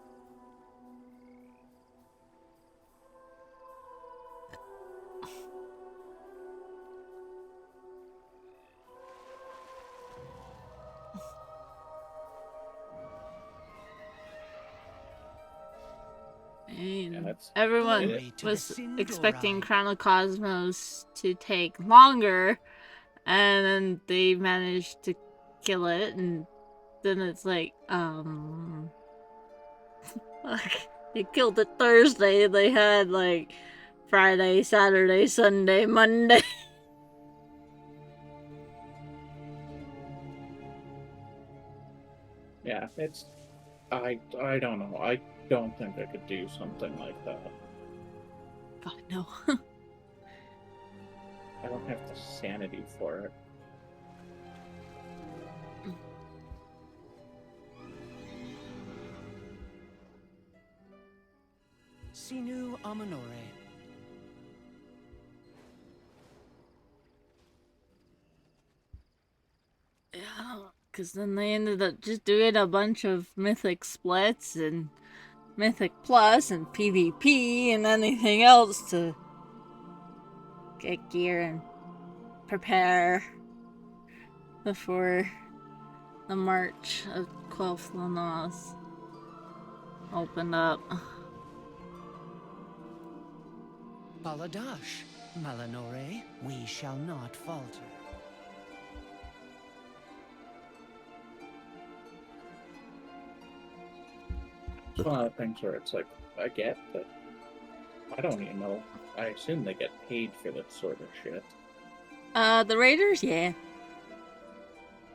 And everyone was expecting Crown of Cosmos to take longer, and then they managed to kill it, and then it's like, they killed it Thursday, they had like Friday, Saturday, Sunday, Monday.
Yeah, it's... I don't know. I don't think I could do something like that.
God, no.
I don't have the sanity for it.
Sinu Amanore.
Yeah, because then they ended up just doing a bunch of Mythic splits and Mythic Plus and PvP and anything else to get gear and prepare before the March of 12th Lunas opened up.
Baladash, Malanore, we shall not falter.
It's one of the things where it's like, I get that. I don't even know. I assume they get paid for this sort of shit.
The Raiders, yeah.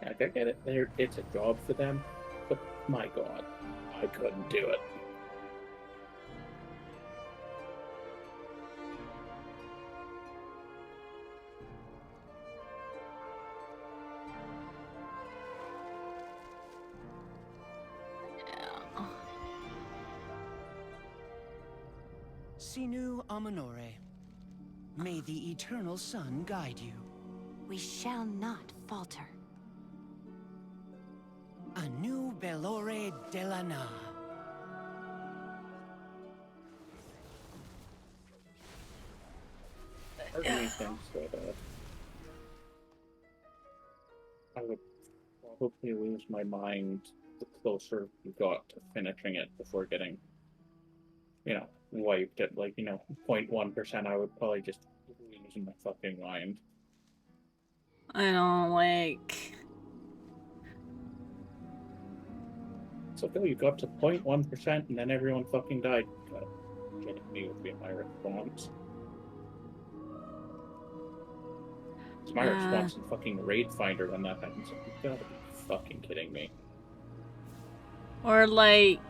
Yeah, I get it. It's a job for them, but my god, I couldn't do it.
Sinu Amanore, may the eternal sun guide you.
We shall not falter.
Anu Belore Delana.
Part of me thinks that I would probably lose my mind the closer we got to finishing it before getting, wiped at 0.1%. I would probably just lose my fucking mind.
I don't like...
So Phil, you got to 0.1% and then everyone fucking died. Kidding me would be my response. It's my response in fucking Raid Finder when that happens. You gotta be fucking kidding me.
Or like,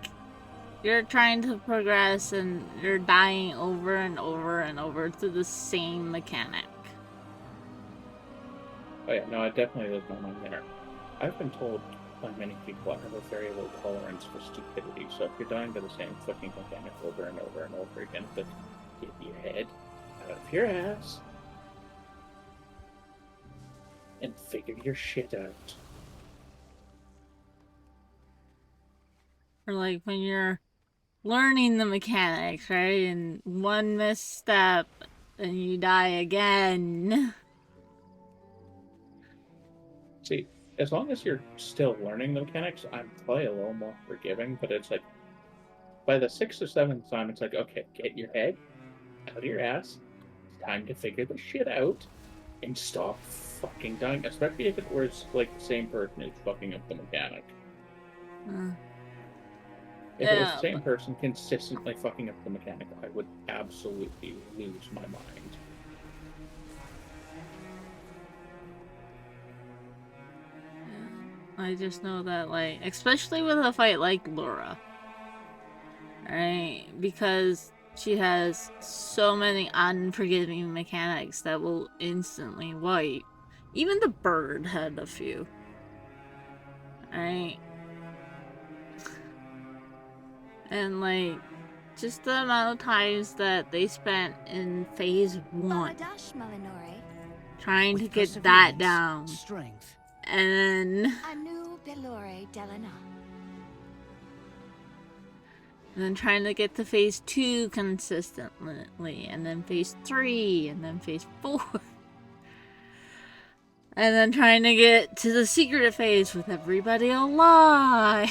you're trying to progress and you're dying over and over and over to the same mechanic.
Oh yeah, no, I definitely lose my mind there. I've been told by many people I have a very low tolerance for stupidity, so if you're dying to the same fucking mechanic over and over and over again, Get your head out of your ass and figure your shit out.
Or like when you're learning the mechanics, right? And one misstep and you die again.
See, as long as you're still learning the mechanics, I'm probably a little more forgiving, but it's like, by the 6th or 7th time, it's like, okay, get your head out of your ass. It's time to figure the shit out and stop fucking dying, especially if it was like the same person who's fucking up the mechanic. If it was the same person consistently fucking up the mechanic, I would absolutely lose my mind.
I just know that, like, especially with a fight like Laura, right? Because she has so many unforgiving mechanics that will instantly wipe. Even the bird had a few. Right? And, like, just the amount of times that they spent in phase 1 trying to get that down.
Strength.
And then trying to get to phase 2 consistently, and then phase 3, and then phase 4. And then trying to get to the secret phase with everybody alive.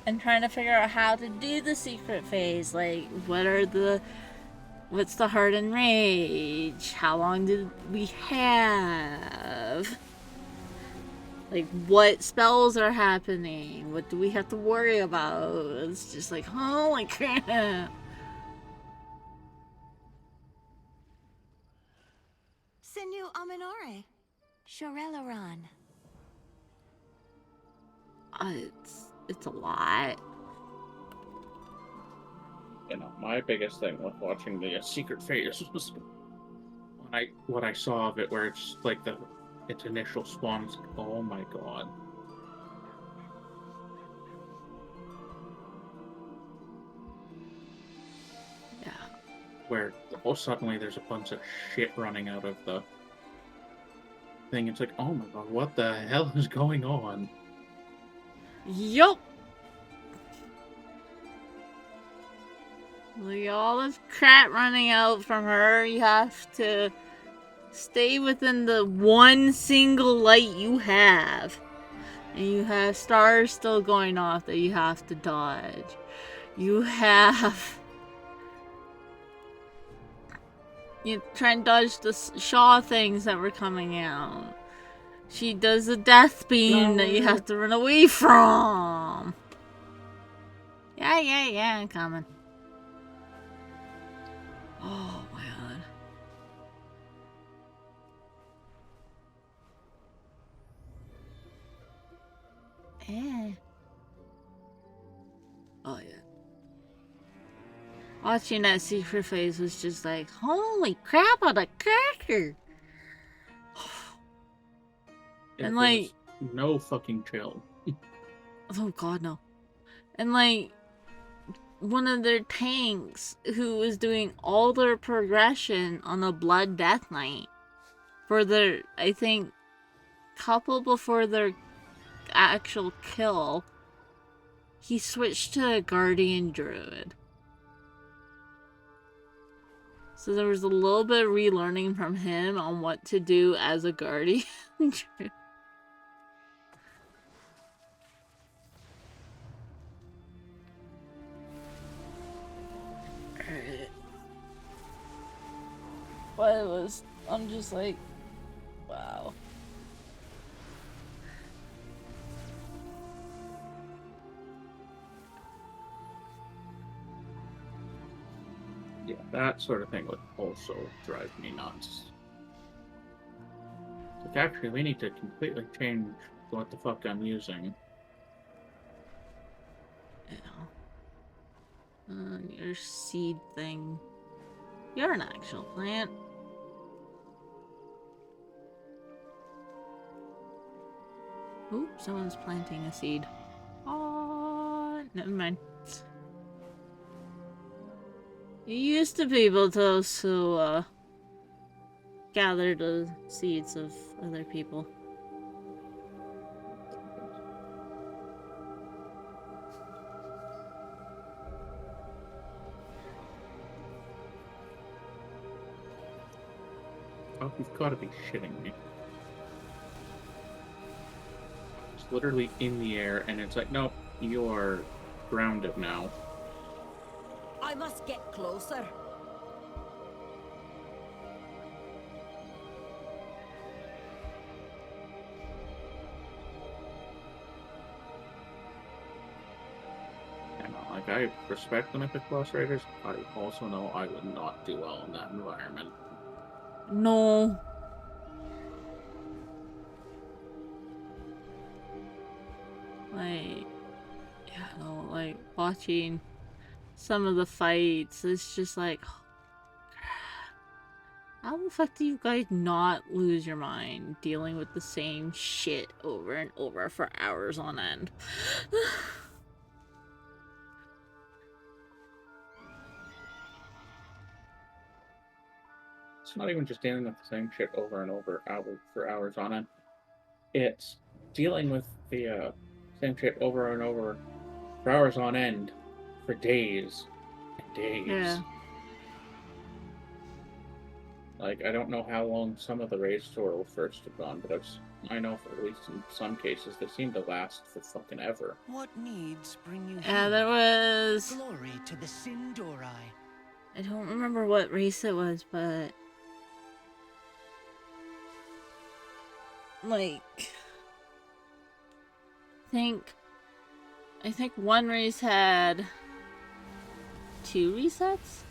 And trying to figure out how to do the secret phase. Like, what's the hardened rage? How long did we have? Like, what spells are happening? What do we have to worry about? It's just like, holy crap.
Sinu Aminore. Shorelaran.
It's a lot.
You know, my biggest thing with watching the secret phase was what I saw of it, where it's like its initial spawns. Oh my god!
Yeah.
Where suddenly there's a bunch of shit running out of the thing. It's like, oh my god, what the hell is going on?
Yup. Look at all this crap running out from her. You have to stay within the one single light you have. And you have stars still going off that you have to dodge. You have... You try and dodge the Shaw things that were coming out. She does a death beam that you have to run away from. Yeah, I'm coming. Oh my god. Yeah. Oh yeah. Watching that secret phase was just like, holy crap on a cracker! And like,
no fucking chill.
Oh god, no. And like, one of their tanks who was doing all their progression on a Blood Death Knight for their, I think, couple before their actual kill, he switched to a Guardian Druid. So there was a little bit of relearning from him on what to do as a Guardian Druid. But it was, I'm just like, wow.
Yeah, that sort of thing would also drive me nuts. Like, actually, we need to completely change what the fuck I'm using.
Yeah. Your seed thing. You're an actual plant. Someone's planting a seed. Oh, never mind. You used to be able to also, gather the seeds of other people.
Oh, you've got to be shitting me. It's literally in the air, and it's like, nope, you are grounded now.
I must get closer.
Like, I respect the Mythic Boss Raiders. I also know I would not do well in that environment.
No. Like, yeah, no, like, watching some of the fights, it's just like, oh, how the fuck do you guys not lose your mind dealing with the same shit over and over for hours on end?
It's not even just dealing with the same shit over and over for hours on end. It's dealing with the same shit over and over for hours on end for days and days.
Yeah.
Like, I don't know how long some of the raids tour will first have gone, but I know for at least in some cases they seem to last for fucking ever.
What needs bring you
Yeah,
here?
there was...
Glory to the Sindorai.
I don't remember what race it was, but... like... I think one race had 2 resets?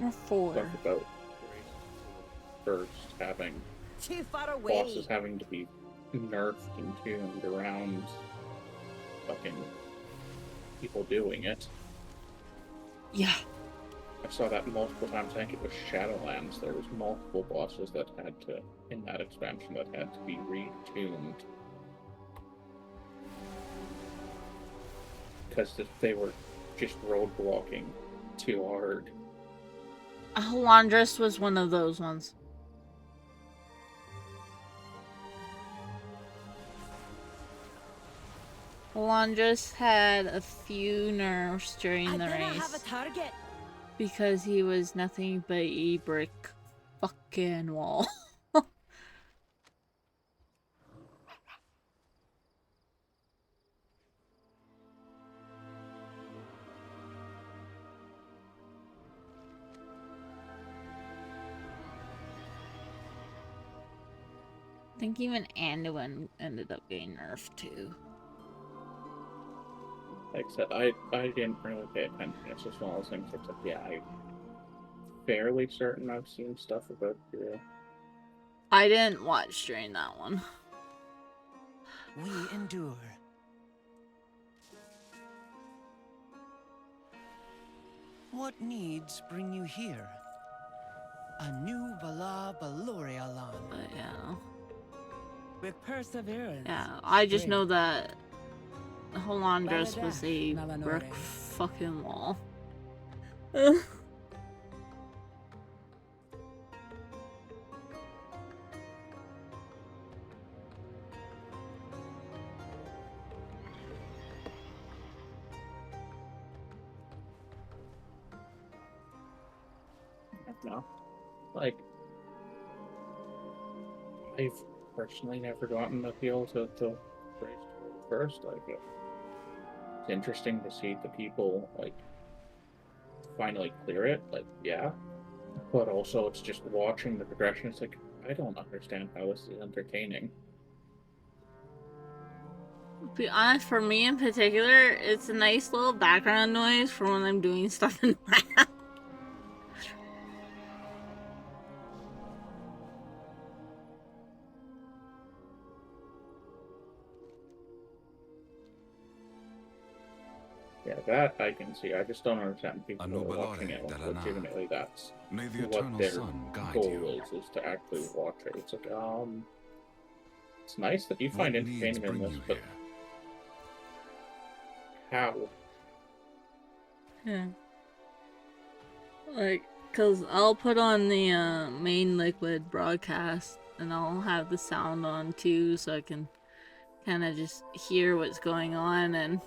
Or 4.
Talk about first having
Too far away.
bosses having to be nerfed and tuned around fucking people doing it.
Yeah.
I saw that multiple times. I think it was Shadowlands. There was multiple bosses that had to, in that expansion, that had to be retuned. Because they were just roadblocking too hard.
Halandris was one of those ones. Halandris had a few nerfs during the race.
Have a target.
Because he was nothing but a brick fucking wall. I think even Anduin ended up getting nerfed too.
Like I said, I didn't really pay attention. It's just one of those things that's like, yeah, I'm fairly certain I've seen stuff about the...
I didn't watch during that one.
We endure. What needs bring you here? A new Bala Baloria land.
But yeah.
With perseverance.
Yeah, I just know that Halandris was a brick fucking wall.
No. Like, I've personally never gotten the feel to race first. Like, it's interesting to see the people, like, finally clear it. Like, yeah. But also, it's just watching the progression. It's like, I don't understand how this is entertaining.
To be honest, for me in particular, it's a nice little background noise for when I'm doing stuff in the
Yeah, that I can see. I just don't understand people who are watching it when legitimately that's
May the
what
eternal
their
sun guide
goal
you.
is to actually watch it. It's like, it's nice that you find
What needs
entertainment in
bring
this,
you
but
here?
how?
Yeah. Like, cause I'll put on the main Liquid broadcast and I'll have the sound on too so I can kind of just hear what's going on and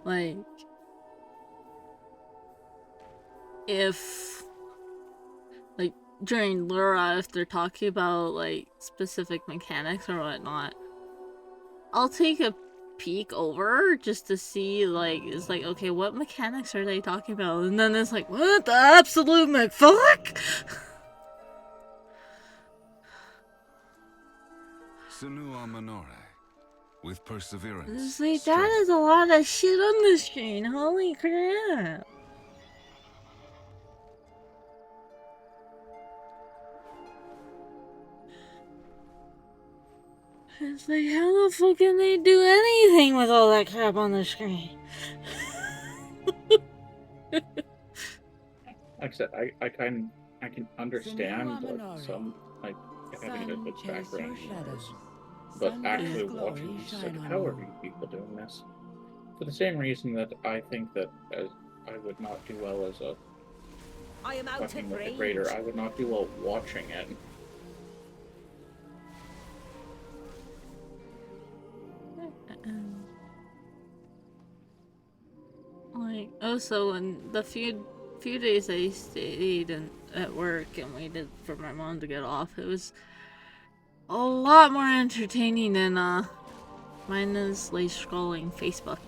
like if like during Lura if they're talking about like specific mechanics or whatnot, I'll take a peek over just to see like it's like okay what mechanics are they talking about and then it's like what the absolute McFuck.
Sinu Amanore. With perseverance.
It's like, that is a lot of shit on the screen. Holy crap. It's like, how the fuck can they do anything with all that crap on the screen?
Like I said, I can understand like some like having it with background noise, but actually watching this, like, how are you people doing this? For the same reason that I think that as I would not do well as a
I am out
fucking
of
with a
range.
grader, I would not do well watching it.
Like, also, in the few days I stayed at work and waited for my mom to get off, it was a lot more entertaining than mindlessly scrolling Facebook.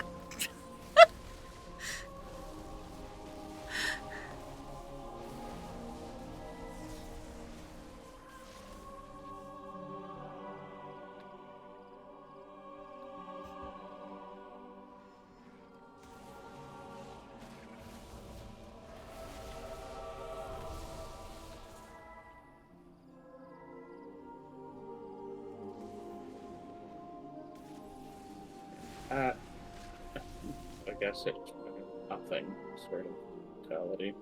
I guess it's nothing sort of mentality.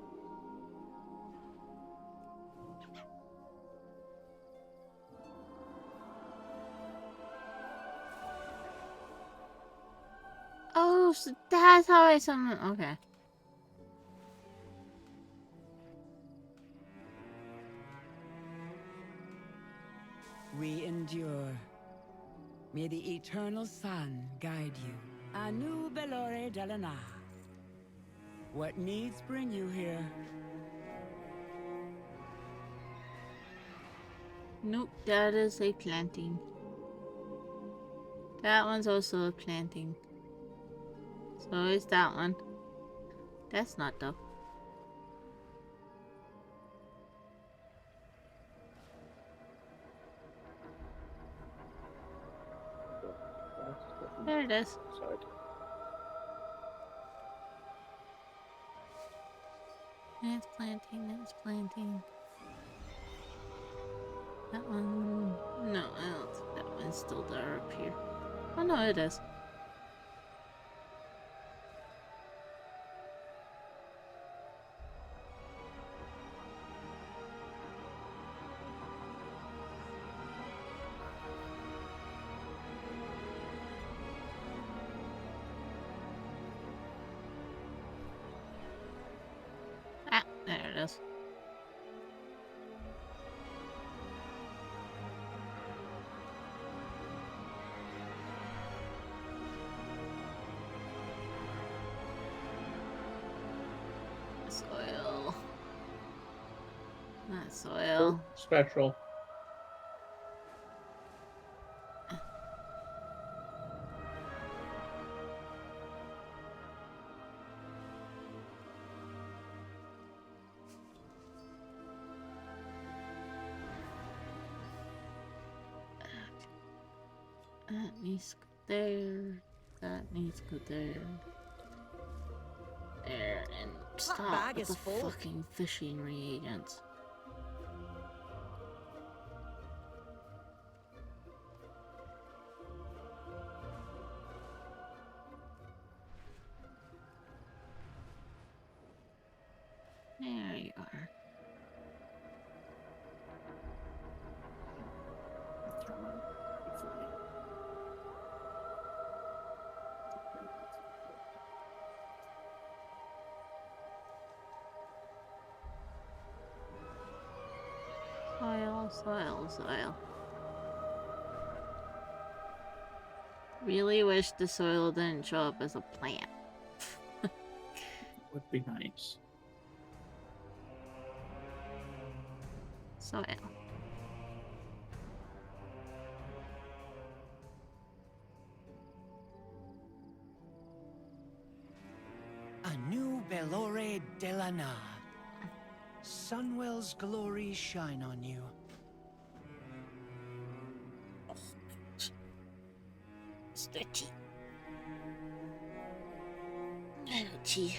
Oh, so that's how I summon. Okay.
We endure. May the eternal sun guide you. Anu Belore Delana. What needs bring you here?
Nope, that is a planting. That one's also a planting. So is that one. That's not though. There it is. It's planting, it's planting. That one... No, I don't think that one's still there up here. Oh no, it is. Ah, there it is. Soil. Not soil.
Spectral.
That needs to go there. That needs to go there. There, and stop
bag
with
is
the
full.
fucking fishing reagents. they are. Soil. Really wish the soil didn't show up as a plant.
Would be nice.
Soil.
Anu Belore Delana. Sunwell's glory shine on you.
Stretchy. Ouchie.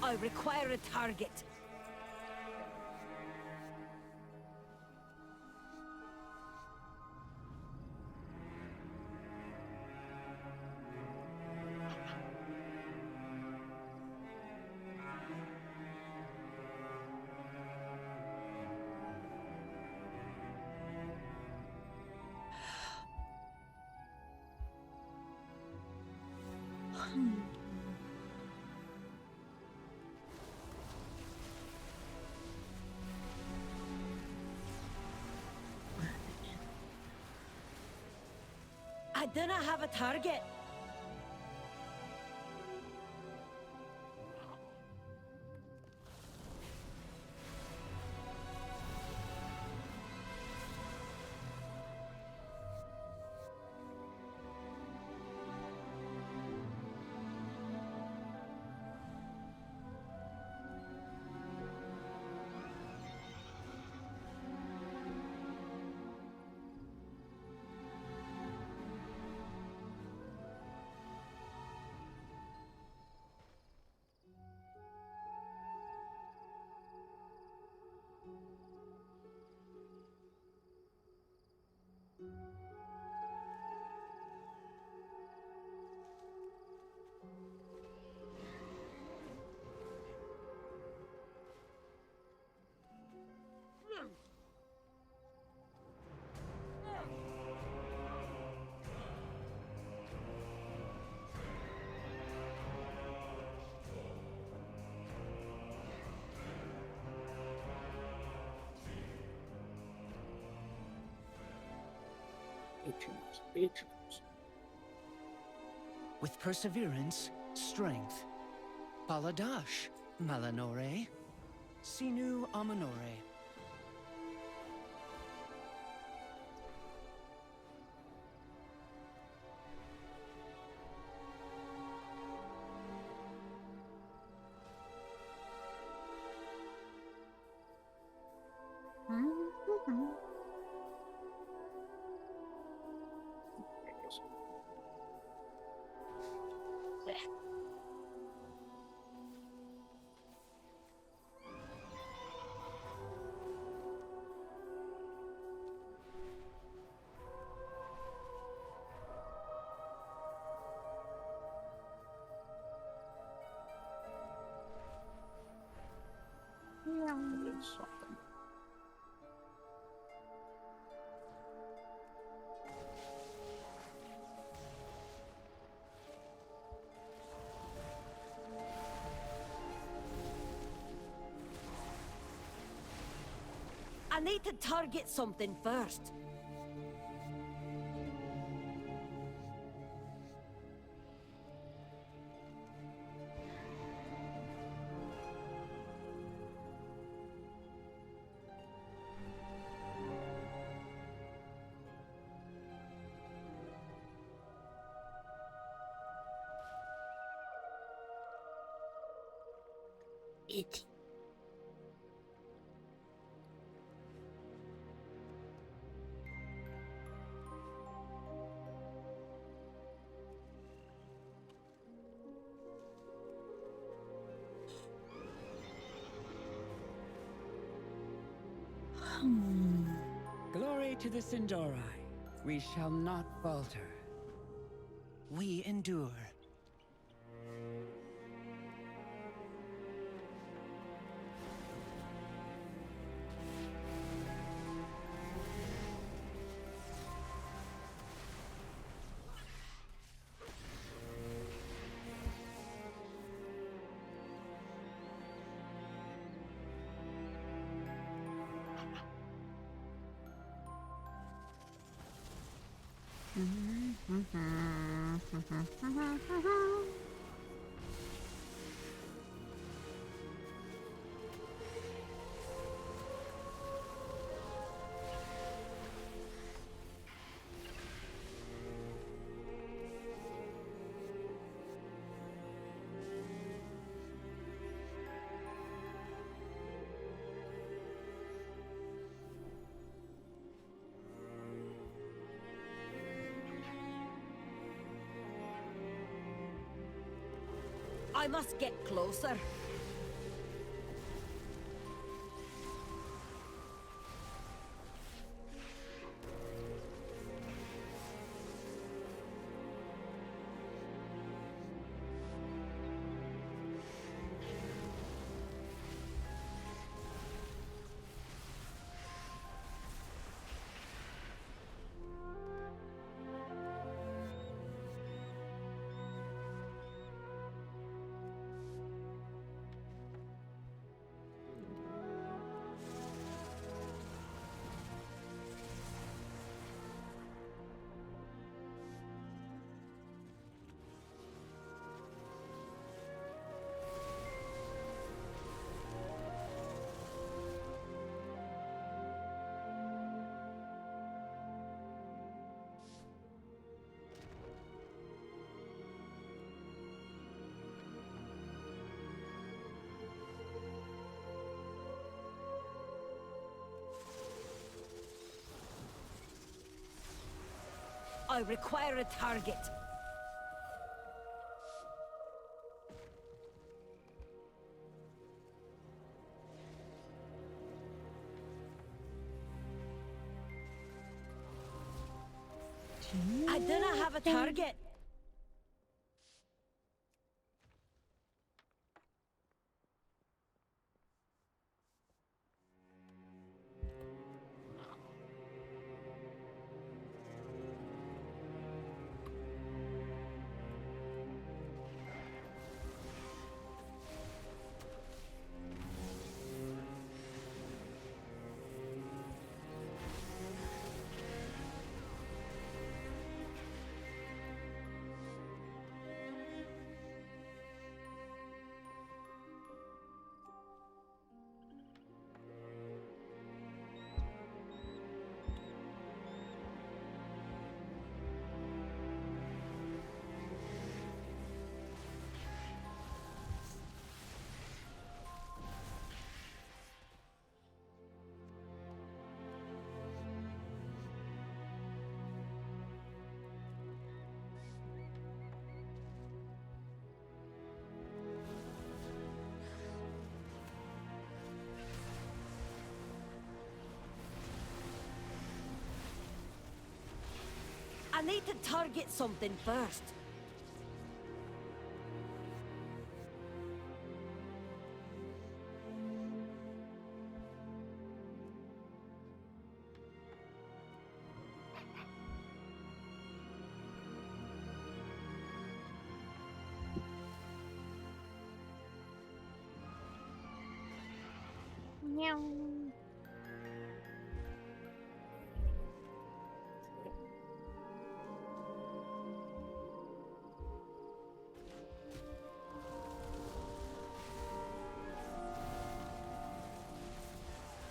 I require a target. I do not have a target.
With perseverance, strength. Baladash, Malanore. Sinu Amanore.
Something.
I need to target something first.
It.
Glory to the Sindori. We shall not falter.
We endure.
I must get closer. I require a target. I do not have a target. I need to target something first.
Meow.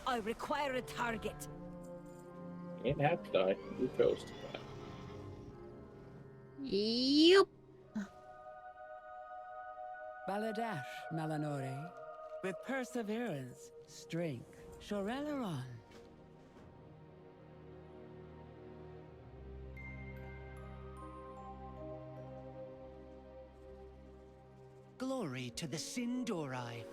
I require a target.
You didn't have to die. You chose to die.
Yep.
Baladash, Malanore. With perseverance, strength, Shoreleron.
Glory to the Sindori.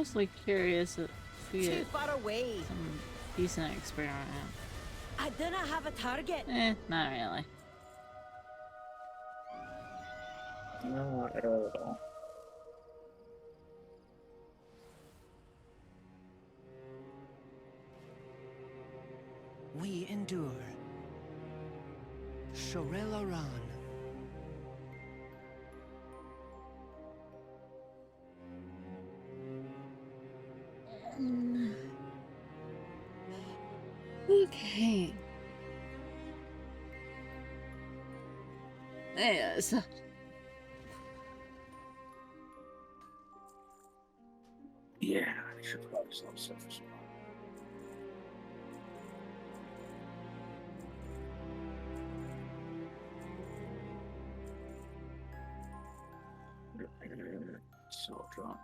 mostly curious if we
Too
get
far away.
some decent experiment.
I do not have a target.
Not really.
No, not at all.
We endure. Shorel Aran.
Okay. Yes.
Yeah, I should probably stop stuff as well. So drunk.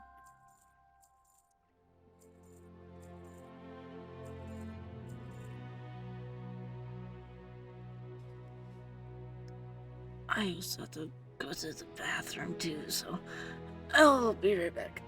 I also have to go to the bathroom too, so I'll be right back.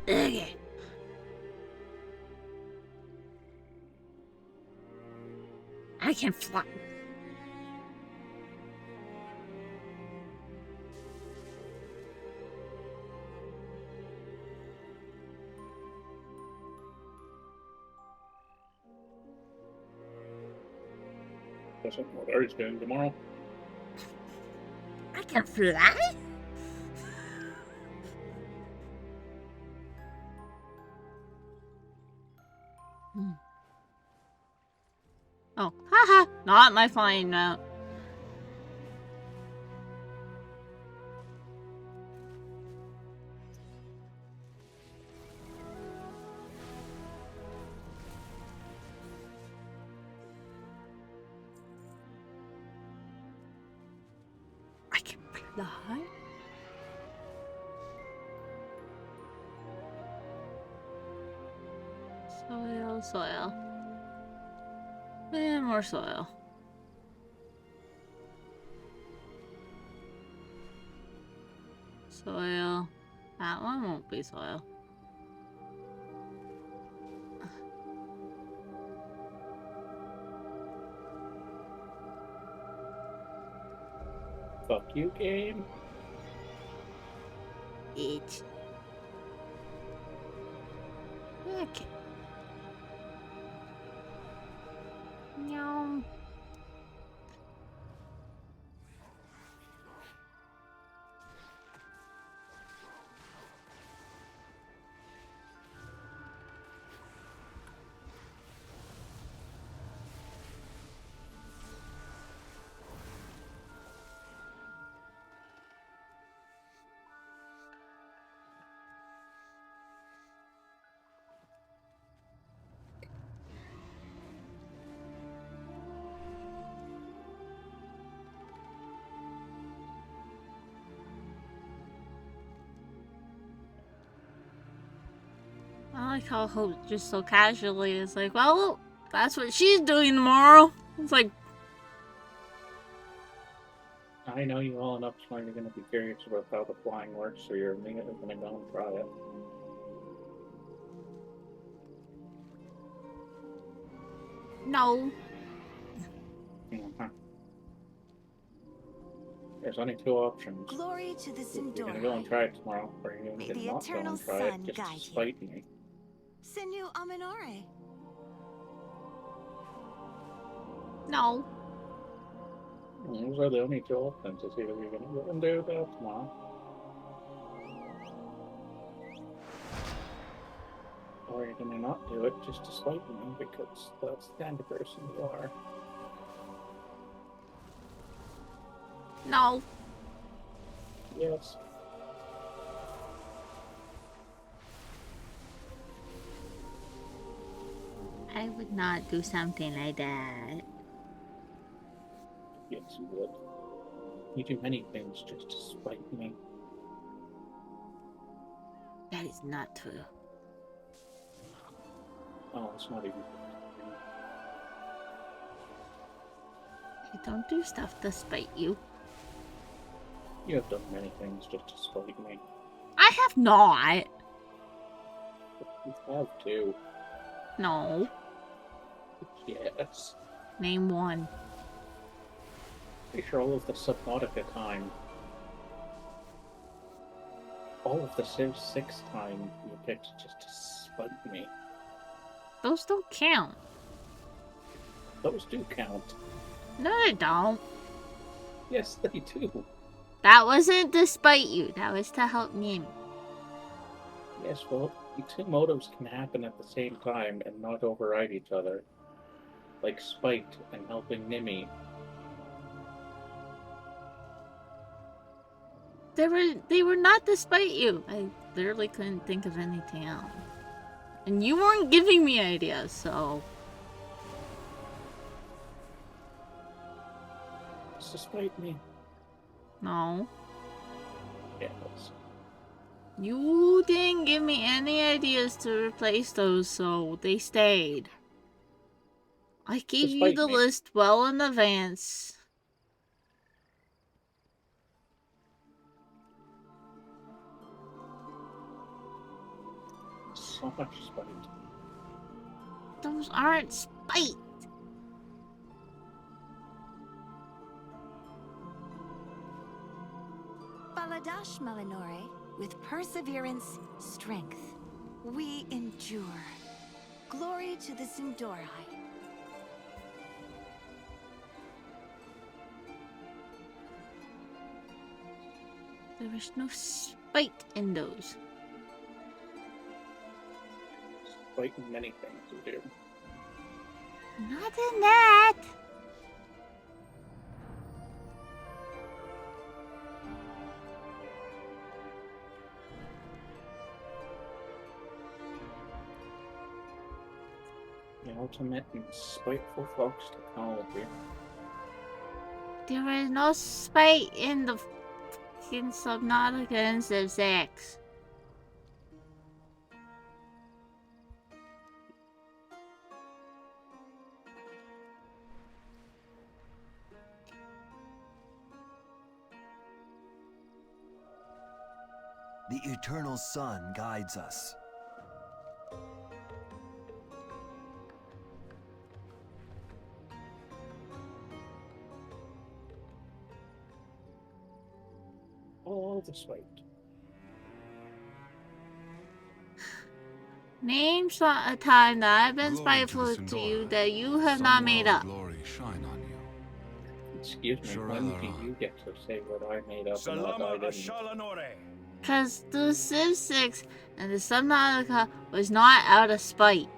Okay. I can fly.
That's what Ari's doing tomorrow.
I can fly? Oh, haha, not my flying mount. I can fly? Soil. And more soil. Soil. That one won't be soil.
Fuck you, game.
Eat. Okay. Yum. I like how Hope just so casually is like, well, that's what she's doing tomorrow. It's like,
I know you all enough to know you're going to be curious about how the flying works, so you're immediately going to go and try it.
no.
Mm-hmm. There's only two options.
Glory to the
You're going to
Sindora.
go and try it tomorrow, or you're going
May
to
the
not go
eternal
and try it
sun
just
guide
to
you.
spite me.
Sinu Aminore.
No.
Those are the only two options. It's either you're going to go and do that tomorrow, or you're going to not do it just to spite me, because that's the kind of person you are.
No.
Yes.
I would not do something like that.
Yes, you would. You do many things just to spite me.
That is not true.
Oh, it's not even.
I don't do stuff to spite you.
You have done many things just to spite me.
I have not.
You have too.
No.
Yes.
Name one.
Pretty sure all of the Subnautica time. All of the Civ 6 time you picked just to spite me.
Those don't count.
Those do count.
No, they don't.
Yes, they do.
That wasn't to spite you. That was to help me.
Yes, well, the two motives can happen at the same time and not override each other. Like spite and helping Nimmy.
They were not to spite you. I literally couldn't think of anything else. And you weren't giving me ideas, so...
It's to spite me.
No.
Yes.
You didn't give me any ideas to replace those, so they stayed. I gave you the list well in advance.
So much spite.
Those aren't spite.
Baladash Malinore, with perseverance, strength, we endure. Glory to the Sindorai.
There was no spite in those.
Spite in many things you do.
Not in that.
The ultimate and spiteful fox technology.
There is no spite in the fucking Subnautica and Civ 6.
The eternal sun guides us.
All the spite.
Name a time that I've been spiteful to you that you have not made up.
Glory shine on you.
Excuse me, when do you get to say what I made up and what I didn't?
Because the Civ 6 and the Subnautica was not out of spite.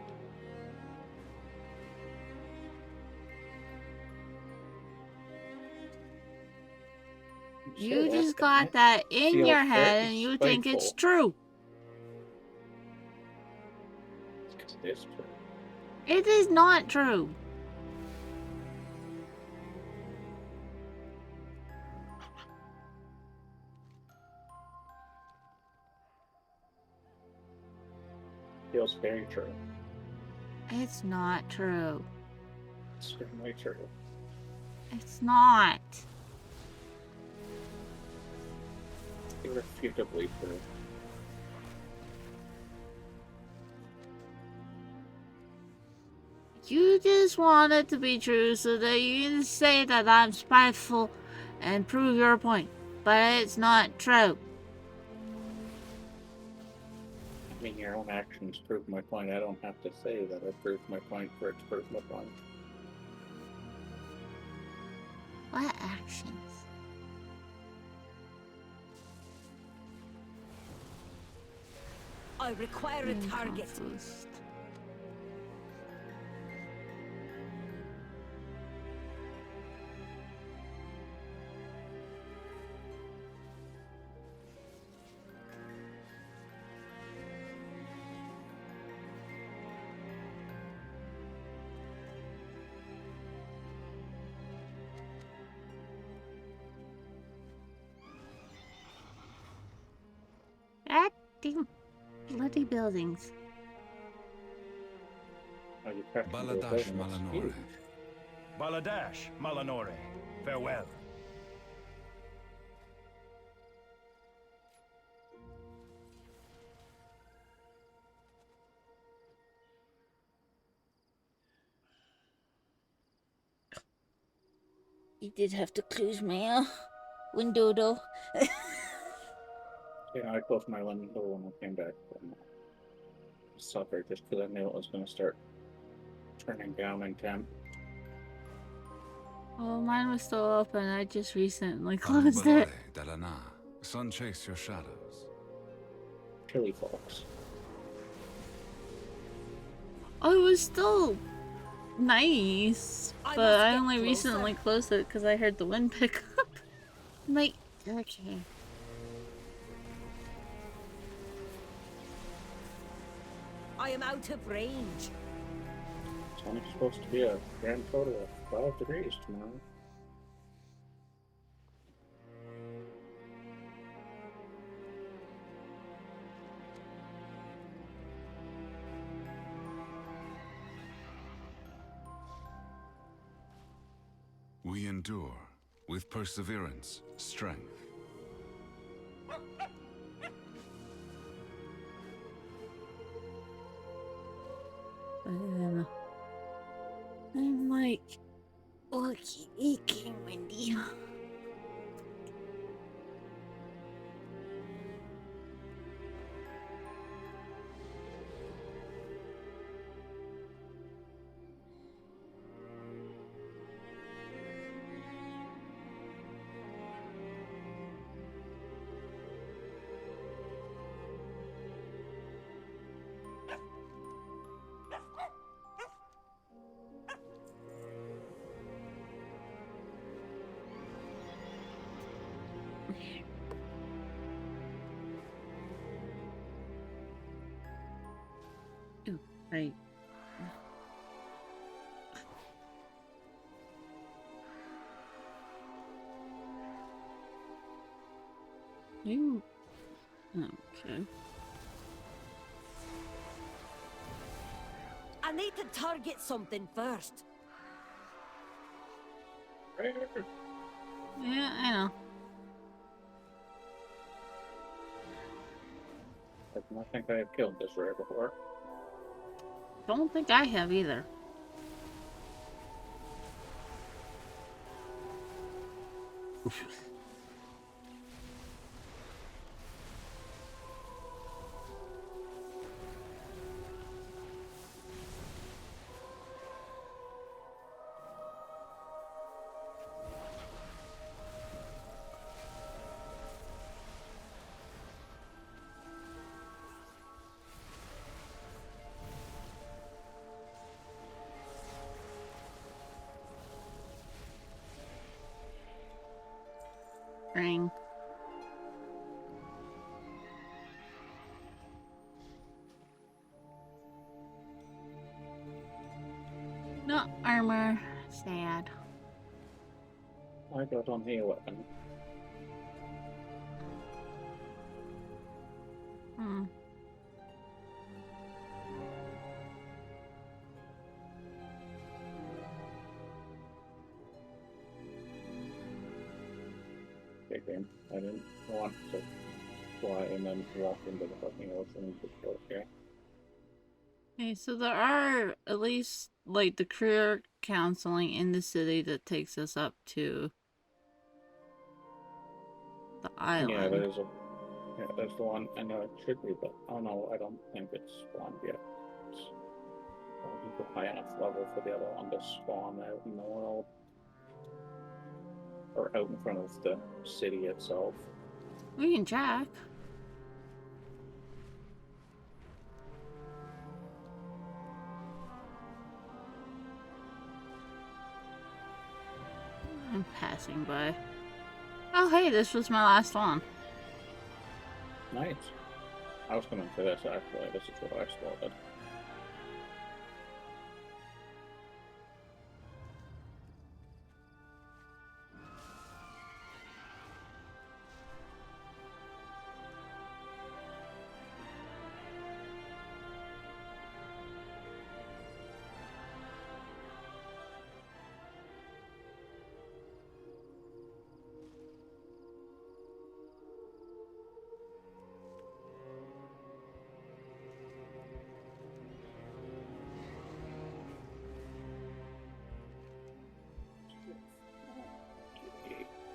You just got that in your head and you think it's true.
It is true.
It is not true.
Feels very true.
It's not true.
It's certainly true.
It's not.
Irrefutably true.
You just want it to be true so that you can say that I'm spiteful and prove your point. But it's not true.
I mean, your own actions prove my point. I don't have to say that I proved my point for it to prove my point.
What actions?
I require a target.
Confused. Damn bloody buildings.
Baladash Malinore.
Baladash Malinore. Farewell.
You did have to close my window though.
Yeah, I closed my window when I came back from supper just because I knew it was going to start turning down in temp.
Oh, mine was still open. I just recently closed it.
Delana. Sun chase your shadows.
Chili folks.
Oh, it was still nice, but I only recently closed it because I heard the wind pick up. I'm like, okay.
I am out of range.
It's only supposed to be a grand total of 5 degrees tomorrow.
We endure with perseverance, strength.
I'm like, aching, Wendy. Ooh, right. You. Okay.
I need to target something first.
Yeah, I know.
I don't think I have killed this rare before.
Don't think I have either. Ring. No armor. Sad.
I got on here weapon.
Hmm.
Big game. I didn't want to fly and then walk into the fucking ocean to go here.
Okay, so there are at least like the career counseling in the city that takes us up to the island.
Yeah, there's the one. I know it should be, but oh no, I don't think it's spawned yet. It's a high enough level for the other one to spawn out in the world. Or out in front of the city itself.
We can check. I'm passing by. Oh hey, this was my last one.
Nice. I was coming for this actually. This is what I spotted.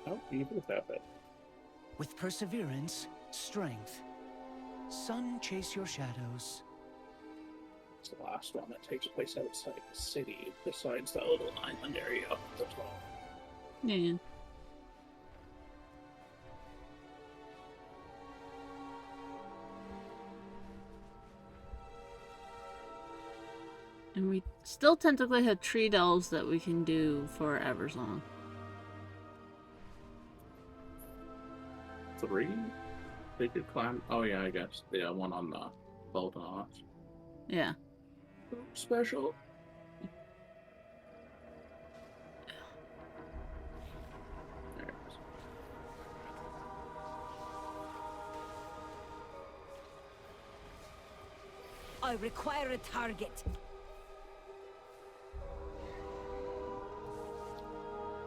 Oh, you do have it.
With perseverance, strength. Sun, chase your shadows.
It's the last one that takes place outside the city, besides that little island area up at the top.
Yeah. And we still technically have tree delves that we can do for Eversong.
3? They could climb. Oh yeah, I guess the one on the Baltonaut.
Yeah.
Special. There it is.
I require a target.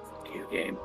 Fuck you, game.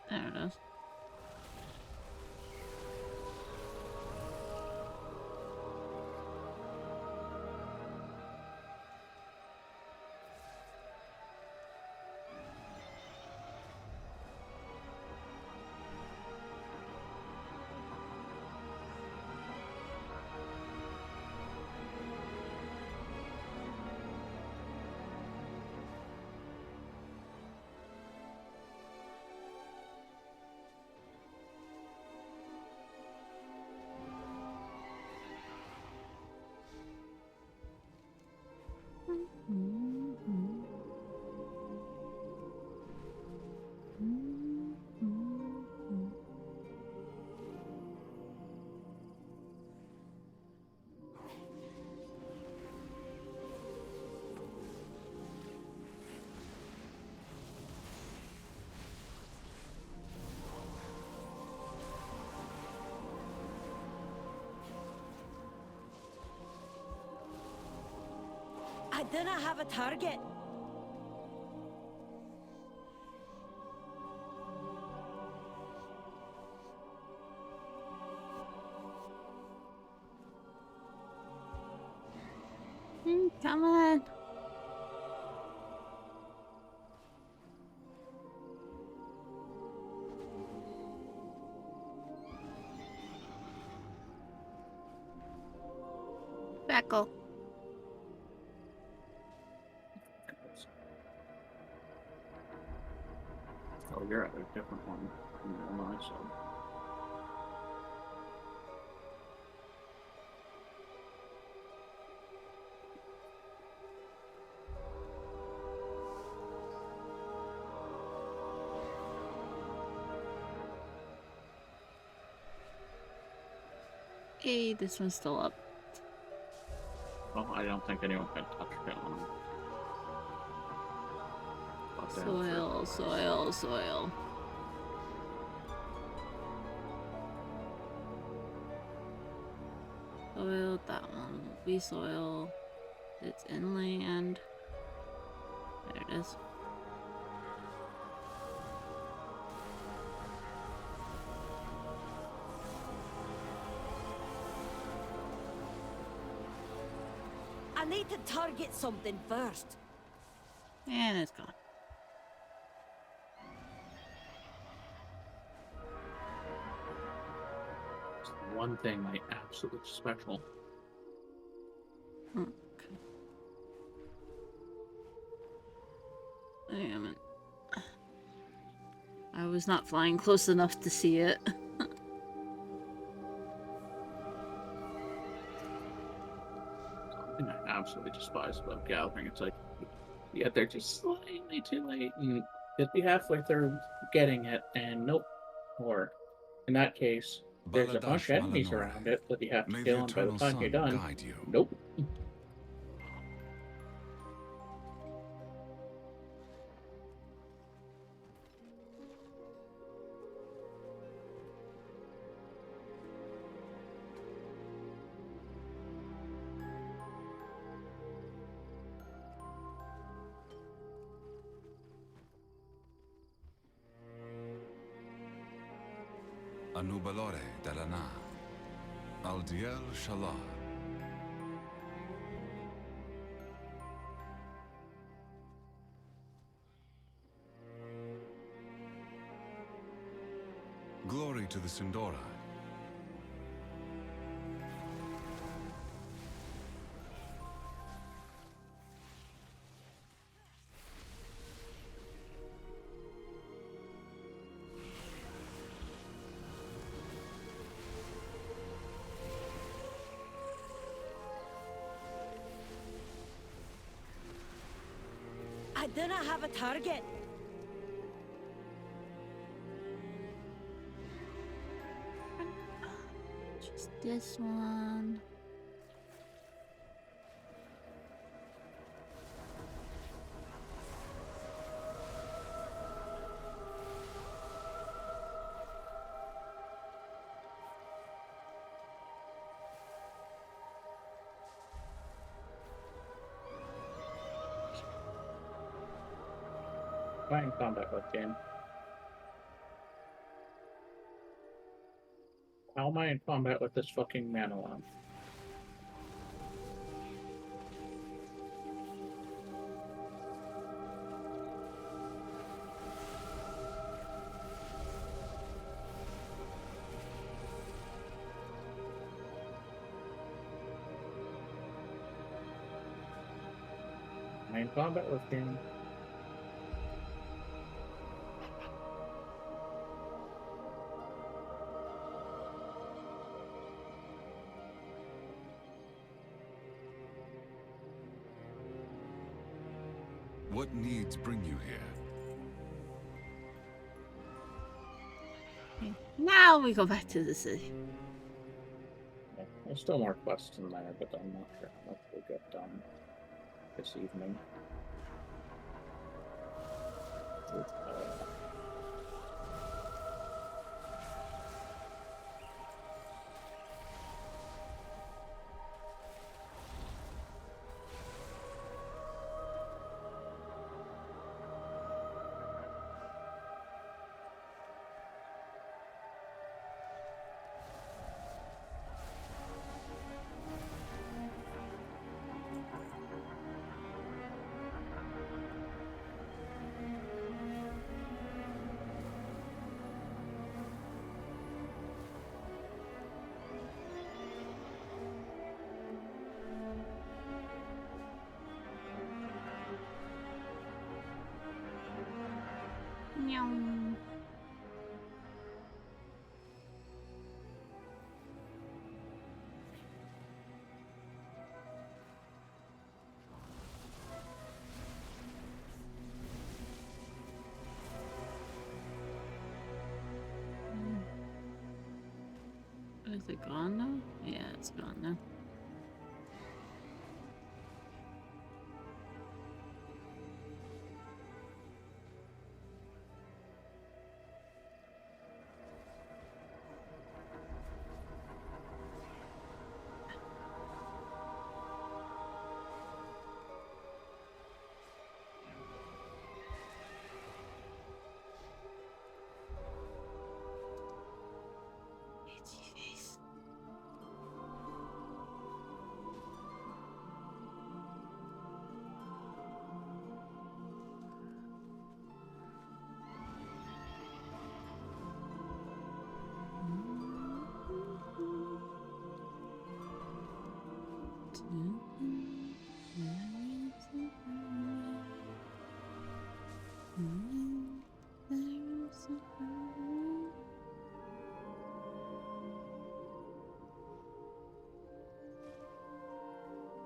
There it is.
I didn't have a target.
Come on. Speckle.
Oh, you're at a different one. No, I saw.
Hey, this one's still up.
Well, I don't think anyone can touch it on.
Soil, soil, soil. Soil, that one will be soil. It's inland. There it is.
I need to target something first.
And it's gone.
One thing I absolutely special.
Okay. Damn it. I was not flying close enough to see it.
Something I absolutely despise about gathering. It's like, you get there just slightly too late, and you'll be halfway through getting it, and nope. Or, in that case, there's a bunch of enemies around it that you have to kill, and by the time you're done, nope.
Anubalore Delana. Aldiel Shalah. Glory to the Sindora.
I didn't have a target.
Just this one.
Playing combat with game. How am I in combat with this fucking Manalon? Am I in combat with him?
What needs bring you here?
Okay. Now we go back to the city.
Yeah, there's still more quests in there, but I'm not sure how much we'll get done this evening.
Meow. Is it gone now? Yeah, it's gone now.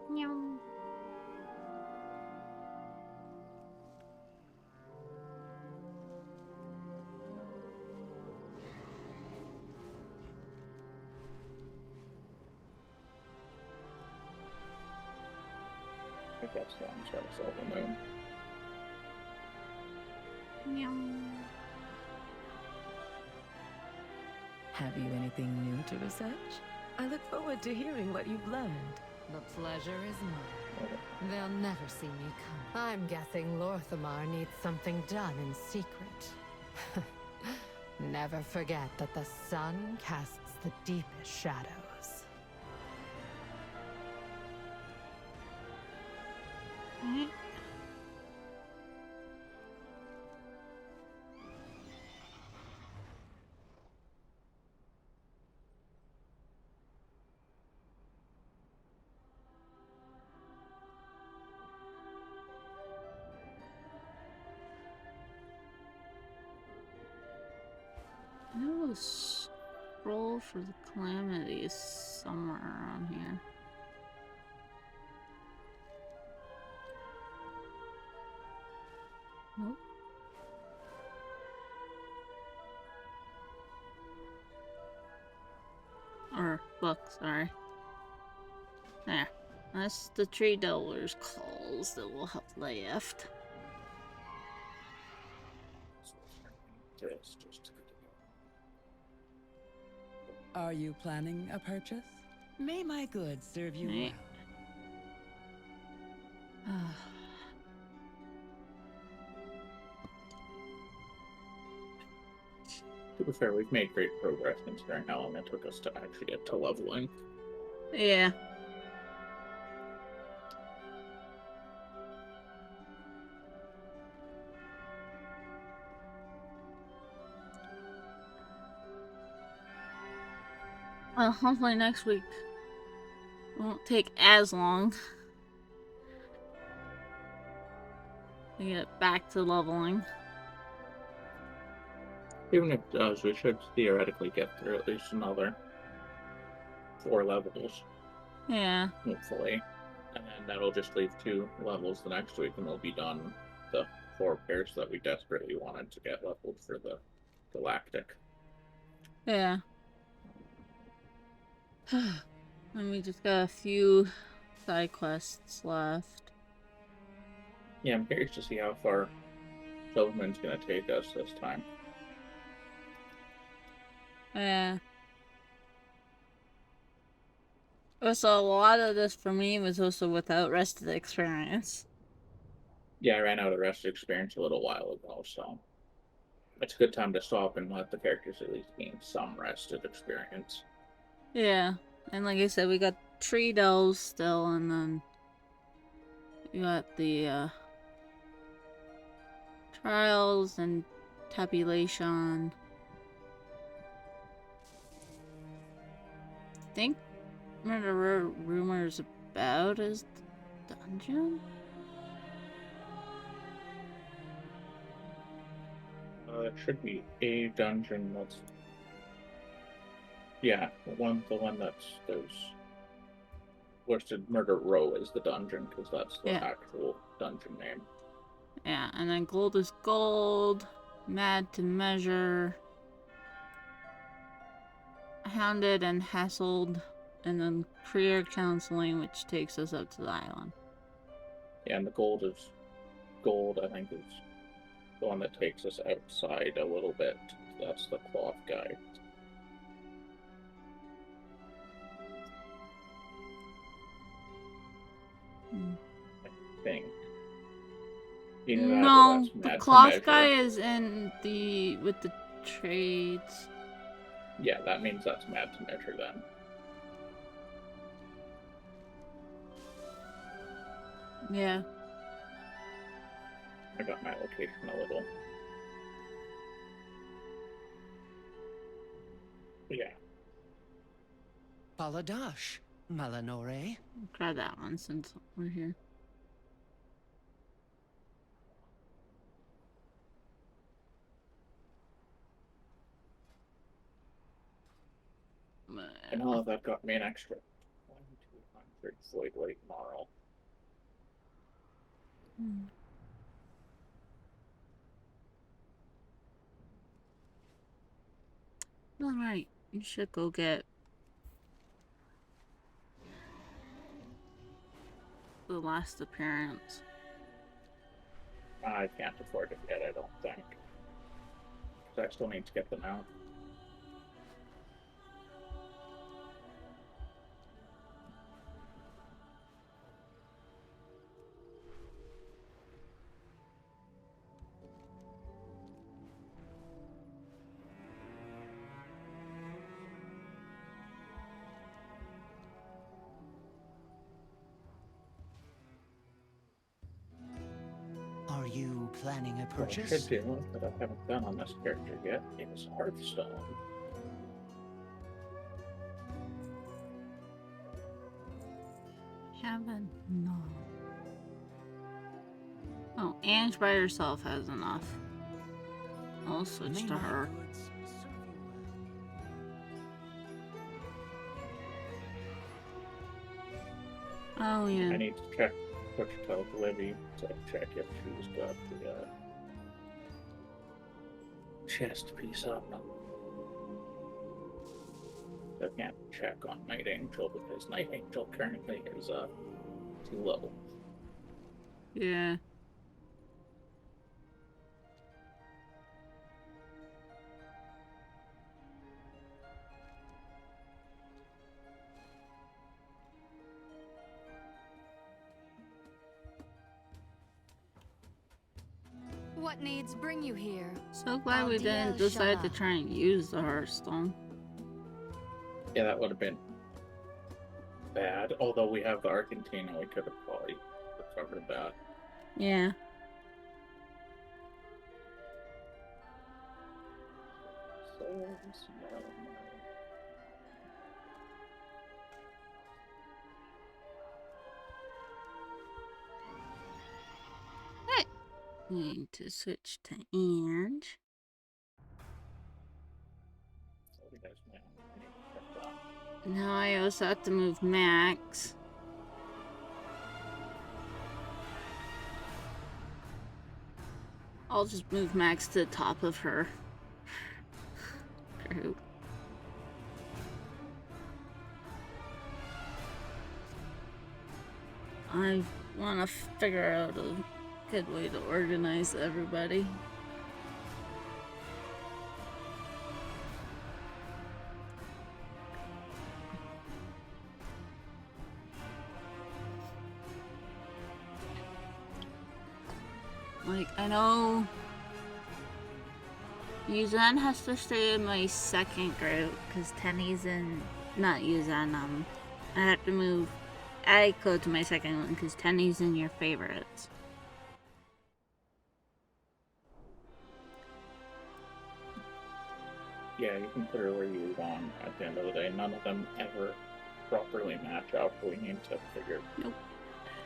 Meow.
I think that's the one trying to solve the moon.
Meow.
Have you anything new to research? I look forward to hearing what you've learned.
The pleasure is mine. They'll never see me come. I'm guessing Lorthamar needs something done in secret. Never forget that the sun casts the deepest shadows.
I have a scroll for the calamities somewhere around here. Nope. Or book, sorry. There. That's the Tree Dweller's calls that we'll have left.
Are you planning a purchase? May my goods serve you
Right.
well.
To be fair, we've made great progress considering how long it took us to actually get to leveling.
Yeah. Well, hopefully next week won't take as long to get back to leveling.
Even if it does, we should theoretically get through at least another 4 levels.
Yeah.
Hopefully. And then that'll just leave 2 levels the next week, and we'll be done the 4 pairs that we desperately wanted to get leveled for the Galactic.
Yeah. And we just got a few side quests left.
Yeah, I'm curious to see how far Silverman's going to take us this time.
Yeah. Also, a lot of this for me was also without rest of the experience.
Yeah, I ran out of rest experience a little while ago, so it's a good time to stop and let the characters at least gain some rested experience.
Yeah. And like I said, we got 3 delves still, and then we got the trials and tabulation. I think Murder Rumors About is the dungeon?
It should be a dungeon that's... Yeah, the one that's... There's... listed Murder Row is the dungeon, because that's the actual dungeon name.
Yeah, and then Gold is Gold, Mad to Measure, Hounded and Hassled, and then Career Counseling, which takes us up to the island.
Yeah, and the Gold, I think, is the one that takes us outside a little bit. That's the cloth guy. I think.
No, the cloth guy is in the... with the trades.
Yeah, that means that's Mad to Measure then.
Yeah.
I got my location a little. Yeah.
Baladash, Malanore.
Try that one since we're here.
And all of that got me an extra 200 Void Light Marl.
Alright, you should go get the last appearance.
I can't afford it yet, I don't think. Because I still need to get them out.
Are you planning a
What I
purchase?
should do, that I haven't done on this character yet, is Hearthstone.
Haven't? No. Oh, Ange by herself has enough. I'll switch to her. Oh, yeah.
I need to check which tell Libby to check if she's got the chest piece up. I can't check on Night Angel because Night Angel currently is too low.
Yeah.
What
What needs bring you here?
So glad we didn't decide to try and use the Hearthstone.
Yeah, that would have been bad. Although we have the Argentina, we could have probably recovered that.
Yeah. Hey. Need to switch to Ange. Now I also have to move Max. I'll just move Max to the top of her group. I want to figure out a good way to organize everybody. Like, I know Yuzan has to stay in my second group because Tenny's in, not Yuzan, I have to move Aiko to my second one because Tenny's in your favorites.
Yeah, you can put her where you want at the end of the day. None of them ever properly match up. We need to figure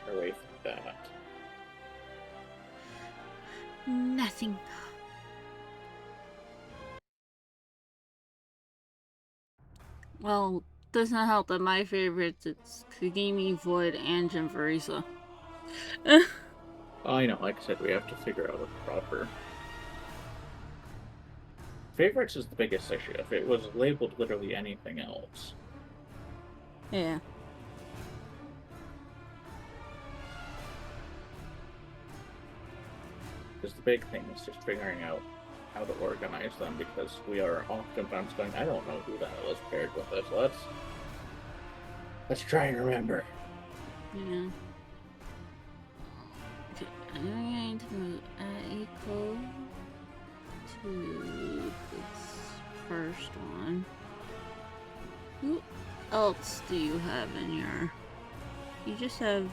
our way through that.
Nothing. Well, does not help that my favorites it's Kagami, Void, and Jimvarisa.
I know, like I said, we have to figure out a proper... Favorites is the biggest issue. If it was labeled literally anything else.
Yeah.
Because the big thing is just figuring out how to organize them, because we are oftentimes going, I don't know who the hell is paired with this. Let's try and remember.
Yeah. Okay, I'm going to move Aiko to this first one. Who else do you have in your... You just have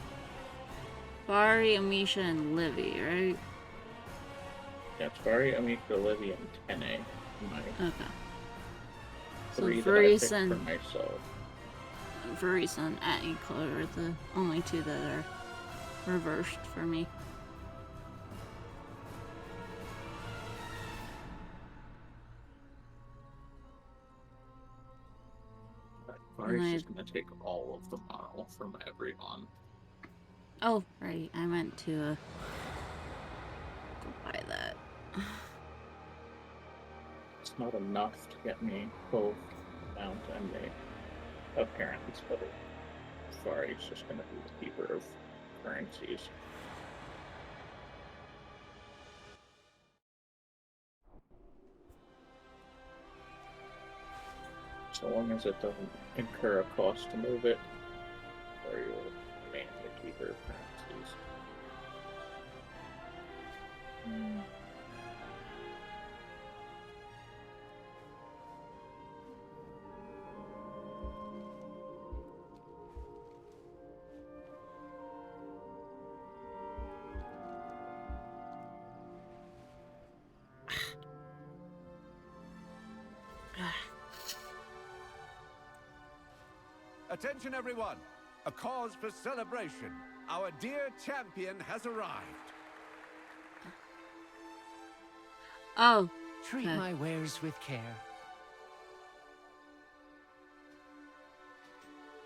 Bari, Amisha, and Livy, right?
Yeah, it's Bari, Amisha, Livy, and Tene.
Okay.
Three
so
that I picked
and
for myself.
Varisa and Aiko are the only two that are reversed for me.
Bari's just going to take all of the model from everyone.
Oh, right. I meant to go buy that.
It's not enough to get me both Mount and the appearance, but Fari's just going to be the keeper of currencies. So long as it doesn't incur a cost to move it, or you'll remain the keeper of currencies.
Attention everyone! A cause for celebration. Our dear champion has arrived.
Oh.
Treat my wares with care.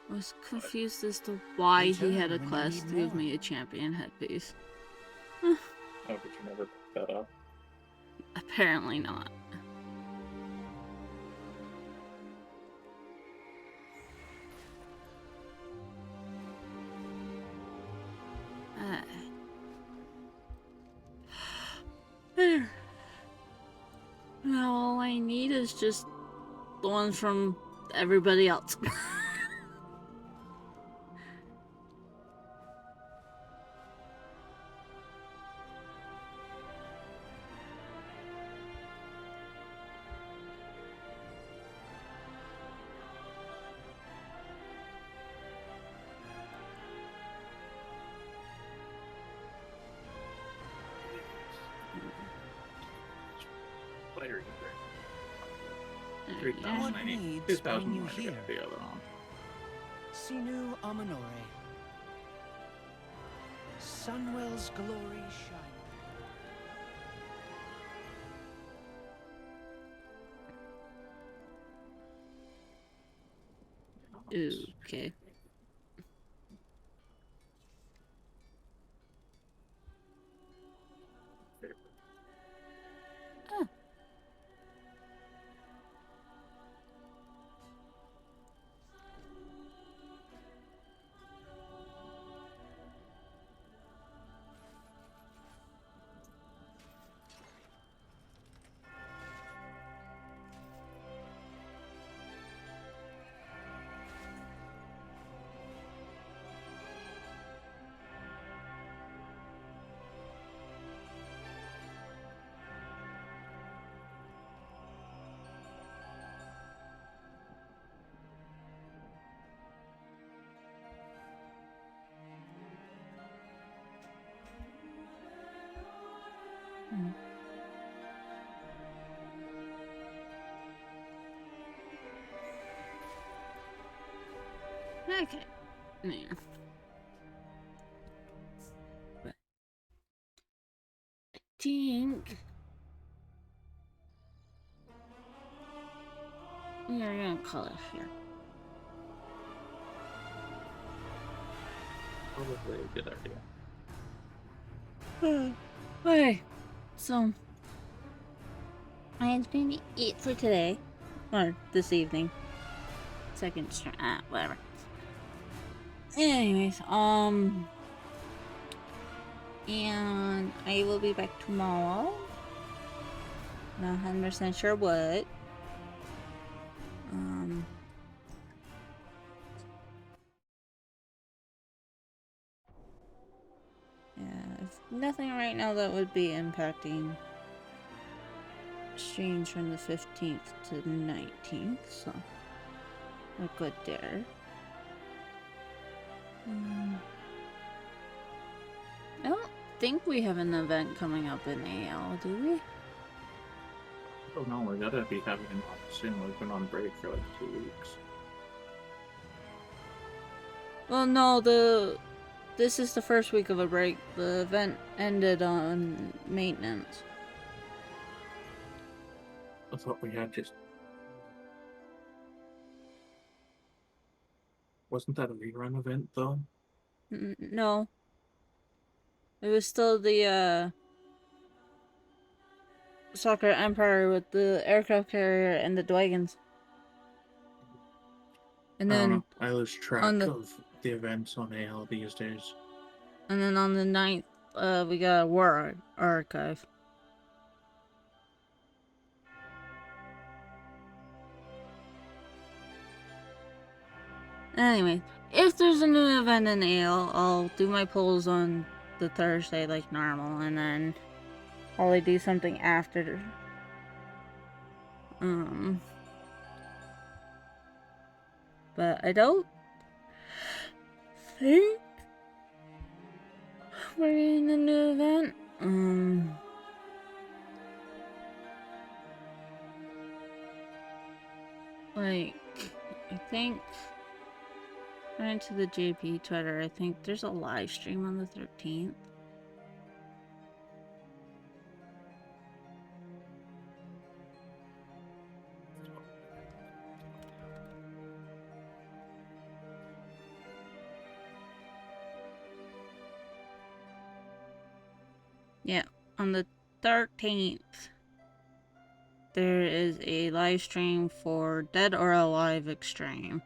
I was confused as to why he had a quest to give me a champion headpiece.
Oh, did you never pick that up?
Apparently not. There. Now all I need is just the ones from everybody else.
Spider User.
What
3,090.
needs bring
2,000
you
more to
here?
get the other one.
Sinu Amanore. Sunwell's glory shine.
Okay. Oh. Okay. Yeah. But I think we are gonna call it here.
Probably a good idea.
Okay, so it's gonna be it for today, or this evening. Second stream, whatever. Anyways, and I will be back tomorrow. Not 100% sure what. Yeah, if nothing right now that would be impacting streams from the 15th to the 19th, so we're good there. I don't think we have an event coming up in AL, do we?
I don't know, we gotta be having an on soon. We've been on break for like 2 weeks.
Well, no, this is the first week of a break. The event ended on maintenance.
I thought we had just... Wasn't that a rerun event, though?
No. It was still the, Soccer Empire with the aircraft carrier and the Dwagons. And then...
I don't know. I lose track of the events on AL these days.
And then on the 9th, we got a War Archive. Anyway, if there's a new event in AL, I'll do my polls on the Thursday like normal, and then I'll do something after. But I don't think we're in a new event. Like, I think according to the JP Twitter, I think there's a live stream on the 13th. Yeah, on the 13th, there is a live stream for Dead or Alive Extreme.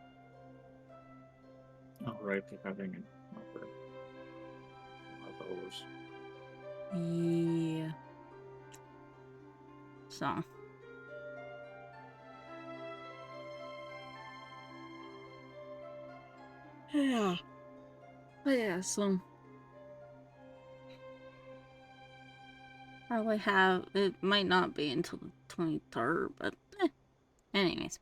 Oh, right, they're having another one of those.
Yeah. So. Yeah. But yeah, so. Probably have, it might not be until the 23rd, but anyways.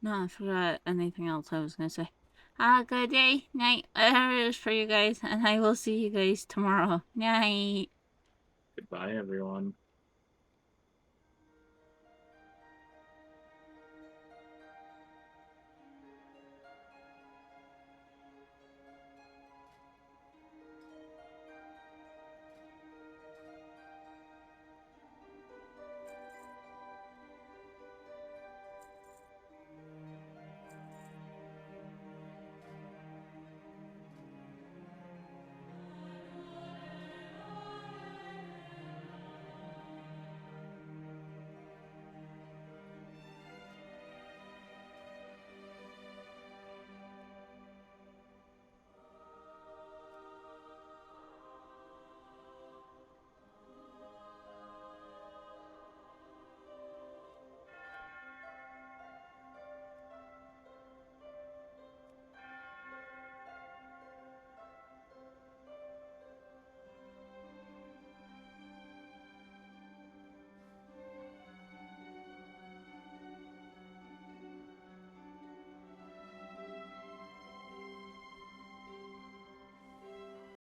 No, I forgot anything else I was gonna say. Have a good day, night, whatever it is for you guys, and I will see you guys tomorrow. Night.
Goodbye, everyone.